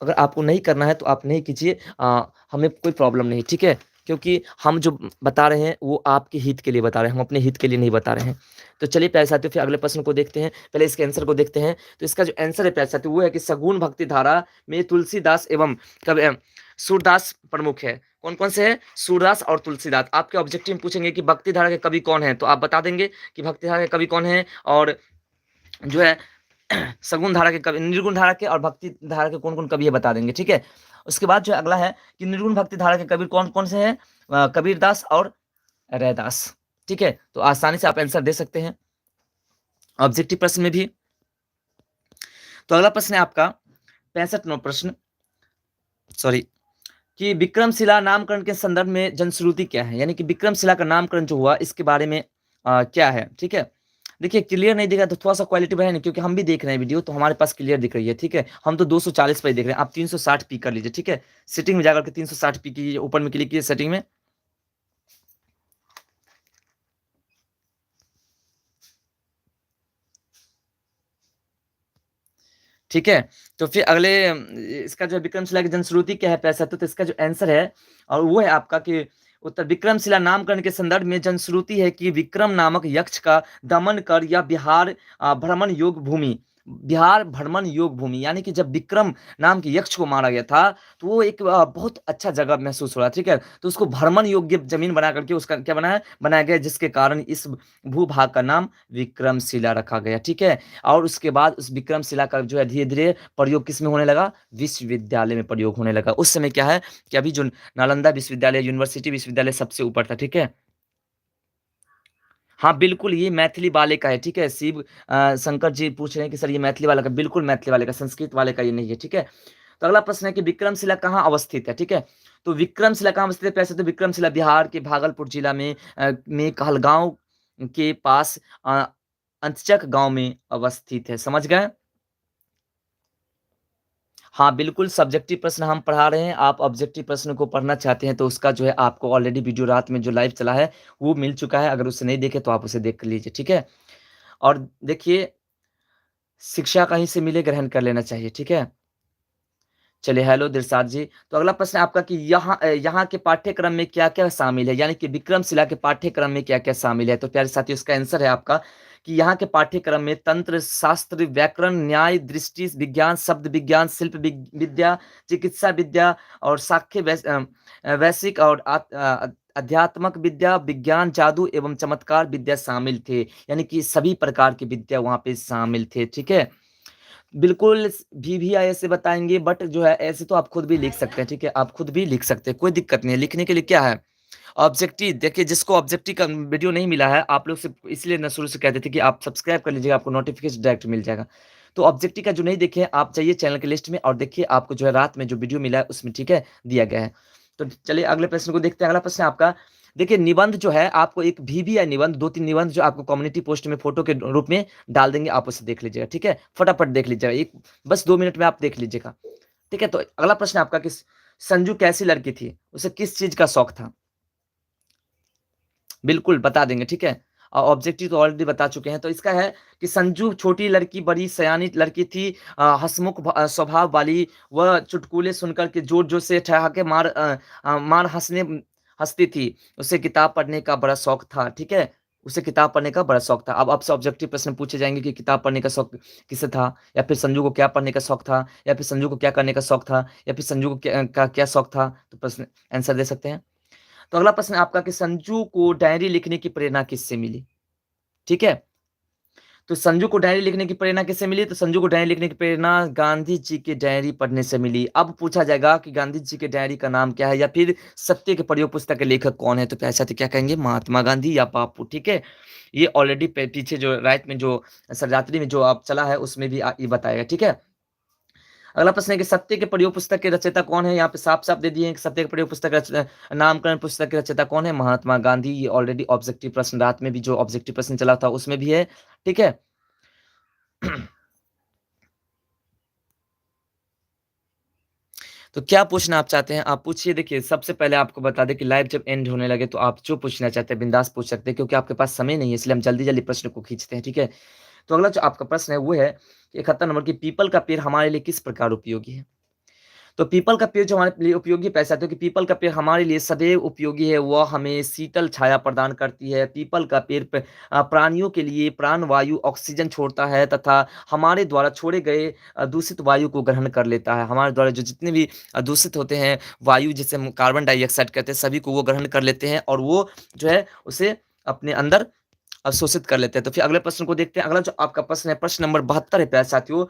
अगर आपको नहीं करना है तो आप नहीं कीजिए, हमें कोई प्रॉब्लम नहीं, ठीक है। क्योंकि हम जो बता रहे हैं वो आपके हित के लिए बता रहे हैं, हम अपने हित के लिए नहीं बता रहे हैं। तो चलिए प्यारे साथियों फिर अगले प्रश्न को देखते हैं। पहले इसके आंसर को देखते हैं। तो इसका जो आंसर है प्यारे साथियों वो है कि सगुण भक्ति धारा में तुलसीदास एवं सूरदास प्रमुख है। कौन कौन से है, सूरदास और तुलसीदास। आपके ऑब्जेक्टिव में पूछेंगे कि भक्ति धारा के कवि कौन है, तो आप बता देंगे कि भक्ति धारा के कवि कौन है। और जो है सगुण धारा के कवि, निर्गुण धारा के और भक्ति धारा के कौन कौन कवि है बता देंगे, ठीक है। उसके बाद जो अगला है कि निर्गुण भक्ति धारा के कवि कौन कौन से हैं, कबीरदास और रैदास, ठीक है। तो आसानी से आप आंसर दे सकते हैं ऑब्जेक्टिव प्रश्न में भी। तो अगला प्रश्न है आपका 65वां प्रश्न, सॉरी, कि विक्रमशिला नामकरण के संदर्भ में जनश्रुति क्या है, यानी कि विक्रमशिला का नामकरण जो हुआ इसके बारे में क्या है, ठीक है। देखिए क्लियर नहीं दिख रहा तो थोड़ा सा क्वालिटी बढ़ाए, नहीं क्योंकि हम भी देख रहे हैं वीडियो तो हमारे पास क्लियर दिख रही है, ठीक है। हम तो 240 पे देख रहे हैं, आप 360 पी कर लीजिए, ठीक है। सेटिंग में जाकर के 360 पी कीजिए, ऊपर में क्लिक कीजिए सेटिंग में। ठीक है। तो फिर अगले इसका जो विक्रमशिला की जनश्रुति क्या है पैसा, तो इसका जो आंसर है और वो है आपका कि उत्तर, विक्रमशिला नामकरण के संदर्भ में जनश्रुति है कि विक्रम नामक यक्ष का दमन कर या बिहार भ्रमण योग भूमि, बिहार भ्रमण योग भूमि, यानी कि जब विक्रम नाम के यक्ष को मारा गया था तो वो एक बहुत अच्छा जगह महसूस हो रहा, ठीक है। तो उसको भ्रमण योग्य जमीन बना करके उसका क्या बनाया गया, जिसके कारण इस भूभाग का नाम विक्रमशिला रखा गया, ठीक है। और उसके बाद उस विक्रमशिला का जो है धीरे धीरे प्रयोग किस में होने लगा, विश्वविद्यालय में प्रयोग होने लगा। उस समय क्या है कि अभी जो नालंदा विश्वविद्यालय, यूनिवर्सिटी विश्वविद्यालय सबसे ऊपर था, ठीक है। हाँ बिल्कुल, ये मैथिली वाले का है, ठीक है। शिव शंकर जी पूछ रहे हैं कि सर ये मैथिली वाला का, बिल्कुल मैथिली वाले का, संस्कृत वाले का ये नहीं है, ठीक है। तो अगला प्रश्न है कि विक्रमशिला कहाँ अवस्थित है, ठीक है। तो विक्रमशिला कहाँ अवस्थित है पैसे, तो विक्रमशिला बिहार के भागलपुर जिला में कहलगांव के पास अंतचक गांव में अवस्थित है, समझ गए। हाँ बिल्कुल, सब्जेक्टिव प्रश्न हम पढ़ा रहे हैं, आप ऑब्जेक्टिव प्रश्न को पढ़ना चाहते हैं तो उसका जो है आपको ऑलरेडी वीडियो रात में जो लाइव चला है वो मिल चुका है, अगर उसे नहीं देखे तो आप उसे देख लीजिए, ठीक है। और देखिए शिक्षा कहीं से मिले ग्रहण कर लेना चाहिए, ठीक है। चलिए, हेलो दिलसाद जी। तो अगला प्रश्न है आपका कि यहाँ के पाठ्यक्रम में क्या क्या शामिल है, यानी कि विक्रमशिला के पाठ्यक्रम में क्या क्या शामिल है। तो प्यारे साथियों इसका आंसर है आपका कि यहाँ के पाठ्यक्रम में तंत्र शास्त्र, व्याकरण, न्याय, दृष्टि विज्ञान, शब्द विज्ञान, शिल्प विद्या, चिकित्सा विद्या और साक्ष्य वैश्विक और अध्यात्मक विद्या, विज्ञान, जादू एवं चमत्कार विद्या शामिल थे, यानी कि सभी प्रकार की विद्या वहां पे शामिल थे, ठीक है। बिल्कुल भी ऐसे बताएंगे, बट जो है ऐसे तो आप खुद भी लिख सकते हैं, ठीक है। आप खुद भी लिख सकते हैं, कोई दिक्कत नहीं है, लिखने के लिए क्या है। ऑब्जेक्टिव देखिए, जिसको ऑब्जेक्टिव का वीडियो नहीं मिला है, आप लोग से इसलिए न शुरू से कहते थे कि आप सब्सक्राइब कर लीजिएगा, आपको नोटिफिकेशन डायरेक्ट मिल जाएगा। तो ऑब्जेक्टिव का जो नहीं देखे आप जाइए चैनल के लिस्ट में और देखिए, आपको जो है रात में जो वीडियो मिला है उसमें, ठीक है, दिया गया है। तो चलिए अगले प्रश्न को देखते हैं। अगला प्रश्न है आपका, देखिए निबंध जो है आपको एक VBI निबंध, 2-3 निबंध जो आपको कम्युनिटी पोस्ट में फोटो के रूप में डाल देंगे, आप उसे देख लीजिएगा, ठीक है। फटाफट देख लीजिएगा, एक बस 2 मिनट में आप देख लीजिएगा, ठीक है। तो अगला प्रश्न आपका, किस संजू कैसी लड़की थी, उसे किस चीज का शौक था, बिल्कुल बता देंगे, ठीक है। और ऑब्जेक्टिव तो ऑलरेडी बता चुके हैं। तो इसका है कि संजू छोटी लड़की बड़ी सयानी लड़की थी, हंसमुख स्वभाव वाली, वह चुटकुले सुनकर के जोर जोर से ठहाके मार हंसती थी। उसे किताब पढ़ने का बड़ा शौक था, ठीक है। उसे किताब पढ़ने का बड़ा शौक था। अब आपसे ऑब्जेक्टिव प्रश्न पूछे जाएंगे कि किताब पढ़ने का शौक किसे था, या फिर संजू को क्या पढ़ने का शौक था, या फिर संजू को क्या करने का शौक था, या फिर संजू को क्या शौक था। तो प्रश्न आंसर दे सकते हैं। तो अगला प्रश्न है आपका कि संजू को डायरी लिखने की प्रेरणा किससे मिली, ठीक है। तो संजू को डायरी लिखने की प्रेरणा किससे मिली, तो संजू को डायरी लिखने की प्रेरणा गांधी जी के डायरी पढ़ने से मिली। अब पूछा जाएगा कि गांधी जी के डायरी का नाम क्या है, या फिर सत्य के प्रयोग पुस्तक के लेखक कौन है। तो ऐसा तो क्या कहेंगे, महात्मा गांधी या बापू, ठीक है। ये ऑलरेडी पीछे जो राइट में जो सरदात्री में जो आप चला है उसमें भी ये बताएगा, ठीक है। अगला प्रश्न है कि सत्य के प्रयोग पुस्तक के रचयिता कौन है। यहाँ पे साफ साफ दे दिए हैं कि सत्य के प्रयोग पुस्तक नामकरण पुस्तक के रचयिता कौन है, महात्मा गांधी। ये ऑलरेडी ऑब्जेक्टिव प्रश्न रात में भी जो ऑब्जेक्टिव प्रश्न चला था उसमें भी है, ठीक है। तो क्या पूछना आप चाहते हैं, आप पूछिए। देखिए सबसे पहले आपको बता दें कि लाइव जब एंड होने लगे तो आप जो पूछना चाहते हैं बिंदास पूछ सकते हैं, क्योंकि आपके पास समय नहीं है, इसलिए हम जल्दी जल्दी प्रश्न को खींचते हैं, ठीक है। तो अगला जो आपका प्रश्न है वो है 71 नंबर की, पीपल का पेड़ हमारे लिए किस प्रकार उपयोगी है। तो पीपल का पेड़ जो हमारे लिए उपयोगी पैसा है, कि पीपल का पेड़ हमारे लिए सदैव उपयोगी है, वह हमें शीतल छाया प्रदान करती है। पीपल का पेड़ प्राणियों के लिए प्राण वायु ऑक्सीजन छोड़ता है तथा हमारे द्वारा छोड़े गए दूषित वायु को ग्रहण कर लेता है। हमारे द्वारा जो जितने भी दूषित होते हैं वायु, जिसे हम कार्बन डाइऑक्साइड कहते हैं, सभी को वो ग्रहण कर लेते हैं और वो जो है उसे अपने अंदर अवशोषित कर लेते हैं। तो फिर अगले प्रश्न को देखते हैं। अगला जो आपका प्रश्न है, प्रश्न नंबर 72 है प्यारे साथियों,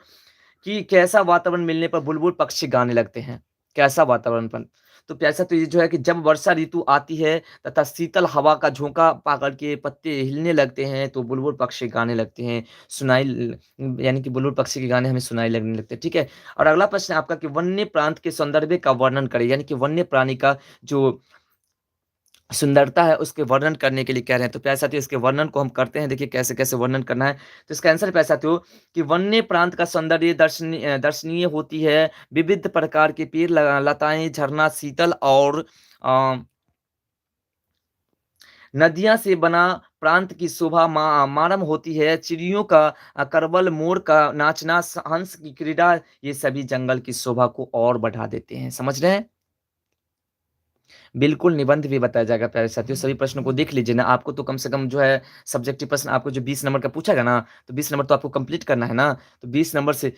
कि कैसा वातावरण मिलने पर बुलबुल पक्षी गाने लगते हैं? कैसा वातावरण पर? तो प्यारे साथियों, ये जो है कि जब वर्षा ऋतु आती है तथा शीतल हवा का झोंका पाकर के पत्ते हिलने लगते हैं, तो बुलबुल पक्षी गाने लगते हैं। यानी कि बुलबुल पक्षी के गाने हमें सुनाई लगने लगते हैं, ठीक है? और अगला प्रश्न है आपका कि वन्य प्रांत के सौंदर्य का वर्णन करें, यानी कि वन्य प्राणी का जो सुंदरता है उसके वर्णन करने के लिए कह रहे हैं। तो प्यारे साथियों, इसके वर्णन को हम करते हैं, देखिए कैसे-कैसे वर्णन करना है। तो इसका आंसर है प्यारे साथियों कि वन्य प्रांत का सौंदर्य दर्शनीय होती है। विविध प्रकार के पेड़, लताएँ, झरना, शीतल और अ, नदियाँ से बना प्रांत की शोभा मारम होती है। चिड़ियों का करवल, मोर का नाचना, हंस की क्रीड़ा, ये सभी जंगल की शोभा को और बढ़ा देते हैं। समझ रहे हैं? बिल्कुल, निबंध भी बताया जाएगा प्यारे साथियों, सभी प्रश्नों को देख लीजिए ना, आपको तो कम से कम जो है सब्जेक्टिव प्रश्न आपको जो 20 नंबर का पूछेगा ना, तो 20 नंबर तो आपको कंप्लीट करना है ना, तो 20 नंबर से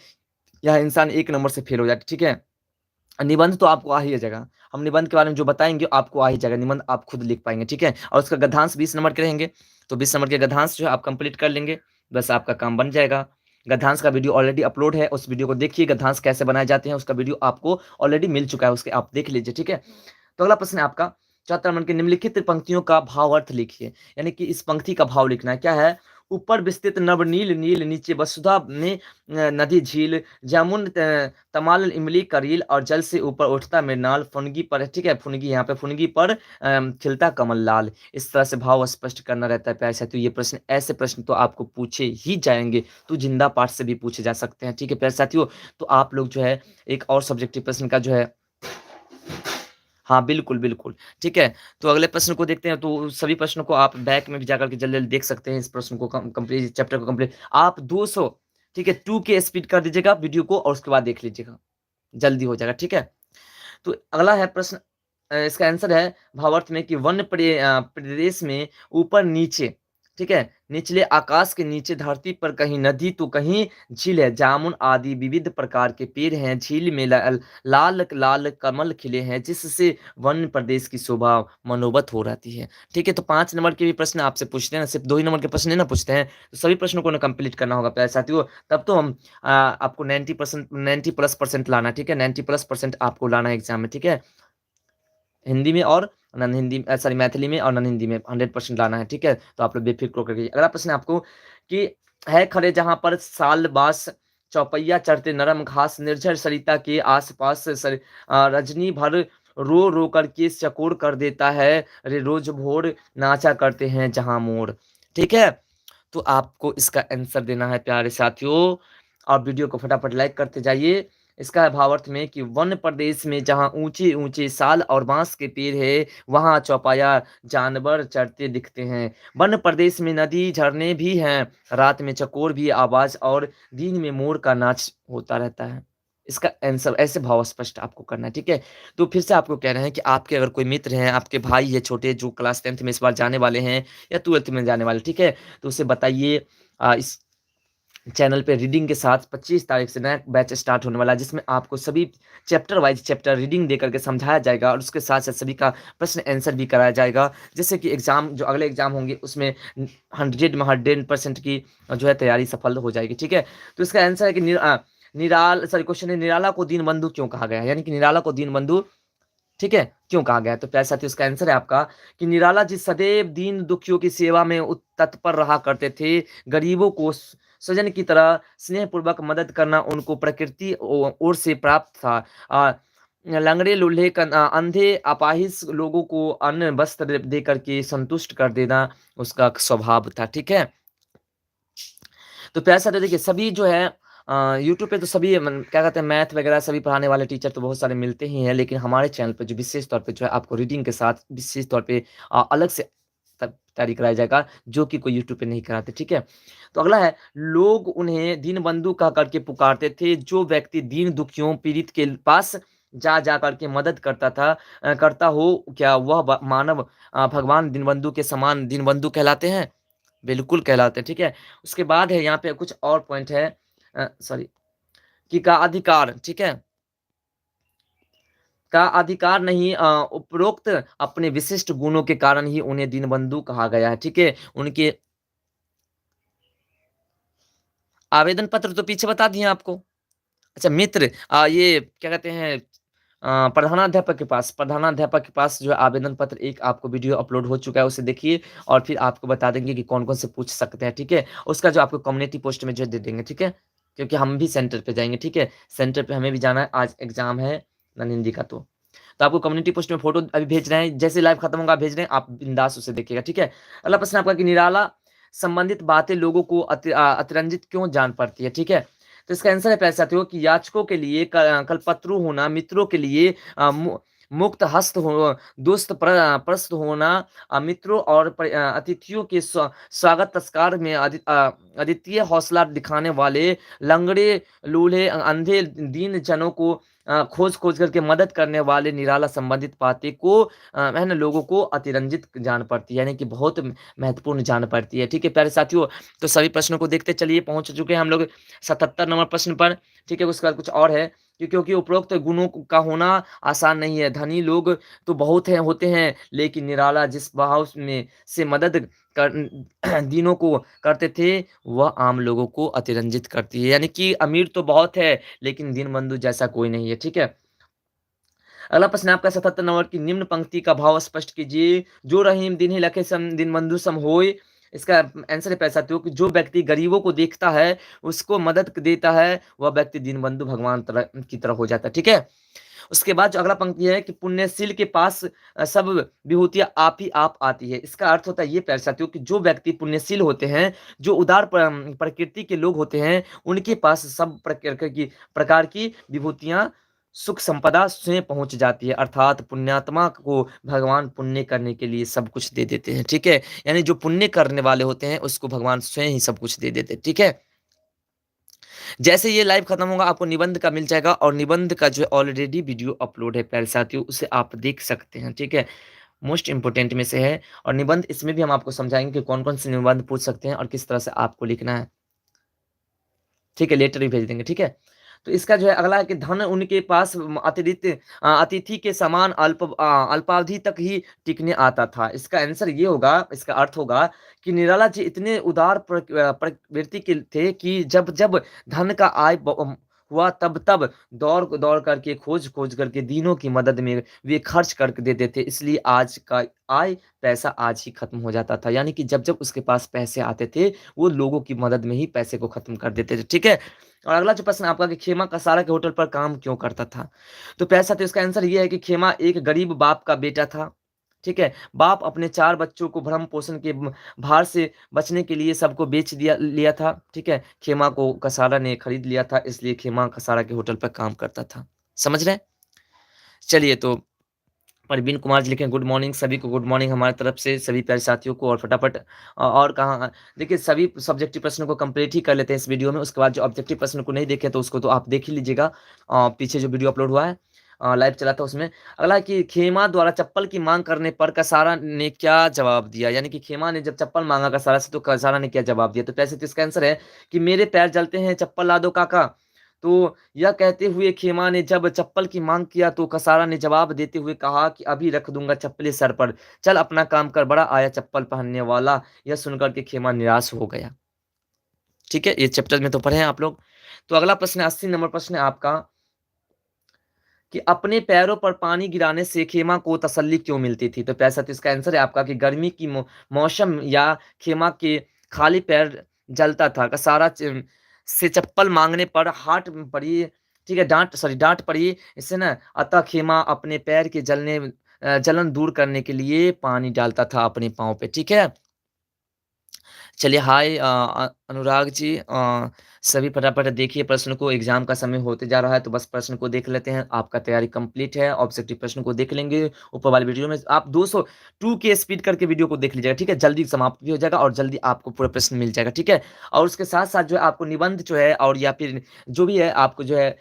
यह इंसान 1 नंबर से फेल हो जाए, ठीक है? निबंध तो आपको आ ही जाएगा, हम निबंध के बारे में जो बताएँगे आपको आ ही जाएगा, निबंध आप खुद लिख पाएँगे, ठीक है? और उसका गद्यांश 20 नंबर के रहेंगे, तो 20 नंबर के गद्यांश जो है आप कंप्लीट कर लेंगे, बस आपका काम बन जाएगा। गद्यांश का वीडियो ऑलरेडी अपलोड है, उस वीडियो को देखिए, गद्यांश कैसे बनाए जाते हैं, उसका वीडियो आपको ऑलरेडी मिल चुका है, उसके आप देख लीजिए, ठीक है? तो अगला प्रश्न है आपका 74 नंबर की, निम्नलिखित पंक्तियों का भावार्थ लिखिए। यानी कि इस पंक्ति का भाव लिखना है। क्या है? ऊपर विस्तृत नवनील नील, नीचे वसुधा में नदी झील, जामुन तमाल इमली करील, और जल से ऊपर उठता मृणाल, फुनगी पर, ठीक है, फुनगी यहाँ पे फुनगी पर खिलता कमल लाल। इस तरह से भाव स्पष्ट करना रहता है प्यारे साथियों। ये प्रश्न, ऐसे प्रश्न तो आपको पूछे ही जाएंगे, तो जिंदा पाठ से भी पूछे जा सकते हैं, ठीक है प्यारे साथियों। तो आप लोग जो है एक और सब्जेक्टिव प्रश्न का जो है, हाँ, बिल्कुल, बिल्कुल। ठीक है? तो अगले प्रश्न को देखते हैं, तो सभी प्रश्नों को आप बैक में भी जाकर के जल्दी-जल्दी देख सकते हैं, इस प्रश्न को कंप्लीट, चैप्टर को कंप्लीट आप 200, ठीक है, 2 के स्पीड कर दीजिएगा वीडियो को और उसके बाद देख लीजिएगा, जल्दी हो जाएगा, ठीक है? तो अगला है प्रश्न, इसका आंसर है भावार्थ में कि प्रदेश में ऊपर-नीचे, ठीक है? निचले आकाश के नीचे धरती पर कहीं नदी तो कहीं झील है। जामुन आदि विविध प्रकार के पेड़ हैं। झील में लाल-लाल कमल खिले हैं, जिससे वन प्रदेश की शोभा मनोवत हो रहती है। ठीक है? तो 5 नंबर के भी प्रश्न आपसे पूछते हैं ना, सिर्फ़ 2 ही नंबर के प्रश्न नहीं ना पूछते हैं। तो सभी प्रश्नों को ना कंप्लीट करना होगा प्यारे साथियों, तब तो हम आपको 90 प्लस परसेंट लाना है, ठीक है? 90 प्लस परसेंट आपको लाना है एग्ज़ाम में, ठीक है? हिंदी में और नॉन हिंदी, सॉरी, मैथिली में और नॉन हिंदी में 100% लाना है, ठीक है? तो आप लोग बेफ़िक्र होकर के, अगला प्रश्न है आपको कि है खड़े जहाँ पर साल बास चौपैया चढ़ते नरम घास निर्झर सरिता के आस-पास रजनी भर रो-रो करके चकोर कर देता है रे रोज भोर नाचा करते हैं जहाँ मोर। ठीक है? तो आपको इसका आंसर देना है प्यारे साथियों, और वीडियो को फटाफट लाइक करते जाइए। इसका भावार्थ में कि वन प्रदेश में जहाँ ऊँचे-ऊँचे साल और बाँस के पेड़ है, वहाँ चौपाया जानवर चरते दिखते हैं। वन प्रदेश में नदी, झरने भी हैं, रात में चकोर भी आवाज़ और दिन में मोर का नाच होता रहता है। इसका आंसर ऐसे भाव स्पष्ट आपको करना है, ठीक है? तो फिर से आपको कह रहे हैं कि आपके अगर कोई मित्र हैं, आपके भाई है छोटे जो क्लास 10th में इस बार जाने वाले हैं या 12th में जाने वाले, ठीक है? तो उसे बताइए इस चैनल पे रीडिंग के साथ 25 तारीख से नया बैच स्टार्ट होने वाला है, जिसमें आपको सभी चैप्टर वाइज़ चैप्टर रीडिंग देकर के समझाया जाएगा और उसके साथ-साथ सभी का प्रश्न आंसर भी कराया जाएगा। जिससे कि एग्ज़ाम, जो अगले एग्ज़ाम होंगे उसमें 100 में 100% की जो है तैयारी सफल हो जाएगी, ठीक है? तो इसका आंसर है कि क्वेश्चन है, निराला को दीनबंधु क्यों कहा गया है? यानी कि निराला को दीनबंधु, ठीक है, क्यों कहा गया है? तो प्यारे साथियों, इसका आंसर है आपका कि निराला जी सदैव दीन दुखियों की सेवा में तत्पर रहा करते थे। गरीबों को स्वजन की तरह स्नेहपूर्वक मदद करना उनको प्रकृति ओर से प्राप्त था। लंगड़े, लूल्हे, अंधे, अपाहिज लोगों को अन्न वस्त्र दे करके संतुष्ट कर देना उसका स्वभाव था, ठीक है? तो प्यारे साथियों, देखिए सभी जो है यूट्यूब पे तो सभी क्या कहते हैं, मैथ वगैरह सभी पढ़ाने वाले टीचर तो बहुत सारे मिलते ही हैं, लेकिन हमारे चैनल पे जो विशेष तौर पे जो है आपको रीडिंग के साथ विशेष तौर पे अलग से तैयारी कराया जाएगा, जो कि कोई यूट्यूब पे नहीं कराते, ठीक है? तो अगला है, लोग उन्हें दीनबंधु कह करके पुकारते थे। जो व्यक्ति दीन दुखियों पीड़ित के पास जा करके मदद करता हो, क्या वह मानव भगवान दीनबंधु के समान दीनबंधु कहलाते हैं? बिल्कुल कहलाते हैं, ठीक है? उसके बाद है यहाँ पे कुछ और पॉइंट है, सॉरी, कि का अधिकार, ठीक है? का अधिकार नहीं, उपरोक्त अपने विशिष्ट गुणों के कारण ही उन्हें दीनबंधु कहा गया है, ठीक है? उनके आवेदन पत्र तो पीछे बता दिए आपको। अच्छा मित्र, ये क्या कहते हैं, प्रधानाध्यापक के पास जो है आवेदन पत्र एक आपको वीडियो अपलोड हो चुका है, उसे देखिए और फिर आपको बता देंगे कि कौन-कौन से पूछ सकते हैं, ठीक है? उसका जो आपको कम्युनिटी पोस्ट में जो दे देंगे, ठीक है? क्योंकि हम भी सेंटर पे जाएँगे, ठीक है? सेंटर पे हमें भी जाना है, आज एग्ज़ाम है नन-हिंदी का तो। तो आपको कम्युनिटी पोस्ट में फ़ोटो अभी भेज रहे हैं, जैसे लाइव खत्म होगा आप भेज रहे हैं, आप बिंदास उसे देखिएगा, ठीक है? अगला प्रश्न आपका कि निराला संबंधित बातें लोगों को अतिरंजित क्यों जान पड़ती है, ठीक है? तो इसका आंसर है प्यारे साथियों कि याचकों के लिए कल्पत्रु होना, मित्रों के लिए मुक्त हस्त हो, दुष्ट प्रस्त होना, मित्रों और अतिथियों के स्वागत तत्कार में अद्वितीय हौसला दिखाने वाले लंगड़े, लूल्हे, अंधे, दीन जनों को खोज-खोज करके मदद करने वाले निराला संबंधित बातें को है ना लोगों को अतिरंजित जान पड़ती है, यानी कि बहुत महत्वपूर्ण जान पड़ती है। ठीक है प्यारे साथियों, तो सभी प्रश्नों को देखते चलिए, पहुँच चुके हैं हम लोग 77 नंबर प्रश्न पर। ठीक है, उसके बाद कुछ और है कि क्योंकि उपरोक्त गुणों का होना आसान नहीं है। धनी लोग तो बहुत हैं होते हैं, लेकिन निराला जिस भाव में से मदद कर दीनों को करते थे, वह आम लोगों को अतिरंजित करती है। यानी कि अमीर तो बहुत है, लेकिन दीनबंधु जैसा कोई नहीं है। ठीक है? अगला प्रश्न है आपका 77 नंबर की निम्न पंक्ति का भाव स्पष्ट कीजिए। जो रहीम दीन्हि लखे सम दीनबंधु सम होय। इसका आंसर है पैसा तो कि जो व्यक्ति गरीबों को देखता है, उसको मदद देता है, वह व्यक्ति दीनबंधु भगवान की तरह हो जाता है। ठीक है? उसके बाद जो अगला पंक्ति है कि पुण्यशील के पास सब विभूतियाँ आप ही आप आती है। इसका अर्थ होता है ये प्यारे साथियों कि जो व्यक्ति पुण्यशील होते हैं, जो उदार प्रकृति के लोग होते हैं, उनके पास सब प्रकार की विभूतियाँ, सुख संपदा स्वयं पहुँच जाती है। अर्थात पुण्यात्मा को भगवान पुण्य करने के लिए सब कुछ दे देते हैं। ठीक है? यानी जो पुण्य करने वाले होते हैं, उसको भगवान स्वयं ही सब कुछ दे देते हैं। ठीक है? जैसे ये लाइव खत्म होगा आपको निबंध का मिल जाएगा और निबंध का जो है ऑलरेडी वीडियो अपलोड है प्यारे साथियों, उसे आप देख सकते हैं, ठीक है? मोस्ट इम्पोर्टेंट में से है और निबंध इसमें भी हम आपको समझाएँगे कि कौन-कौन से निबंध पूछ सकते हैं और किस तरह से आपको लिखना है। ठीक है, लेटर भी भेज देंगे, ठीक है? तो इसका जो है अगला है कि धन उनके पास अतिरिक्त अतिथि के समान अल्पावधि तक ही टिकने आता था। इसका आंसर ये होगा, इसका अर्थ होगा कि निराला जी इतने उदार प्रवृत्ति के थे कि जब-जब धन का हुआ तब-तब दौड़-दौड़ करके, खोज-खोज करके दीनों की मदद में वे खर्च करके देते थे। इसलिए आज का पैसा आज ही खत्म हो जाता था। यानी कि जब-जब उसके पास पैसे आते थे, वो लोगों की मदद में ही पैसे को खत्म कर देते थे। ठीक है? और अगला जो प्रश्न है आपका कि खेमा कसारा के होटल पर काम क्यों करता था? तो प्यारे साथियों इसका आंसर ये है कि खेमा एक गरीब बाप का बेटा था। ठीक है? बाप अपने 4 बच्चों को भरण-पोषण के भार से बचने के लिए सबको बेच लिया था। ठीक है? खेमा को कसारा ने खरीद लिया था, इसलिए खेमा कसारा के होटल पर काम करता था। समझ रहे हैं? चलिए तो परवीन कुमार जी लिखे गुड मॉर्निंग सभी को गुड मॉर्निंग हमारी तरफ से सभी प्यारे साथियों को और फटाफट और कहाँ देखिए सभी सब्जेक्टिव प्रश्नों को कंप्लीट ही कर लेते हैं इस वीडियो में उसके बाद जो ऑब्जेक्टिव प्रश्न को नहीं देखे तो उसको तो आप देख ही लीजिएगा पीछे जो वीडियो अपलोड हुआ है लाइव चला था उसमें अगला कि खेमा द्वारा चप्पल की मांग करने पर कसारा ने क्या जवाब दिया यानी कि खेमा ने जब चप्पल मांगा कसारा से तो कसारा ने क्या जवाब दिया तो पैसे तो इसका आंसर है कि मेरे पैर जलते हैं चप्पल ला दो काका तो यह कहते हुए खेमा ने जब चप्पल की मांग किया तो कसारा ने जवाब देते हुए कहा कि अभी रख दूंगा चप्पलें सर पर चल अपना काम कर बड़ा आया चप्पल पहनने वाला यह सुनकर के खेमा निराश हो गया ठीक है ये चैप्टर में तो पढ़े हैं आप लोग तो अगला प्रश्न 80 नंबर प्रश्न है आपका कि अपने पैरों पर पानी गिराने से खेमा को तसल्ली क्यों मिलती थी तो पैसा तो इसका आंसर है आपका कि गर्मी की मौसम या खेमा के खाली पैर जलता था कसारा से चप्पल मांगने पर हाथ पड़ी ठीक है डांट पड़ी इससे ना अतः खेमा अपने पैर के जलन दूर करने के लिए पानी डालता था अपने पाँव पे ठीक है चलिए हाय अनुराग जी सभी फटाफट देखिए प्रश्न को एग्जाम का समय होते जा रहा है तो बस प्रश्न को देख लेते हैं आपका तैयारी कंप्लीट है ऑब्जेक्टिव प्रश्न को देख लेंगे ऊपर वाली वीडियो में आप 202 के स्पीड करके वीडियो को देख लीजिएगा ठीक है जल्दी समाप्त भी हो जाएगा और जल्दी आपको पूरा प्रश्न मिल जाएगा ठीक है और उसके साथ साथ जो है आपको निबंध जो है और या फिर जो भी है आपको जो है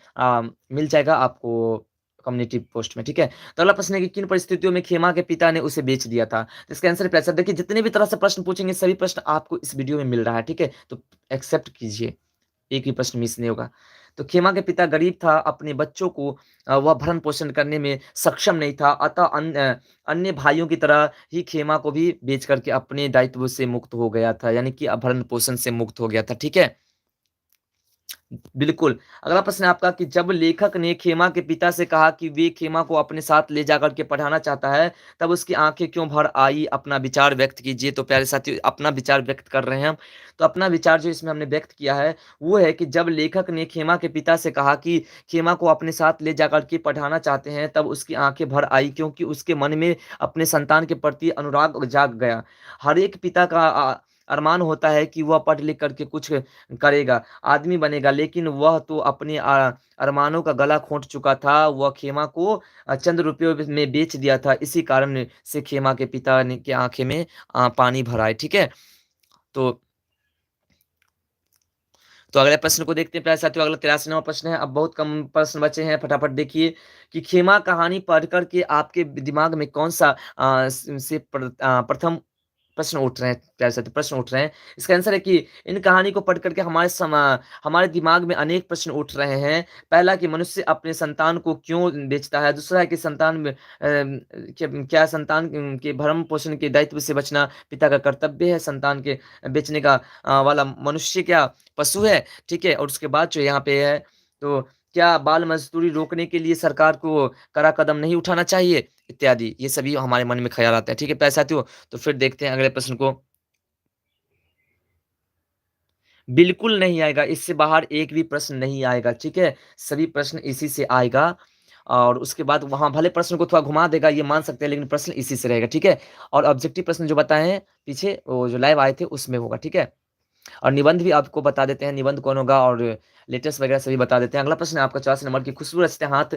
मिल जाएगा आपको कम्युनिटी पोस्ट में ठीक है तो अगला प्रश्न है कि किन परिस्थितियों में खेमा के पिता ने उसे बेच दिया था तो इसका आंसर है सर देखिए जितने भी तरह से प्रश्न पूछेंगे सभी प्रश्न आपको इस वीडियो में मिल रहा है ठीक है तो एक्सेप्ट कीजिए एक भी प्रश्न मिस नहीं होगा तो खेमा के पिता गरीब था अपने बच्चों को वह भरण पोषण करने में सक्षम नहीं था अतः अन्य भाइयों की तरह ही खेमा को भी बेच करके अपने दायित्व से मुक्त हो गया था यानी कि भरण पोषण से मुक्त हो गया था ठीक है बिल्कुल। अगला प्रश्न है आपका कि जब लेखक ने खेमा के पिता से कहा कि वे खेमा को अपने साथ ले जाकर के पढ़ाना चाहता है, तब उसकी आँखें क्यों भर आई? अपना विचार व्यक्त कीजिए। तो प्यारे साथियों, अपना विचार व्यक्त कर रहे हैं हम। तो अपना विचार जो इसमें हमने व्यक्त किया है, वो है कि जब लेखक ने खेमा के पिता से कहा कि खेमा को अपने साथ ले जाकर के पढ़ाना चाहते हैं, तब उसकी आँखें भर आई, क्योंकि उसके मन में अपने संतान के प्रति अनुराग जाग गया। हर एक पिता का अरमान होता है कि वह पढ़ लिख करके कुछ करेगा, आदमी बनेगा, लेकिन वह तो अपने अरमानों का गला घोंट चुका था। वह खेमा को चंद रुपयों में बेच दिया था। इसी कारण से खेमा के पिता ने की आँखें में पानी भर आए, ठीक है? तो अगले प्रश्न को देखते हैं प्यारे साथियों। अगला 83वां प्रश्न है। अब बहुत कम प्रश्न बचे हैं, फटाफट देखिए कि खेमा कहानी पढ़ कर के आपके दिमाग में कौन-सा प्रथम प्रश्न उठ रहे हैं, प्यारे साथियों, प्रश्न उठ रहे हैं। इसका आंसर है कि इन कहानी को पढ़ कर के हमारे दिमाग में अनेक प्रश्न उठ रहे हैं। पहला कि मनुष्य अपने संतान को क्यों बेचता है? दूसरा है कि संतान में क्या संतान के भरण-पोषण के दायित्व से बचना पिता का कर्तव्य है? संतान के बेचने का वाला मनुष्य क्या पशु है? ठीक है? और उसके बाद जो यहाँ पे है, तो क्या बाल मज़दूरी रोकने के लिए सरकार को कड़ा कदम नहीं उठाना चाहिए? इत्यादि, ये सभी हमारे मन में ख़्याल आते हैं। ठीक है प्यारे साथियों? तो फिर देखते हैं अगले प्रश्न को। बिल्कुल नहीं आएगा, इससे बाहर एक भी प्रश्न नहीं आएगा, ठीक है? सभी प्रश्न इसी से आएगा और उसके बाद वहाँ भले प्रश्न को थोड़ा घुमा देगा, ये मान सकते हैं, लेकिन प्रश्न इसी से रहेगा, ठीक है? और ऑब्जेक्टिव प्रश्न जो बताए हैं पीछे, वो जो लाइव आए थे, उसमें होगा, ठीक है? और निबंध भी आपको बता देते हैं, निबंध कौन होगा और लेटेस्ट वगैरह सभी बता देते हैं। अगला प्रश्न है आपका 84 नंबर की, खुशबू रचते हाथ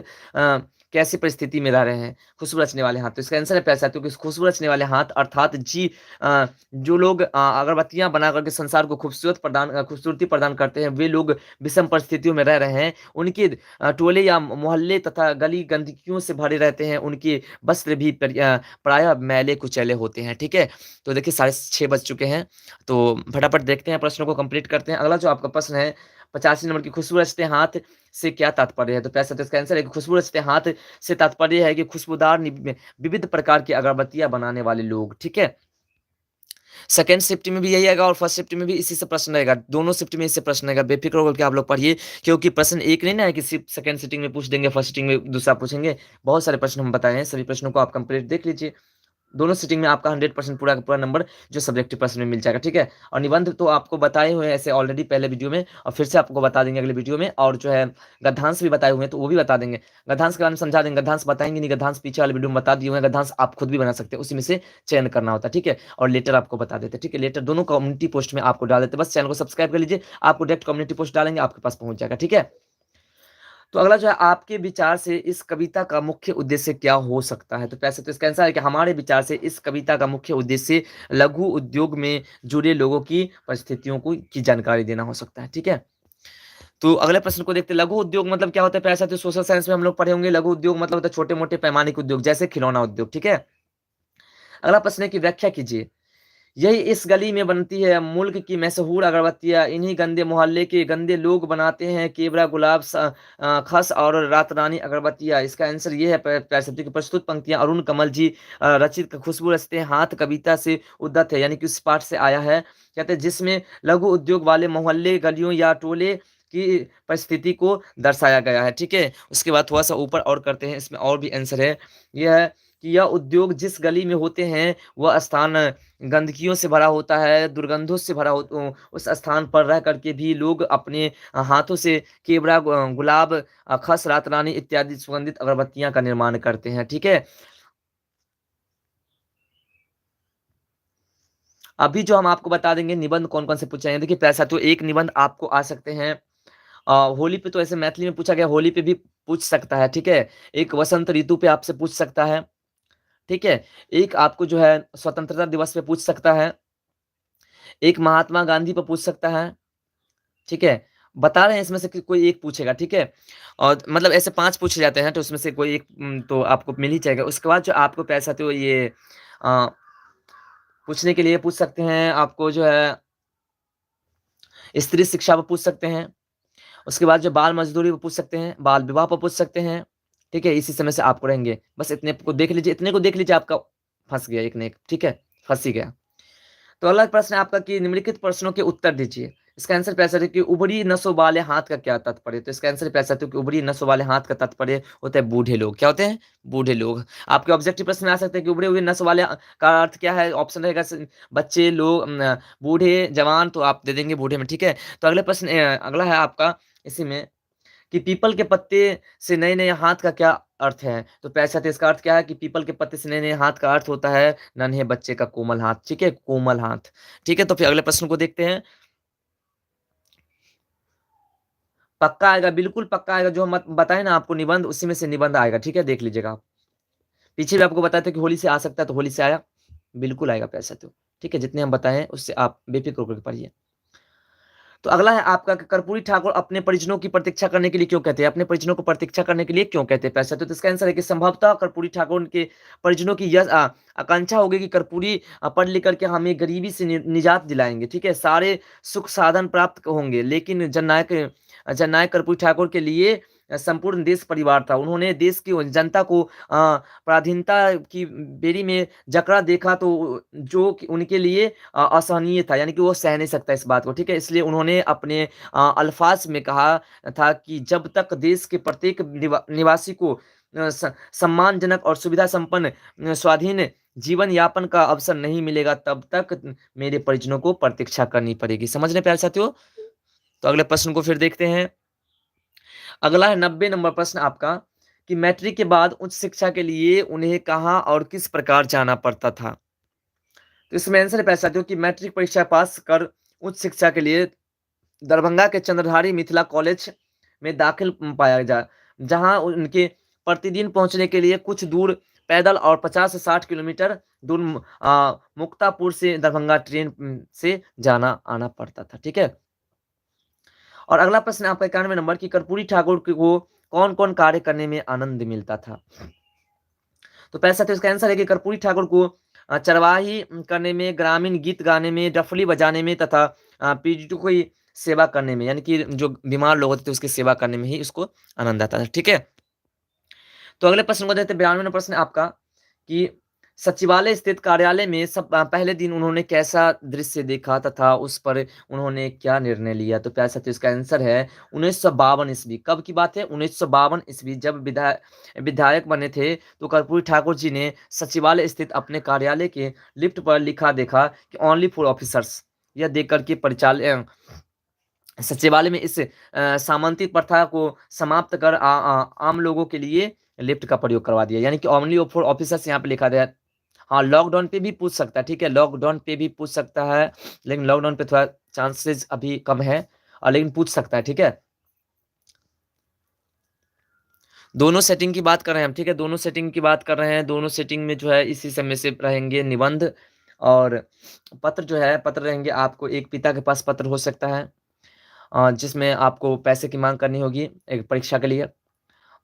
कैसी परिस्थिति में रह रहे हैं? खुशबू रचने वाले हाथ, तो इसका आंसर है प्यारे साथियों कि खुशबू रचने वाले हाथ अर्थात जो लोग अगरबत्तियाँ बना करके संसार को खूबसूरती प्रदान करते हैं, वे लोग विषम परिस्थितियों में रह रहे हैं। उनके टोले या मोहल्ले तथा गली गंदगियों से भरे रहते हैं। उनके वस्त्र भी प्रायः मैले-कुचैले होते हैं, ठीक है? तो देखिए, साढ़े 6 बज चुके हैं। तो फटाफट देखते हैं, प्रश्नों को कंप्लीट करते हैं। अगला जो आपका प्रश्न है 85 नंबर की, खुशबू रचते हाथ से क्या तात्पर्य है? तो प्यारे साथियों, इसका आंसर है कि खुशबू रचते हाथ से तात्पर्य है कि खुशबूदार विविध प्रकार की अगरबत्तियाँ बनाने वाले लोग, ठीक है? सेकंड शिफ्ट में भी यही आएगा और फर्स्ट शिफ्ट में भी इसी से प्रश्न रहेगा। दोनों शिफ्ट में इससे प्रश्न रहेगा, बेफिक्र होकर के आप लोग पढ़िए, क्योंकि प्रश्न एक नहीं ना है कि सिर्फ सेकंड सिटिंग में पूछ देंगे, फर्स्ट सिटिंग में दूसरा पूछेंगे। बहुत सारे प्रश्न हम बताए हैं, सभी प्रश्नों को आप कंप्लीट देख लीजिए। दोनों सिटिंग में आपका 100% पूरा का पूरा नंबर जो सब्जेक्टिव प्रश्न में मिल जाएगा, ठीक है? और निबंध तो आपको बताए हुए हैं ऐसे ऑलरेडी पहले वीडियो में, और फिर से आपको बता देंगे अगले वीडियो में, और जो है गद्यांश भी बताए हुए हैं, तो वो भी बता देंगे। गद्यांश के बारे में समझा देंगे, गद्यांश बताएँगे नहीं, गद्यांश पीछे वाले वीडियो में बता दिए हुए हैं, गद्यांश आप खुद भी बना सकते हैं, उसी में से चयन करना होता है, ठीक है? और लेटर आपको बता देते हैं, ठीक है? लेटर दोनों कम्युनिटी पोस्ट में आपको डाल देते हैं, बस चैनल को सब्सक्राइब कर लीजिए, आपको डायरेक्ट कम्युनिटी पोस्ट डालेंगे, आपके पास पहुँच जाएगा, ठीक है? तो अगला जो है, आपके विचार से इस कविता का मुख्य उद्देश्य क्या हो सकता है? तो पैसे तो इसका आंसर है कि हमारे विचार से इस कविता का मुख्य उद्देश्य लघु उद्योग में जुड़े लोगों की परिस्थितियों को की जानकारी देना हो सकता है, ठीक है? तो अगले प्रश्न को देखते हैं, लघु उद्योग मतलब क्या होता है? पैसा तो सोशल साइंस में हम लोग पढ़े होंगे, लघु उद्योग मतलब होता है छोटे-मोटे पैमाने के उद्योग, जैसे खिलौना उद्योग, ठीक है? अगला प्रश्न है कि व्याख्या कीजिए। यही इस गली में बनती है मुल्क की मशहूर अगरबत्तियाँ, इन्हीं गंदे मोहल्ले के गंदे लोग बनाते हैं केवड़ा, गुलाब, खस और रात रानी अगरबत्तियाँ। इसका आंसर ये है प्यारे साथियों की प्रस्तुत पंक्तियाँ अरुण कमल जी रचित खुशबू रचते हाथ कविता से उद्धत है, यानी कि उस पाठ से आया है। कहते हैं जिसमें लघु उद्योग वाले मोहल्ले, गलियों या टोले की परिस्थिति को दर्शाया गया है, ठीक है? उसके बाद थोड़ा-सा ऊपर और करते हैं, इसमें और भी आंसर है। यह है कि यह उद्योग जिस गली में होते हैं, वह स्थान गंदगियों से भरा होता है, दुर्गंधों से भरा उस स्थान पर रह कर के भी लोग अपने हाथों से केवड़ा, गुलाब, खस, रात रानी इत्यादि सुगंधित अगरबत्तियाँ का निर्माण करते हैं, ठीक है? अभी जो हम आपको बता देंगे निबंध कौन-कौन से पूछे हैं। देखिए प्यारे साथियों, एक निबंध आपको आ सकते हैं होली पे, तो ऐसे मैथिली में पूछा गया, होली पे भी पूछ सकता है, ठीक है? एक वसंत ऋतु पे आपसे पूछ सकता है, ठीक है? एक आपको जो है स्वतंत्रता दिवस पे पूछ सकता है, एक महात्मा गांधी पे पूछ सकता है, ठीक है? बता रहे हैं इसमें से कि कोई एक पूछेगा, ठीक है? और मतलब ऐसे 5 पूछे जाते हैं, तो उसमें से कोई एक तो आपको मिल ही जाएगा। उसके बाद जो आपको प्यारे साथियों ये अ, पूछने के लिए पूछ सकते हैं, आपको जो है स्त्री शिक्षा पे पूछ सकते हैं। उसके बाद जो बाल मज़दूरी पे पूछ सकते हैं, बाल विवाह पे पूछ सकते हैं, ठीक है? इसी समय से आपको रहेंगे। बस इतने को देख लीजिए, आपका फँस गया एक न एक, ठीक है? फँस ही गया। तो अगला प्रश्न है आपका कि निम्नलिखित प्रश्नों के उत्तर दीजिए। इसका आंसर पैसा है कि उभरी नसों वाले हाथ का क्या तात्पर्य? तो इसका आंसर पैसा है कि उभरी नसों वाले हाथ का तात्पर्य होता है बूढ़े लोग। क्या होते हैं? बूढ़े लोग। आपके ऑब्जेक्टिव प्रश्न में आ सकते हैं कि उभरे हुए नस वाले का अर्थ क्या है? ऑप्शन रहेगा बच्चे लोग, बूढ़े, जवान, तो आप दे देंगे बूढ़े में, ठीक है। तो अगले प्रश्न, अगला है आपका इसी में कि पीपल के पत्ते से नए नए हाथ का क्या अर्थ है? तो पैसा तो इसका अर्थ क्या है कि पीपल के पत्ते से नए नए हाथ का अर्थ होता है नन्हे बच्चे का कोमल हाथ, ठीक है, कोमल हाथ। ठीक है, तो फिर अगले प्रश्न को देखते हैं। पक्का आएगा, बिल्कुल पक्का आएगा, जो हम बताए ना आपको निबंध, उसी में से निबंध आएगा, ठीक है, देख लीजिएगा आप। पीछे भी आपको बताया था कि होली से आ सकता है, तो होली से आया, बिल्कुल आएगा पैसा तो, ठीक है, जितने हम बताए हैं उससे आप बेफिक्र होकर पढ़िए। तो अगला है आपका कि कर्पूरी ठाकुर अपने परिजनों की प्रतीक्षा करने के लिए क्यों कहते हैं? अपने परिजनों को प्रतीक्षा करने के लिए क्यों कहते हैं पैसा? तो इसका आंसर है कि संभवतः कर्पूरी ठाकुर के परिजनों की यह आकांक्षा होगी कि कर्पूरी पढ़ लिख करके हमें गरीबी से निजात दिलाएंगे, ठीक है, सारे सुख साधन प्राप्त होंगे। लेकिन जननायक कर्पूरी ठाकुर के लिए संपूर्ण देश परिवार था। उन्होंने देश की जनता को पराधीनता की बेड़ी में जकड़ा देखा, तो जो कि उनके लिए असहनीय था, यानी कि वो सह नहीं सकता इस बात को, ठीक है। इसलिए उन्होंने अपने अल्फाज में कहा था कि जब तक देश के प्रत्येक निवासी को सम्मानजनक और सुविधा संपन्न स्वाधीन जीवन यापन का अवसर नहीं मिलेगा, तब तक मेरे परिजनों को प्रतीक्षा करनी पड़ेगी। समझ रहे प्यारे साथियों? तो अगले प्रश्न को फिर देखते हैं। अगला है 90 नंबर प्रश्न आपका कि मैट्रिक के बाद उच्च शिक्षा के लिए उन्हें कहाँ और किस प्रकार जाना पड़ता था? तो इसमें आंसर है प्यारे साथियों कि मैट्रिक परीक्षा पास कर उच्च शिक्षा के लिए दरभंगा के चंद्रधारी मिथिला कॉलेज में दाखिल पाया जा, जहां उनके प्रतिदिन पहुंचने के लिए कुछ दूर पैदल और 50 से 60 किलोमीटर दूर मुक्तापुर से दरभंगा ट्रेन से जाना आना पड़ता था, ठीक है। और अगला प्रश्न आपका 91 नंबर की कर्पूरी ठाकुर को कौन कौन कार्य करने में आनंद मिलता था? तो पैसा तो इसका आंसर है कि कर्पूरी ठाकुर को चरवाही करने में, ग्रामीण गीत गाने में, डफली बजाने में तथा पीड़ितों की सेवा करने में, यानी कि जो बीमार लोग होते थे उसकी सेवा करने में ही उसको आनंद आता था, ठीक है। तो अगले प्रश्न को देखते हैं। 92वां प्रश्न आपका कि सचिवालय स्थित कार्यालय में सब पहले दिन उन्होंने कैसा दृश्य देखा तथा उस पर उन्होंने क्या निर्णय लिया? तो प्यारे साथियों इसका आंसर है 1952 ईस्वी। कब की बात है? 1952 ईस्वी। जब विधायक बने थे तो कर्पूरी ठाकुर जी ने सचिवालय स्थित अपने कार्यालय के लिफ्ट पर लिखा देखा कि ओनली फॉर ऑफिसर्स, यह देख करके परिचालय सचिवालय में इस सामंती प्रथा को समाप्त कर आम लोगों के लिए लिफ्ट का प्रयोग करवा दिया, यानी कि ओनली फॉर ऑफिसर्स यहाँ पे लिखा गया। हाँ, लॉकडाउन पे भी पूछ सकता है, ठीक है, लॉकडाउन पे भी पूछ सकता है, लेकिन लॉकडाउन पे थोड़ा चांसेस अभी कम है, और लेकिन पूछ सकता है, ठीक है। दोनों सेटिंग की बात कर रहे हैं हम, ठीक है, दोनों सेटिंग की बात कर रहे हैं। दोनों सेटिंग में जो है इसी समय से रहेंगे निबंध और पत्र, जो है पत्र रहेंगे। आपको एक पिता के पास पत्र हो सकता है जिसमें आपको पैसे की मांग करनी होगी एक परीक्षा के लिए,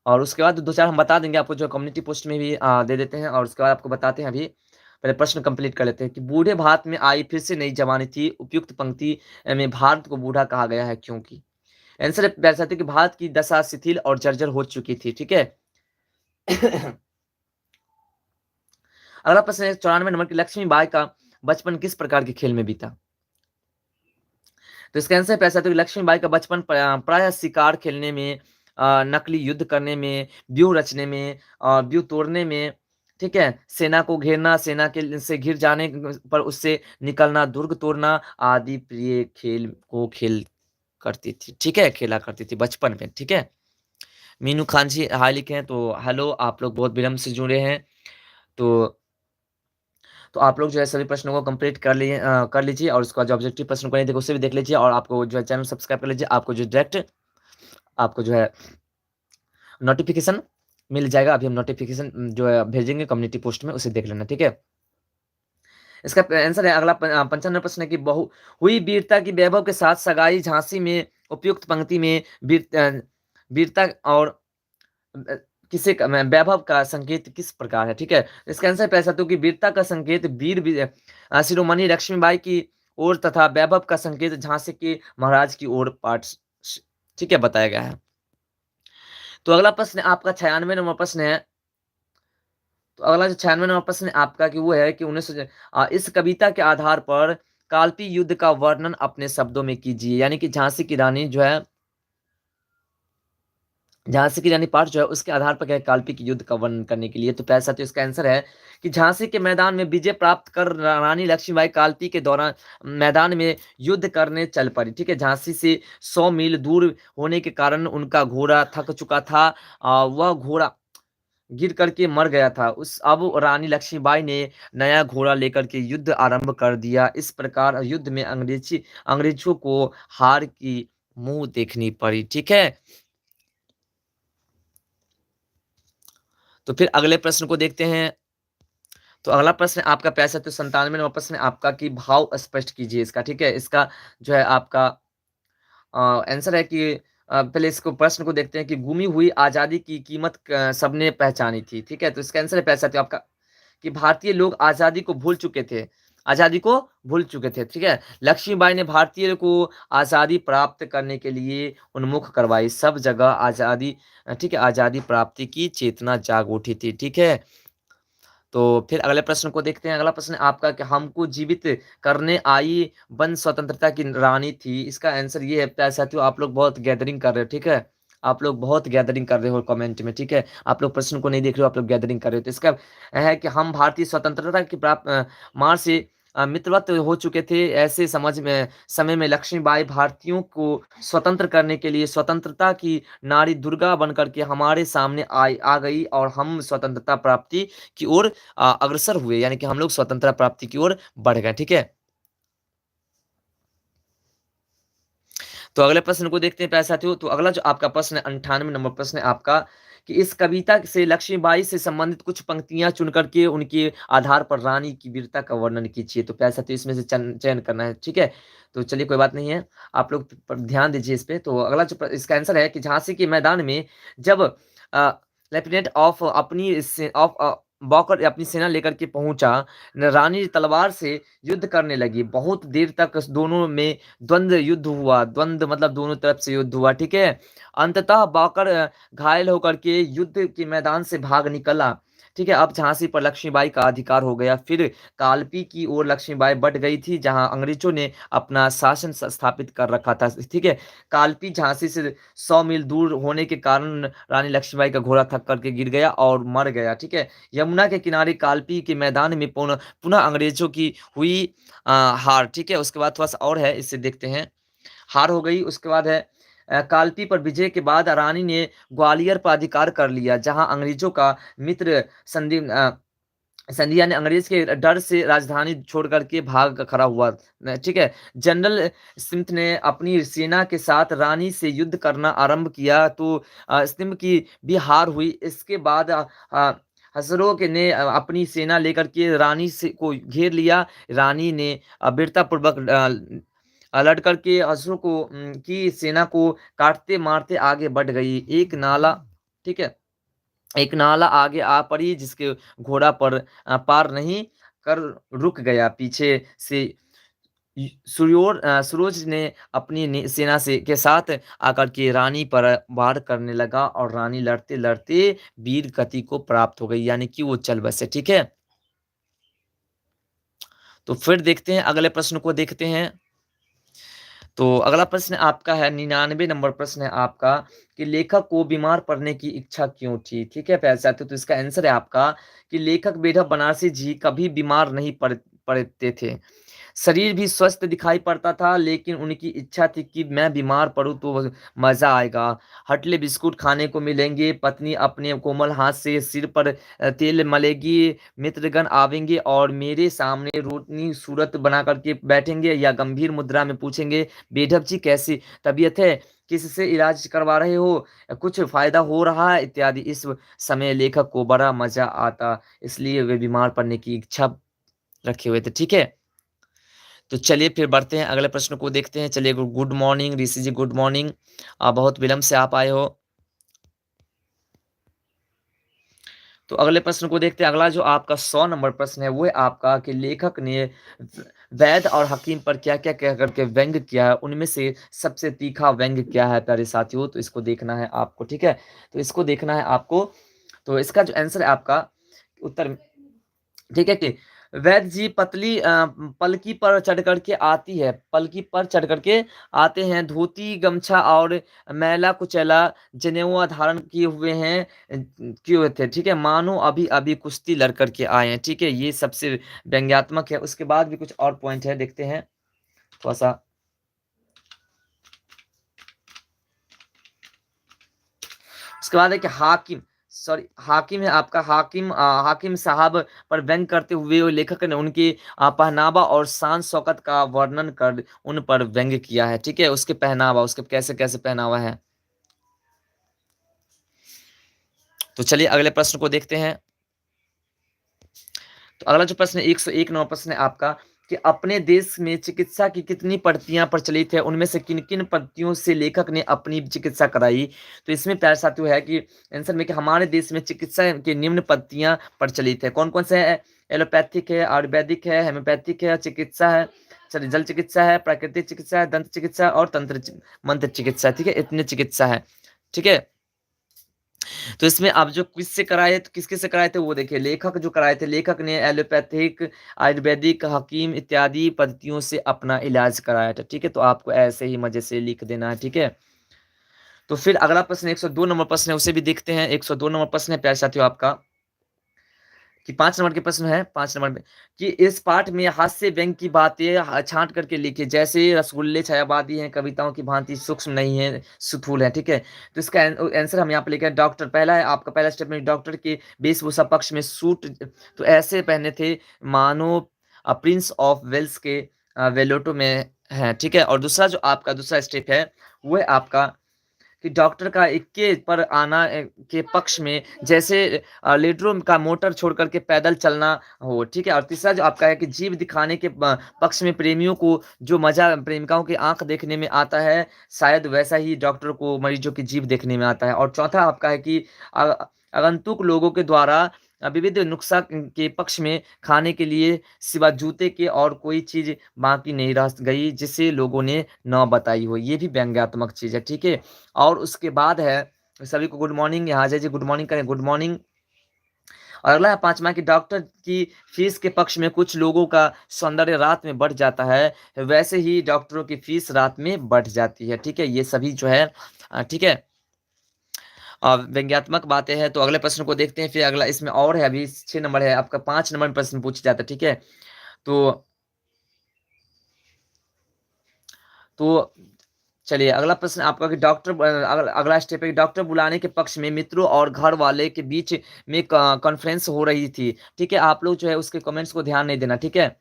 और उसके बाद दो चार हम बता देंगे आपको, जो कम्युनिटी पोस्ट में भी दे देते हैं, और उसके बाद आपको बताते हैं। अभी पहले प्रश्न कंप्लीट कर लेते हैं कि बूढ़े भारत में आई फिर से नई जवानी थी, उपयुक्त पंक्ति में भारत को बूढ़ा कहा गया है क्योंकि? आंसर है कि भारत की दशा शिथिल और जर्जर हो चुकी थी, ठीक है। अगला प्रश्न है 94 नंबर की लक्ष्मीबाई का बचपन किस प्रकार के खेल में बीता? तो इसका आंसर पैसा तो लक्ष्मीबाई का बचपन प्रायः शिकार खेलने में, नकली युद्ध करने में, व्यूह रचने में, व्यूह तोड़ने में, ठीक है, सेना को घेरना, सेना के से घिर जाने पर उससे निकलना, दुर्ग तोड़ना आदि प्रिय खेल को खेल करती थी, ठीक है, खेला करती थी बचपन में, ठीक है। मीनू खान जी हाय लिखे हैं, तो हेलो, आप लोग बहुत विलम्ब से जुड़े हैं। तो आप लोग जो है सभी प्रश्नों को कंप्लीट कर लीजिए, और उसका जो ऑब्जेक्टिव प्रश्न को नहीं देखो उसे भी देख लीजिए, और आपको जो है चैनल सब्सक्राइब कर लीजिए। आपको जो डायरेक्ट आपको जो है नोटिफिकेशन मिल जाएगा। अभी हम नोटिफिकेशन जो है भेजेंगे कम्युनिटी पोस्ट में, उसे देख लेना, ठीक है। इसका आंसर है अगला 95 प्रश्न है कि बहु हुई वीरता की वैभव के साथ सगाई झांसी में उपयुक्त पंक्ति में वीरता और अ, वैभव का संकेत किस प्रकार है, ठीक है। इसका आंसर पैसा तो कि वीरता का संकेत शिरोमणि लक्ष्मीबाई की ओर तथा वैभव का संकेत झांसी के महाराज की ओर पाठ, ठीक है, बताया गया है। तो अगला प्रश्न आपका 96 नंबर प्रश्न है। तो अगला जो 96 नंबर प्रश्न है आपका कि वो है कि इस कविता के आधार पर काल्पी युद्ध का वर्णन अपने शब्दों में कीजिए। यानी कि झांसी की रानी पार्ट जो है उसके आधार पर क्या है, काल्पनिक युद्ध का वर्णन करने के लिए। तो पहला तो इसका आंसर है कि झांसी के मैदान में विजय प्राप्त कर रानी लक्ष्मीबाई काल्पी के दौरान मैदान में युद्ध करने चल पड़ी। ठीक है, झांसी से 100 मील दूर होने के कारण उनका घोड़ा थक चुका था। वह घोड़ा गिर करके मर गया था। उस अब रानी लक्ष्मीबाई ने नया घोड़ा लेकर के युद्ध आरंभ कर दिया। इस प्रकार युद्ध में अंग्रेजों को हार की मुंह देखनी पड़ी। ठीक है, तो फिर अगले प्रश्न को देखते हैं। तो अगला प्रश्न आपका 6597 नंबर प्रश्न है आपका कि भाव स्पष्ट कीजिए इसका। ठीक है, इसका जो है आपका आंसर है कि पहले इसको प्रश्न को देखते हैं कि गुमी हुई आजादी की कीमत सबने पहचानी थी। ठीक है, तो इसका आंसर है 65 आपका कि भारतीय लोग आजादी को भूल चुके थे। आजादी को भूल चुके थे। ठीक है, लक्ष्मीबाई ने भारतीय को आजादी प्राप्त करने के लिए उन्मुख करवाई। सब जगह आजादी, ठीक है, आजादी प्राप्ति की चेतना जाग उठी थी। ठीक है, तो फिर अगले प्रश्न को देखते हैं। अगला प्रश्न आपका कि हमको जीवित करने आई वन स्वतंत्रता की रानी थी। इसका आंसर ये है प्यारे साथियों, आप लोग बहुत गैदरिंग कर रहे हो। ठीक है, आप लोग बहुत गैदरिंग कर रहे हो कमेंट में। ठीक है, आप लोग प्रश्न को नहीं देख रहे हो, आप लोग गैदरिंग कर रहे हो। तो इसका है कि हम भारतीय स्वतंत्रता की प्राप्त मार से मित्रवत हो चुके थे। ऐसे समझ में समय में लक्ष्मीबाई भारतीयों को स्वतंत्र करने के लिए स्वतंत्रता की नारी दुर्गा बनकर के हमारे सामने आ गई और हम स्वतंत्रता प्राप्ति की ओर अग्रसर हुए। यानी कि हम लोग स्वतंत्रता प्राप्ति की ओर बढ़ गए। ठीक है, तो अगले प्रश्न को देखते हैं प्यारे साथियों। तो अगला जो आपका प्रश्न है 98 नंबर प्रश्न है आपका कि इस कविता से लक्ष्मीबाई से संबंधित कुछ पंक्तियां चुन करके उनके आधार पर रानी की वीरता का वर्णन कीजिए। तो प्यारे साथियों इसमें से चयन करना है। ठीक है, तो चलिए कोई बात नहीं है, आप लोग ध्यान दीजिए इस पे। तो अगला जो इसका आंसर है कि झांसी के मैदान में जब लेफ्टिनेंट ऑफ अपनी ऑफ बॉकर अपनी सेना लेकर के पहुंचा, रानी तलवार से युद्ध करने लगी। बहुत देर तक दोनों में द्वंद्व युद्ध हुआ। द्वंद्व मतलब दोनों तरफ से युद्ध हुआ। ठीक है, अंततः बाकर घायल होकर के युद्ध के मैदान से भाग निकला। ठीक है, अब झांसी पर लक्ष्मीबाई का अधिकार हो गया। फिर कालपी की ओर लक्ष्मीबाई बढ़ गई थी जहां अंग्रेजों ने अपना शासन स्थापित कर रखा था। ठीक है, कालपी झांसी से 100 मील दूर होने के कारण रानी लक्ष्मीबाई का घोड़ा थक करके गिर गया और मर गया। ठीक है, यमुना के किनारे कालपी के मैदान में पुनः पुनः अंग्रेजों की हुई हार। ठीक है, उसके बाद थोड़ा सा और है, इसे देखते हैं। हार हो गई, उसके बाद है कालपी पर विजय के बाद रानी ने ग्वालियर पर अधिकार कर लिया जहां अंग्रेजों का मित्र संधिया ने अंग्रेज के डर से राजधानी छोड़ करके भाग खड़ा हुआ। ठीक है, जनरल स्मिथ ने अपनी सेना के साथ रानी से युद्ध करना आरंभ किया तो स्मिथ की भी हार हुई। इसके बाद हसरो के ने अपनी सेना लेकर के रानी से को घेर लिया। रानी ने वीरतापूर्वक लड़ करके हसरो को की सेना को काटते मारते आगे बढ़ गई। एक नाला, ठीक है, एक नाला आगे आ पड़ी जिसके घोड़ा पर पार नहीं कर रुक गया। पीछे से सूरज ने अपनी सेना से के साथ आकर के रानी पर वार करने लगा और रानी लड़ते लड़ते वीर गति को प्राप्त हो गई। यानी कि वो चल बसे। ठीक है, तो फिर देखते हैं अगले प्रश्न को देखते हैं। तो अगला प्रश्न आपका है 99 नंबर प्रश्न है आपका कि लेखक को बीमार पड़ने की इच्छा क्यों थी। ठीक है प्यारे साथियों, तो इसका आंसर है आपका कि लेखक बेढब बनारसी जी कभी बीमार नहीं पड़ते थे। शरीर भी स्वस्थ दिखाई पड़ता था लेकिन उनकी इच्छा थी कि मैं बीमार पड़ूं तो मजा आएगा। हटले बिस्कुट खाने को मिलेंगे, पत्नी अपने कोमल हाथ से सिर पर तेल मलेगी, मित्रगण आवेंगे और मेरे सामने रोटनी सूरत बना करके बैठेंगे या गंभीर मुद्रा में पूछेंगे, बेढब जी कैसी तबीयत है, किससे इलाज करवा रहे हो, कुछ फायदा हो रहा है इत्यादि। इस समय लेखक को बड़ा मजा आता, इसलिए वे बीमार पड़ने की इच्छा रखे हुए थे। ठीक है, तो चलिए फिर बढ़ते हैं अगले प्रश्न को देखते हैं। चलिए, गुड मॉर्निंग ऋषि जी, गुड मॉर्निंग। आप बहुत विलंब से आप आए हो। तो अगले प्रश्न को देखते हैं। अगला जो आपका 100 नंबर प्रश्न है वो है आपका कि लेखक ने वैद और हकीम पर क्या क्या कह करके व्यंग किया है, उनमें से सबसे तीखा व्यंग क्या है प्यारे साथियों। तो इसको देखना है आपको। ठीक है, तो इसको देखना है आपको। तो इसका जो आंसर है आपका उत्तर, ठीक है कि वैद्य जी पलकी पर चढ़ करके आती है, पलकी पर चढ़ करके आते हैं, धोती गमछा और मैला कुचैला जनेऊआ धारण किए हुए थे, ठीक है, मानो अभी अभी कुश्ती लड़ करके आए हैं, ठीक है, ये सबसे व्यंग्यात्मक है। उसके बाद भी कुछ और पॉइंट है, देखते हैं थोड़ा सा। उसके बाद है कि हाकिम है आपका, हाकिम साहब पर व्यंग करते हुए लेखक ने उनकी पहनावा और शान शौकत का वर्णन कर उन पर व्यंग किया है, ठीक है, उसके पहनावा, उसके कैसे कैसे पहनावा है। तो चलिए अगले प्रश्न को देखते हैं। तो अगला जो प्रश्न है 101 नंबर प्रश्न है आपका, कि अपने देश में चिकित्सा की कितनी पद्धतियां प्रचलित है, उनमें से किन किन पद्धतियों से लेखक ने अपनी चिकित्सा कराई। तो इसमें प्यारे साथियों है कि आंसर में कि हमारे देश में चिकित्सा की निम्न पद्धतियां प्रचलित है, कौन कौन से है, एलोपैथिक है, आयुर्वेदिक है, हेम्योपैथिक है, चिकित्सा है, चलिए जल चिकित्सा है, प्राकृतिक चिकित्सा है, दंत चिकित्सा और मंत्र चिकित्सा है, ठीक है, इतने चिकित्सा है, ठीक है। तो इसमें आप जो क्विज से कराए तो किसके से कराए थे वो देखिए, लेखक जो कराए थे, लेखक ने एलोपैथिक, आयुर्वेदिक, हकीम इत्यादि पद्धतियों से अपना इलाज कराया था, ठीक है, तो आपको ऐसे ही मजे से लिख देना है, ठीक है। तो फिर अगला प्रश्न 102 नंबर प्रश्न है, उसे भी देखते हैं। 102 नंबर प्रश्न है प्यारे साथियों आपका, कि 5 नंबर के प्रश्न है, 5 नंबर में, कि इस पाठ में हास्य व्यंग की बातें छांट करके लिखिए, जैसे रसगुल्ले छायावादी हैं, कविताओं की भांति सूक्ष्म नहीं है, सुथूल है, ठीक है। तो इसका आंसर हम यहाँ पे लिखे हैं, डॉक्टर, पहला है आपका, पहला स्टेप में डॉक्टर के वेशभूषा पक्ष में सूट तो ऐसे पहने थे मानो प्रिंस ऑफ वेल्स के वेलोटो में है, ठीक है। और दूसरा जो आपका दूसरा स्टेप है वो है आपका, कि डॉक्टर का इक्के पर आना के पक्ष में, जैसे लीडरों का मोटर छोड़ करके पैदल चलना हो, ठीक है। और तीसरा जो आपका है कि जीव दिखाने के पक्ष में, प्रेमियों को जो मजा प्रेमिकाओं की आंख देखने में आता है, शायद वैसा ही डॉक्टर को मरीजों की जीव देखने में आता है। और चौथा आपका है कि अ- आगंतुक लोगों के द्वारा विविध नुस्खा के पक्ष में, खाने के लिए सिवा जूते के और कोई चीज बाकी नहीं रह गई जिसे लोगों ने न बताई हो, ये भी व्यंग्यात्मक चीज है, ठीक है। और उसके बाद है, सभी को गुड मॉर्निंग, यहाँ जय जी गुड मॉर्निंग करें, गुड मॉर्निंग। और अगला है 5वां, कि डॉक्टर की फीस के पक्ष में, कुछ लोगों का सौंदर्य रात में बढ़ जाता है, वैसे ही डॉक्टरों की फीस रात में बढ़ जाती है, ठीक है, ये सभी जो है ठीक है व्यंग्यात्मक बातें हैं। तो अगले प्रश्न को देखते हैं, फिर अगला इसमें और है, अभी 6 नंबर है आपका, 5 नंबर में प्रश्न पूछा जाता है, ठीक है। तो तो चलिए अगला प्रश्न आपका, कि अगला स्टेप है कि डॉक्टर बुलाने के पक्ष में, मित्रों और घर वाले के बीच में कॉन्फ्रेंस हो रही थी, ठीक है। आप लोग जो है उसके कमेंट्स को ध्यान नहीं देना, ठीक है,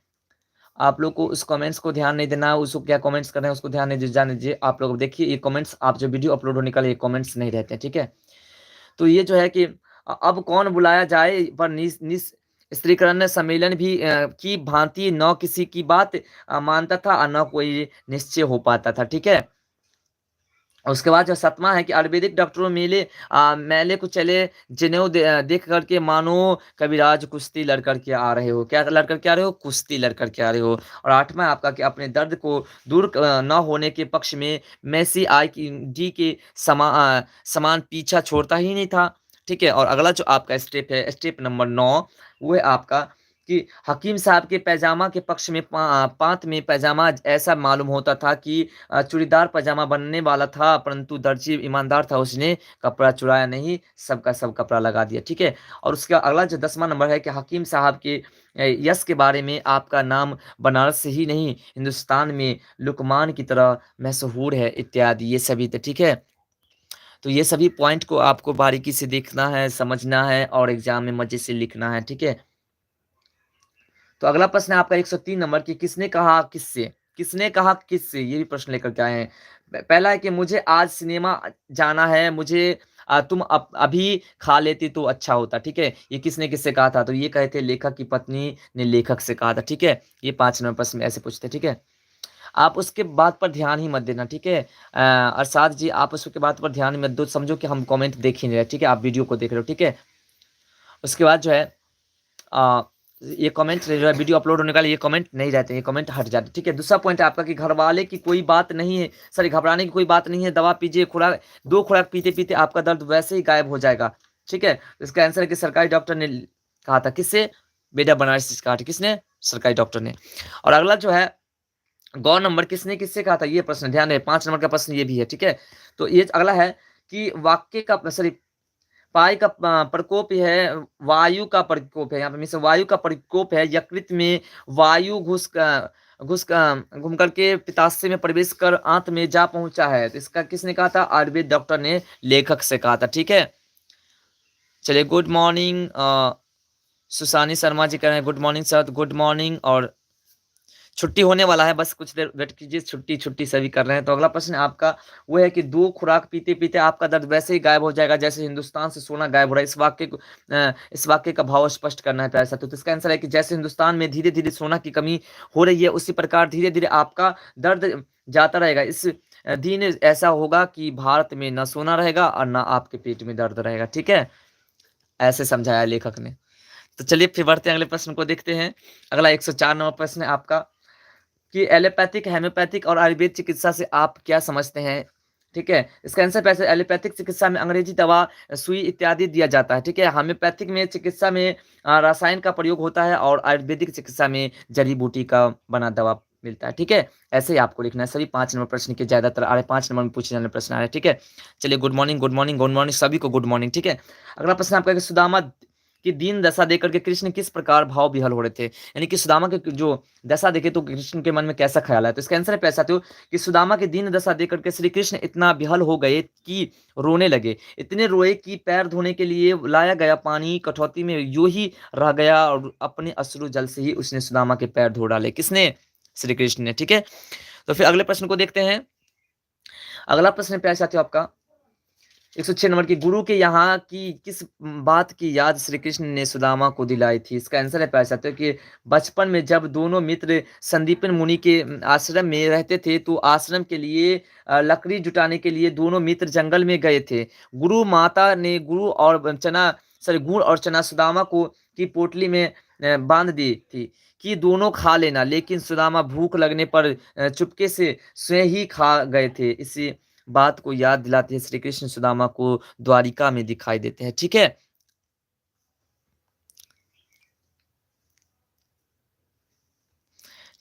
आप लोग को उस कमेंट्स को ध्यान नहीं देना, उसको क्या कमेंट्स कर रहे हैं उसको ध्यान नहीं जाने दीजिए। आप लोग देखिए ये कमेंट्स, आप जो वीडियो अपलोड होने का ये कमेंट्स नहीं रहते हैं, ठीक है। तो ये जो है कि अब कौन बुलाया जाए पर निस स्त्रीकरण सम्मेलन भी की भांति न किसी की बात मानता था और न कोई निश्चय हो पाता था, ठीक है। उसके बाद जो 7वां है कि आयुर्वेदिक डॉक्टरों मेले को चले देख करके मानो कविराज कुश्ती लड़ करके आ रहे हो, क्या लड़ करके आ रहे हो, कुश्ती लड़ करके आ रहे हो। और 8वां आपका, कि अपने दर्द को दूर न होने के पक्ष में मेसी आई की डी के समान पीछा छोड़ता ही नहीं था, ठीक है। और अगला जो आपका स्टेप है, स्टेप नंबर 9, वो है आपका, कि हकीम साहब के पैजामा के पक्ष में, पांत में पैजामा ऐसा मालूम होता था कि चूड़ीदार पैजामा बनने वाला था, परंतु दर्जी ईमानदार था, उसने कपड़ा चुराया नहीं, सबका सब कपड़ा लगा दिया, ठीक है। और उसका अगला जो 10वां नंबर है, कि हकीम साहब के यश के बारे में, आपका नाम बनारस से ही नहीं हिंदुस्तान में लुकमान की तरह मशहूर है, इत्यादि, ये सभी थे, ठीक है। तो ये सभी पॉइंट को आपको बारीकी से देखना है, समझना है और एग्जाम में मजे से लिखना है, ठीक है। तो अगला प्रश्न है आपका 103 नंबर, की किसने कहा किससे, किसने कहा किससे, ये भी प्रश्न लेकर के आए हैं। पहला है कि मुझे आज सिनेमा जाना है, मुझे तुम अभी खा लेती तो अच्छा होता, ठीक है, ये किसने किससे कहा था, तो ये कहे थे लेखक की पत्नी ने लेखक से कहा था, ठीक है। ये 5 नंबर प्रश्न में ऐसे पूछते, ठीक है। आप उसके बात पर ध्यान ही मत देना, ठीक है। अरसाद जी आप उसके बात पर ध्यान ही मत दो, समझो कि हम कमेंट देख ही नहीं रहे, ठीक है, आप वीडियो को देख रहे हो, ठीक है। उसके बाद जो है आ, ये कमेंट जो है वीडियो अपलोड होने का ये कमेंट नहीं रहते, ये कमेंट हट जाते, ठीक है। दूसरा पॉइंट है आपका, कि घर वाले की कोई बात नहीं है, सॉरी घबराने की कोई बात नहीं है, दवा पीजिए, खुराक 2 खुराक पीते पीते आपका दर्द वैसे ही गायब हो जाएगा, ठीक है। इसका आंसर है कि सरकारी डॉक्टर ने कहा था, किससे, बेटा बनारस से कहा था, किसने? सरकारी डॉक्टर ने। और अगला जो है गौ नंबर किसने किससे कहा था, ये प्रश्न ध्यान रहे, 5 नंबर का प्रश्न ये भी है, ठीक है। तो ये अगला है कि वाक्य का सॉरी पाई का प्रकोप है, वायु का प्रकोप है, यहाँ पे मीन्स वायु का प्रकोप है, यकृत में वायु घुस करके पित्ताशय में प्रवेश कर आंत में जा पहुंचा है। तो इसका किसने कहा था? आयुर्वेद डॉक्टर ने लेखक से कहा था, ठीक है। चलिए गुड मॉर्निंग, सुसानी शर्मा जी कह रहे हैं good morning sir, good morning. और छुट्टी होने वाला है, बस कुछ देर वेट कीजिए, छुट्टी छुट्टी सभी कर रहे हैं। तो अगला प्रश्न आपका वो है कि 2 खुराक पीते पीते आपका दर्द वैसे ही गायब हो जाएगा जैसे हिंदुस्तान से सोना गायब हो रहा है। इस वाक्य का भाव स्पष्ट करना है प्यारे साथियों। तो इसका आंसर है कि जैसे हिंदुस्तान में धीरे धीरे सोना की कमी हो रही है, उसी प्रकार धीरे धीरे आपका दर्द जाता रहेगा। इस दिन ऐसा होगा कि भारत में न सोना रहेगा और न आपके पेट में दर्द रहेगा, ठीक है। ऐसे समझाया लेखक ने। तो चलिए फिर बढ़ते हैं, अगले प्रश्न को देखते हैं। अगला 104 नंबर प्रश्न है आपका कि एलोपैथिक, होम्योपैथिक और आयुर्वेद चिकित्सा से आप क्या समझते हैं, ठीक है। इसका आंसर पैसे एलोपैथिक चिकित्सा में अंग्रेजी दवा, सुई इत्यादि दिया जाता है, ठीक है। होम्योपैथिक में चिकित्सा में रसायन का प्रयोग होता है और आयुर्वेदिक चिकित्सा में जड़ी बूटी का बना दवा मिलता है, ठीक है। ऐसे ही आपको लिखना है। सभी 5 नंबर प्रश्न के ज्यादातर आ रहे, 5 नंबर में पूछे जाने प्रश्न आ रहे हैं, ठीक है। चलिए good morning good morning good morning सभी को गुड मॉर्निंग, ठीक है। अगला प्रश्न आपका कि सुदामा की दीन दशा देख करके कृष्ण किस प्रकार भाव विहल हो रहे थे, यानी कि सुदामा के जो दशा देखे तो कृष्ण के मन में कैसा ख्याल है। तो इसका आंसर है पैसा तो कि सुदामा की दीन दशा देख करके श्री कृष्ण इतना विहल हो गए कि रोने लगे। इतने रोए कि पैर धोने के लिए लाया गया पानी कटौती में यूं ही रह गया और अपने अश्रु जल से ही उसने सुदामा के पैर धो डाले। किसने? श्री कृष्ण ने, ठीक है। तो फिर अगले प्रश्न को देखते हैं। अगला प्रश्न प्यारे साथियों आपका 106 नंबर की गुरु के यहाँ की किस बात की याद श्री कृष्ण ने सुदामा को दिलाई थी। इसका आंसर है प्यारे साथियों कि बचपन में जब दोनों मित्र संदीपन मुनि के आश्रम में रहते थे तो आश्रम के लिए लकड़ी जुटाने के लिए दोनों मित्र जंगल में गए थे। गुरु माता ने गुड़ और चना सुदामा को की पोटली में बांध दी थी कि दोनों खा लेना, लेकिन सुदामा भूख लगने पर चुपके से स्वयं ही खा गए थे। इसी बात को याद दिलाते हैं श्री कृष्ण सुदामा को द्वारिका में दिखाई देते हैं, ठीक है।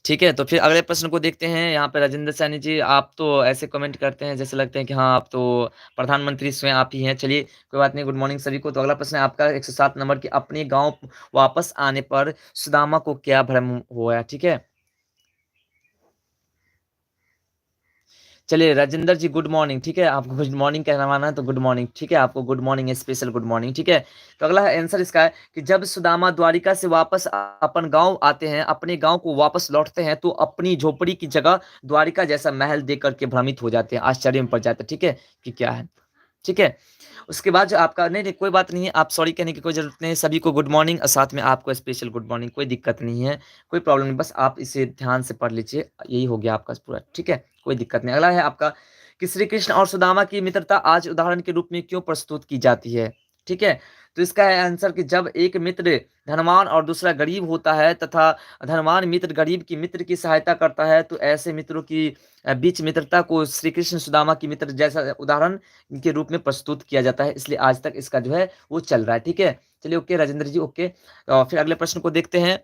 ठीक है, तो फिर अगले प्रश्न को देखते हैं। यहाँ पे राजेंद्र सैनी जी, आप तो ऐसे कमेंट करते हैं जैसे लगते हैं कि हाँ आप तो प्रधानमंत्री स्वयं आप ही हैं। चलिए कोई बात नहीं, गुड मॉर्निंग सभी को। तो अगला प्रश्न है आपका 107 नंबर की अपने गांव वापस आने पर सुदामा को क्या भ्रम हुआ, ठीक है। चलिए राजेंद्र जी गुड मॉर्निंग, ठीक है। आपको गुड मॉर्निंग कहना है तो गुड मॉर्निंग, ठीक है। आपको good morning, special good morning, ठीक है। तो अगला आंसर इसका है कि जब सुदामा द्वारिका से वापस अपन गांव आते हैं, अपने गांव को वापस लौटते हैं तो अपनी झोपड़ी की जगह द्वारिका जैसा महल देख करके भ्रमित हो जाते हैं, आश्चर्य में पड़ जाते हैं, ठीक है, कि क्या है, ठीक है। उसके बाद जो आपका नहीं नहीं कोई बात नहीं है, आप सॉरी कहने की कोई जरूरत नहीं है। सभी को गुड मॉर्निंग और साथ में आपको स्पेशल गुड मॉर्निंग, कोई दिक्कत नहीं है, कोई प्रॉब्लम नहीं, बस आप इसे ध्यान से पढ़ लीजिए, यही हो गया आपका पूरा, ठीक है, कोई दिक्कत नहीं। अगला है आपका कि श्री कृष्ण और सुदामा की मित्रता आज उदाहरण के रूप में क्यों प्रस्तुत की जाती है, ठीक है। तो इसका है आंसर कि जब एक मित्र धनवान और दूसरा गरीब होता है तथा धनवान मित्र गरीब की मित्र की सहायता करता है तो ऐसे मित्रों की बीच मित्रता को श्री कृष्ण सुदामा की मित्र जैसा उदाहरण के रूप में प्रस्तुत किया जाता है, इसलिए आज तक इसका जो है वो चल रहा है, ठीक है। चलिए ओके राजेंद्र जी, ओके। और फिर अगले प्रश्न को देखते हैं।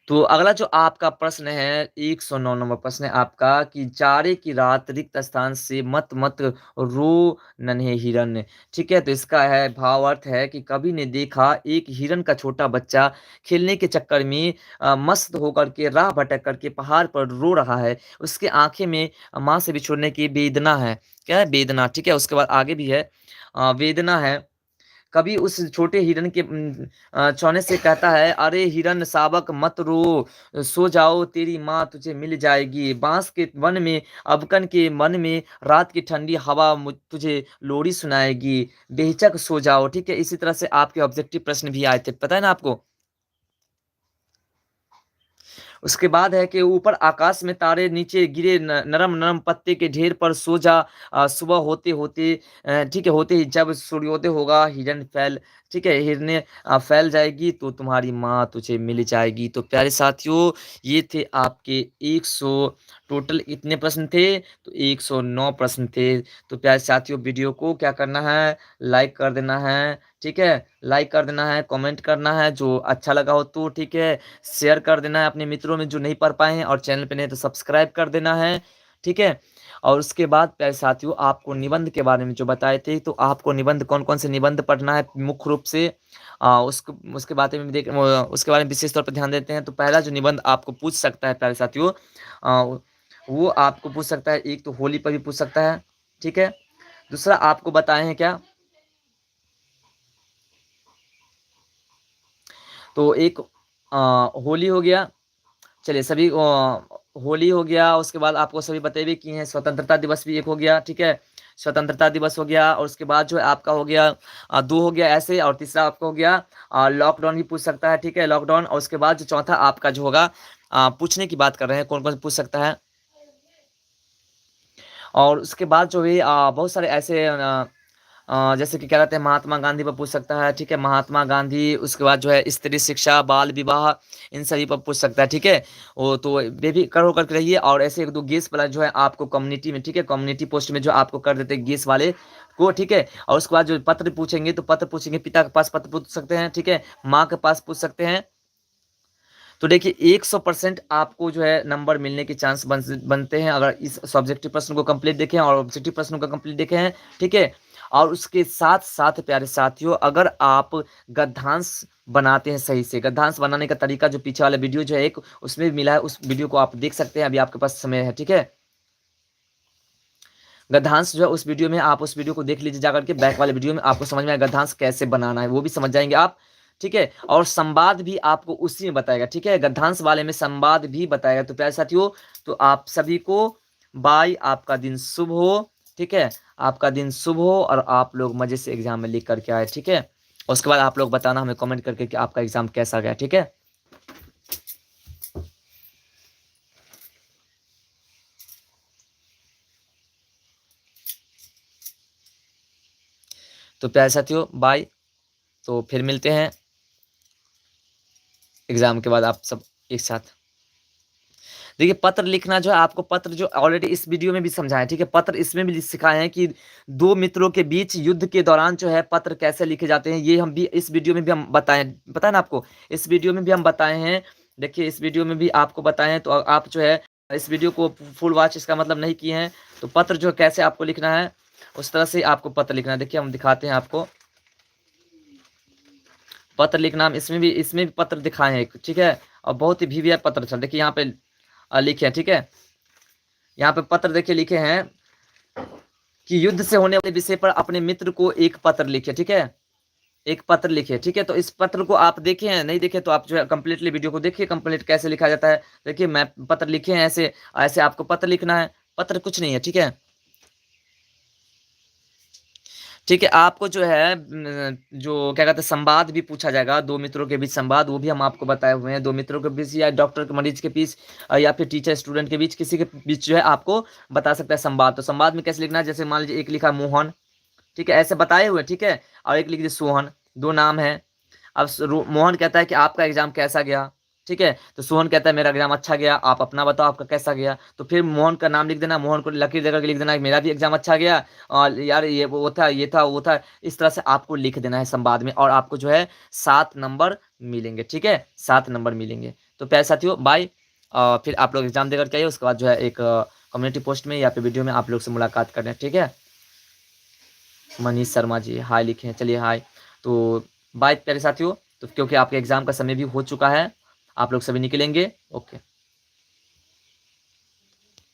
तो अगला जो आपका प्रश्न है 109 नंबर प्रश्न है आपका कि जाड़े की रात रिक्त स्थान से मत मत रो नन्हे हिरन, ठीक है। तो इसका है भावार्थ है कि कभी ने देखा एक हिरन का छोटा बच्चा खेलने के चक्कर में मस्त होकर के राह भटक करके पहाड़ पर रो रहा है। उसके आंखें में माँ से बिछुड़ने की वेदना है, क्या है, वेदना, ठीक है। उसके बाद आगे भी है वेदना है। कभी उस छोटे हिरन के चौने से कहता है, अरे हिरन शावक मत रो, सो जाओ तेरी माँ तुझे मिल जाएगी। बांस के वन में अबकन के मन में रात की ठंडी हवा तुझे लोरी सुनाएगी। बेहिचक सो जाओ, ठीक है। इसी तरह से आपके ऑब्जेक्टिव प्रश्न भी आए थे, पता है ना आपको। उसके बाद है कि ऊपर आकाश में तारे, नीचे गिरे नरम नरम पत्ते के ढेर पर सो जा। सुबह होते होते ठीक है, होते ही जब सूर्योदय होगा हिरन फैल, ठीक है, हिरने फैल जाएगी तो तुम्हारी माँ तुझे मिल जाएगी। तो प्यारे साथियों ये थे आपके 100 टोटल इतने प्रश्न थे, तो 109 प्रश्न थे। तो प्यारे साथियों वीडियो को क्या करना है, लाइक कर देना है, ठीक है, लाइक कर देना है, कमेंट करना है, जो अच्छा लगा हो तो ठीक है, शेयर कर देना है अपने मित्रों में जो नहीं पढ़ पाए हैं, और चैनल पे नहीं तो सब्सक्राइब कर देना है, ठीक है। और उसके बाद प्यारे साथियों, आपको निबंध के बारे में जो बताए थे, तो आपको निबंध कौन कौन से निबंध पढ़ना है मुख्य रूप से, उसके बारे में उसके बारे में विशेष तौर पर ध्यान देते हैं। तो पहला जो निबंध आपको पूछ सकता है प्यारे साथियों, वो आपको पूछ सकता है, एक तो होली पर भी पूछ सकता है, ठीक है। दूसरा आपको बताए हैं क्या, तो एक होली हो गया, चलिए सभी होली हो गया, उसके बाद आपको सभी बतेबे किए हैं, स्वतंत्रता दिवस भी एक हो गया, ठीक है, स्वतंत्रता दिवस हो गया। और उसके बाद जो है आपका हो गया दो हो गया ऐसे, और तीसरा आपका हो गया लॉकडाउन भी पूछ सकता है, ठीक है, लॉकडाउन। और उसके बाद जो चौथा आपका जो होगा, पूछने की बात कर रहे हैं कौन कौन पूछ सकता है। और उसके बाद जो है बहुत सारे ऐसे जैसे कि क्या कहते हैं, महात्मा गांधी पर पूछ सकता है, ठीक है, महात्मा गांधी। उसके बाद जो है स्त्री शिक्षा, बाल विवाह, इन सभी पर पूछ सकता है, ठीक है। वो तो वे भी करो करके रहिए। और ऐसे एक दो गेस वाला जो है आपको कम्युनिटी में, ठीक है, कम्युनिटी पोस्ट में जो आपको कर देते हैं गेस वाले को, ठीक है। और उसके बाद जो पत्र पूछेंगे, तो पत्र पूछेंगे, पिता के पास पत्र पूछ सकते हैं, ठीक है, माँ के पास पूछ सकते हैं। तो देखिए 100% आपको जो है नंबर मिलने के चांस बनते हैं, अगर इस सब्जेक्टिव प्रश्न को कंप्लीट देखें और ऑब्जेक्टिव प्रश्न को कंप्लीट देखे हैं, ठीक है। और उसके साथ साथ प्यारे साथियों, अगर आप गद्यांश बनाते हैं सही से, गद्यांश बनाने का तरीका जो पीछे वाला वीडियो जो है एक उसमें भी मिला है, उस वीडियो को आप देख सकते हैं, अभी आपके पास समय है, ठीक है। गद्यांश जो है उस वीडियो में, आप उस वीडियो को देख लीजिए जाकर के, बैक वाले वीडियो में आपको समझ में आएगा गद्यांश कैसे बनाना है, वो भी समझ जाएंगे आप, ठीक है। और संवाद भी आपको उसी में बताएगा, ठीक है, गद्यांश वाले में संवाद भी बताएगा। तो प्यारे साथियों, तो आप सभी को बाय, आपका दिन शुभ हो, ठीक है, आपका दिन शुभ हो, और आप लोग मजे से एग्जाम में लिख करके आए, ठीक है। उसके बाद आप लोग बताना हमें कमेंट करके कि आपका एग्जाम कैसा गया, ठीक है। तो प्यारे साथियों बाय, तो फिर मिलते हैं एग्जाम के बाद आप सब एक साथ। देखिए पत्र लिखना जो है, आपको पत्र जो ऑलरेडी इस वीडियो में भी समझाया, ठीक है, पत्र इसमें भी सिखाए हैं कि दो मित्रों के बीच युद्ध के दौरान जो है पत्र कैसे लिखे जाते हैं, ये हम भी इस वीडियो में भी हम बताएं, पता है ना आपको, इस वीडियो में भी हम बताए हैं। देखिए इस वीडियो में भी आपको बताए हैं, तो आप जो है इस वीडियो को फुल वॉच इसका मतलब नहीं किए हैं, तो पत्र जो कैसे आपको लिखना है उस तरह से आपको पत्र लिखना है। देखिए हम दिखाते हैं आपको पत्र लिखना, हम इसमें भी पत्र दिखाए हैं, ठीक है। और बहुत ही वीवीआई पत्र चल, देखिए यहाँ पे लिखे हैं, ठीक है, यहाँ पे पत्र देखिए लिखे हैं कि युद्ध से होने वाले विषय पर अपने मित्र को एक पत्र लिखे, ठीक है, एक पत्र लिखे, ठीक है। तो इस पत्र को आप देखे हैं, नहीं देखे तो आप जो है कंप्लीटली वीडियो को देखिए, कंप्लीट कैसे लिखा जाता है। देखिए मैं पत्र लिखे हैं ऐसे, ऐसे आपको पत्र लिखना है, पत्र कुछ नहीं है, ठीक है, ठीक है। आपको जो है जो क्या कहते हैं संवाद भी पूछा जाएगा, दो मित्रों के बीच संवाद, वो भी हम आपको बताए हुए हैं, दो मित्रों के बीच या डॉक्टर के मरीज के बीच या फिर टीचर स्टूडेंट के बीच, किसी के बीच जो है आपको बता सकता है संवाद। तो संवाद में कैसे लिखना है, जैसे मान लीजिए एक लिखा मोहन, ठीक है, ऐसे बताए हुए, ठीक है, और एक लिख दिए सोहन, दो नाम है। अब मोहन कहता है कि आपका एग्जाम कैसा गया, ठीक है, तो सोहन कहता है मेरा एग्जाम अच्छा गया, आप अपना बताओ आपका कैसा गया। तो फिर मोहन का नाम लिख देना, मोहन को लकीर देकर के लिख देना मेरा भी एग्जाम अच्छा गया, और यार ये वो था, ये था, वो था, इस तरह से आपको लिख देना है संवाद में, और आपको जो है 7 नंबर मिलेंगे, ठीक है, 7 नंबर मिलेंगे। तो प्यारे साथियों बाय, फिर आप लोग एग्जाम देकर के आइए, उसके बाद जो है एक कम्युनिटी पोस्ट में या फिर वीडियो में आप लोग से मुलाकात करें, ठीक है। मनीष शर्मा जी हाय लिखे हैं, चलिए हाय। तो बाय प्यारे साथियों, तो क्योंकि आपके एग्जाम का समय भी हो चुका है, आप लोग सभी निकलेंगे, ओके।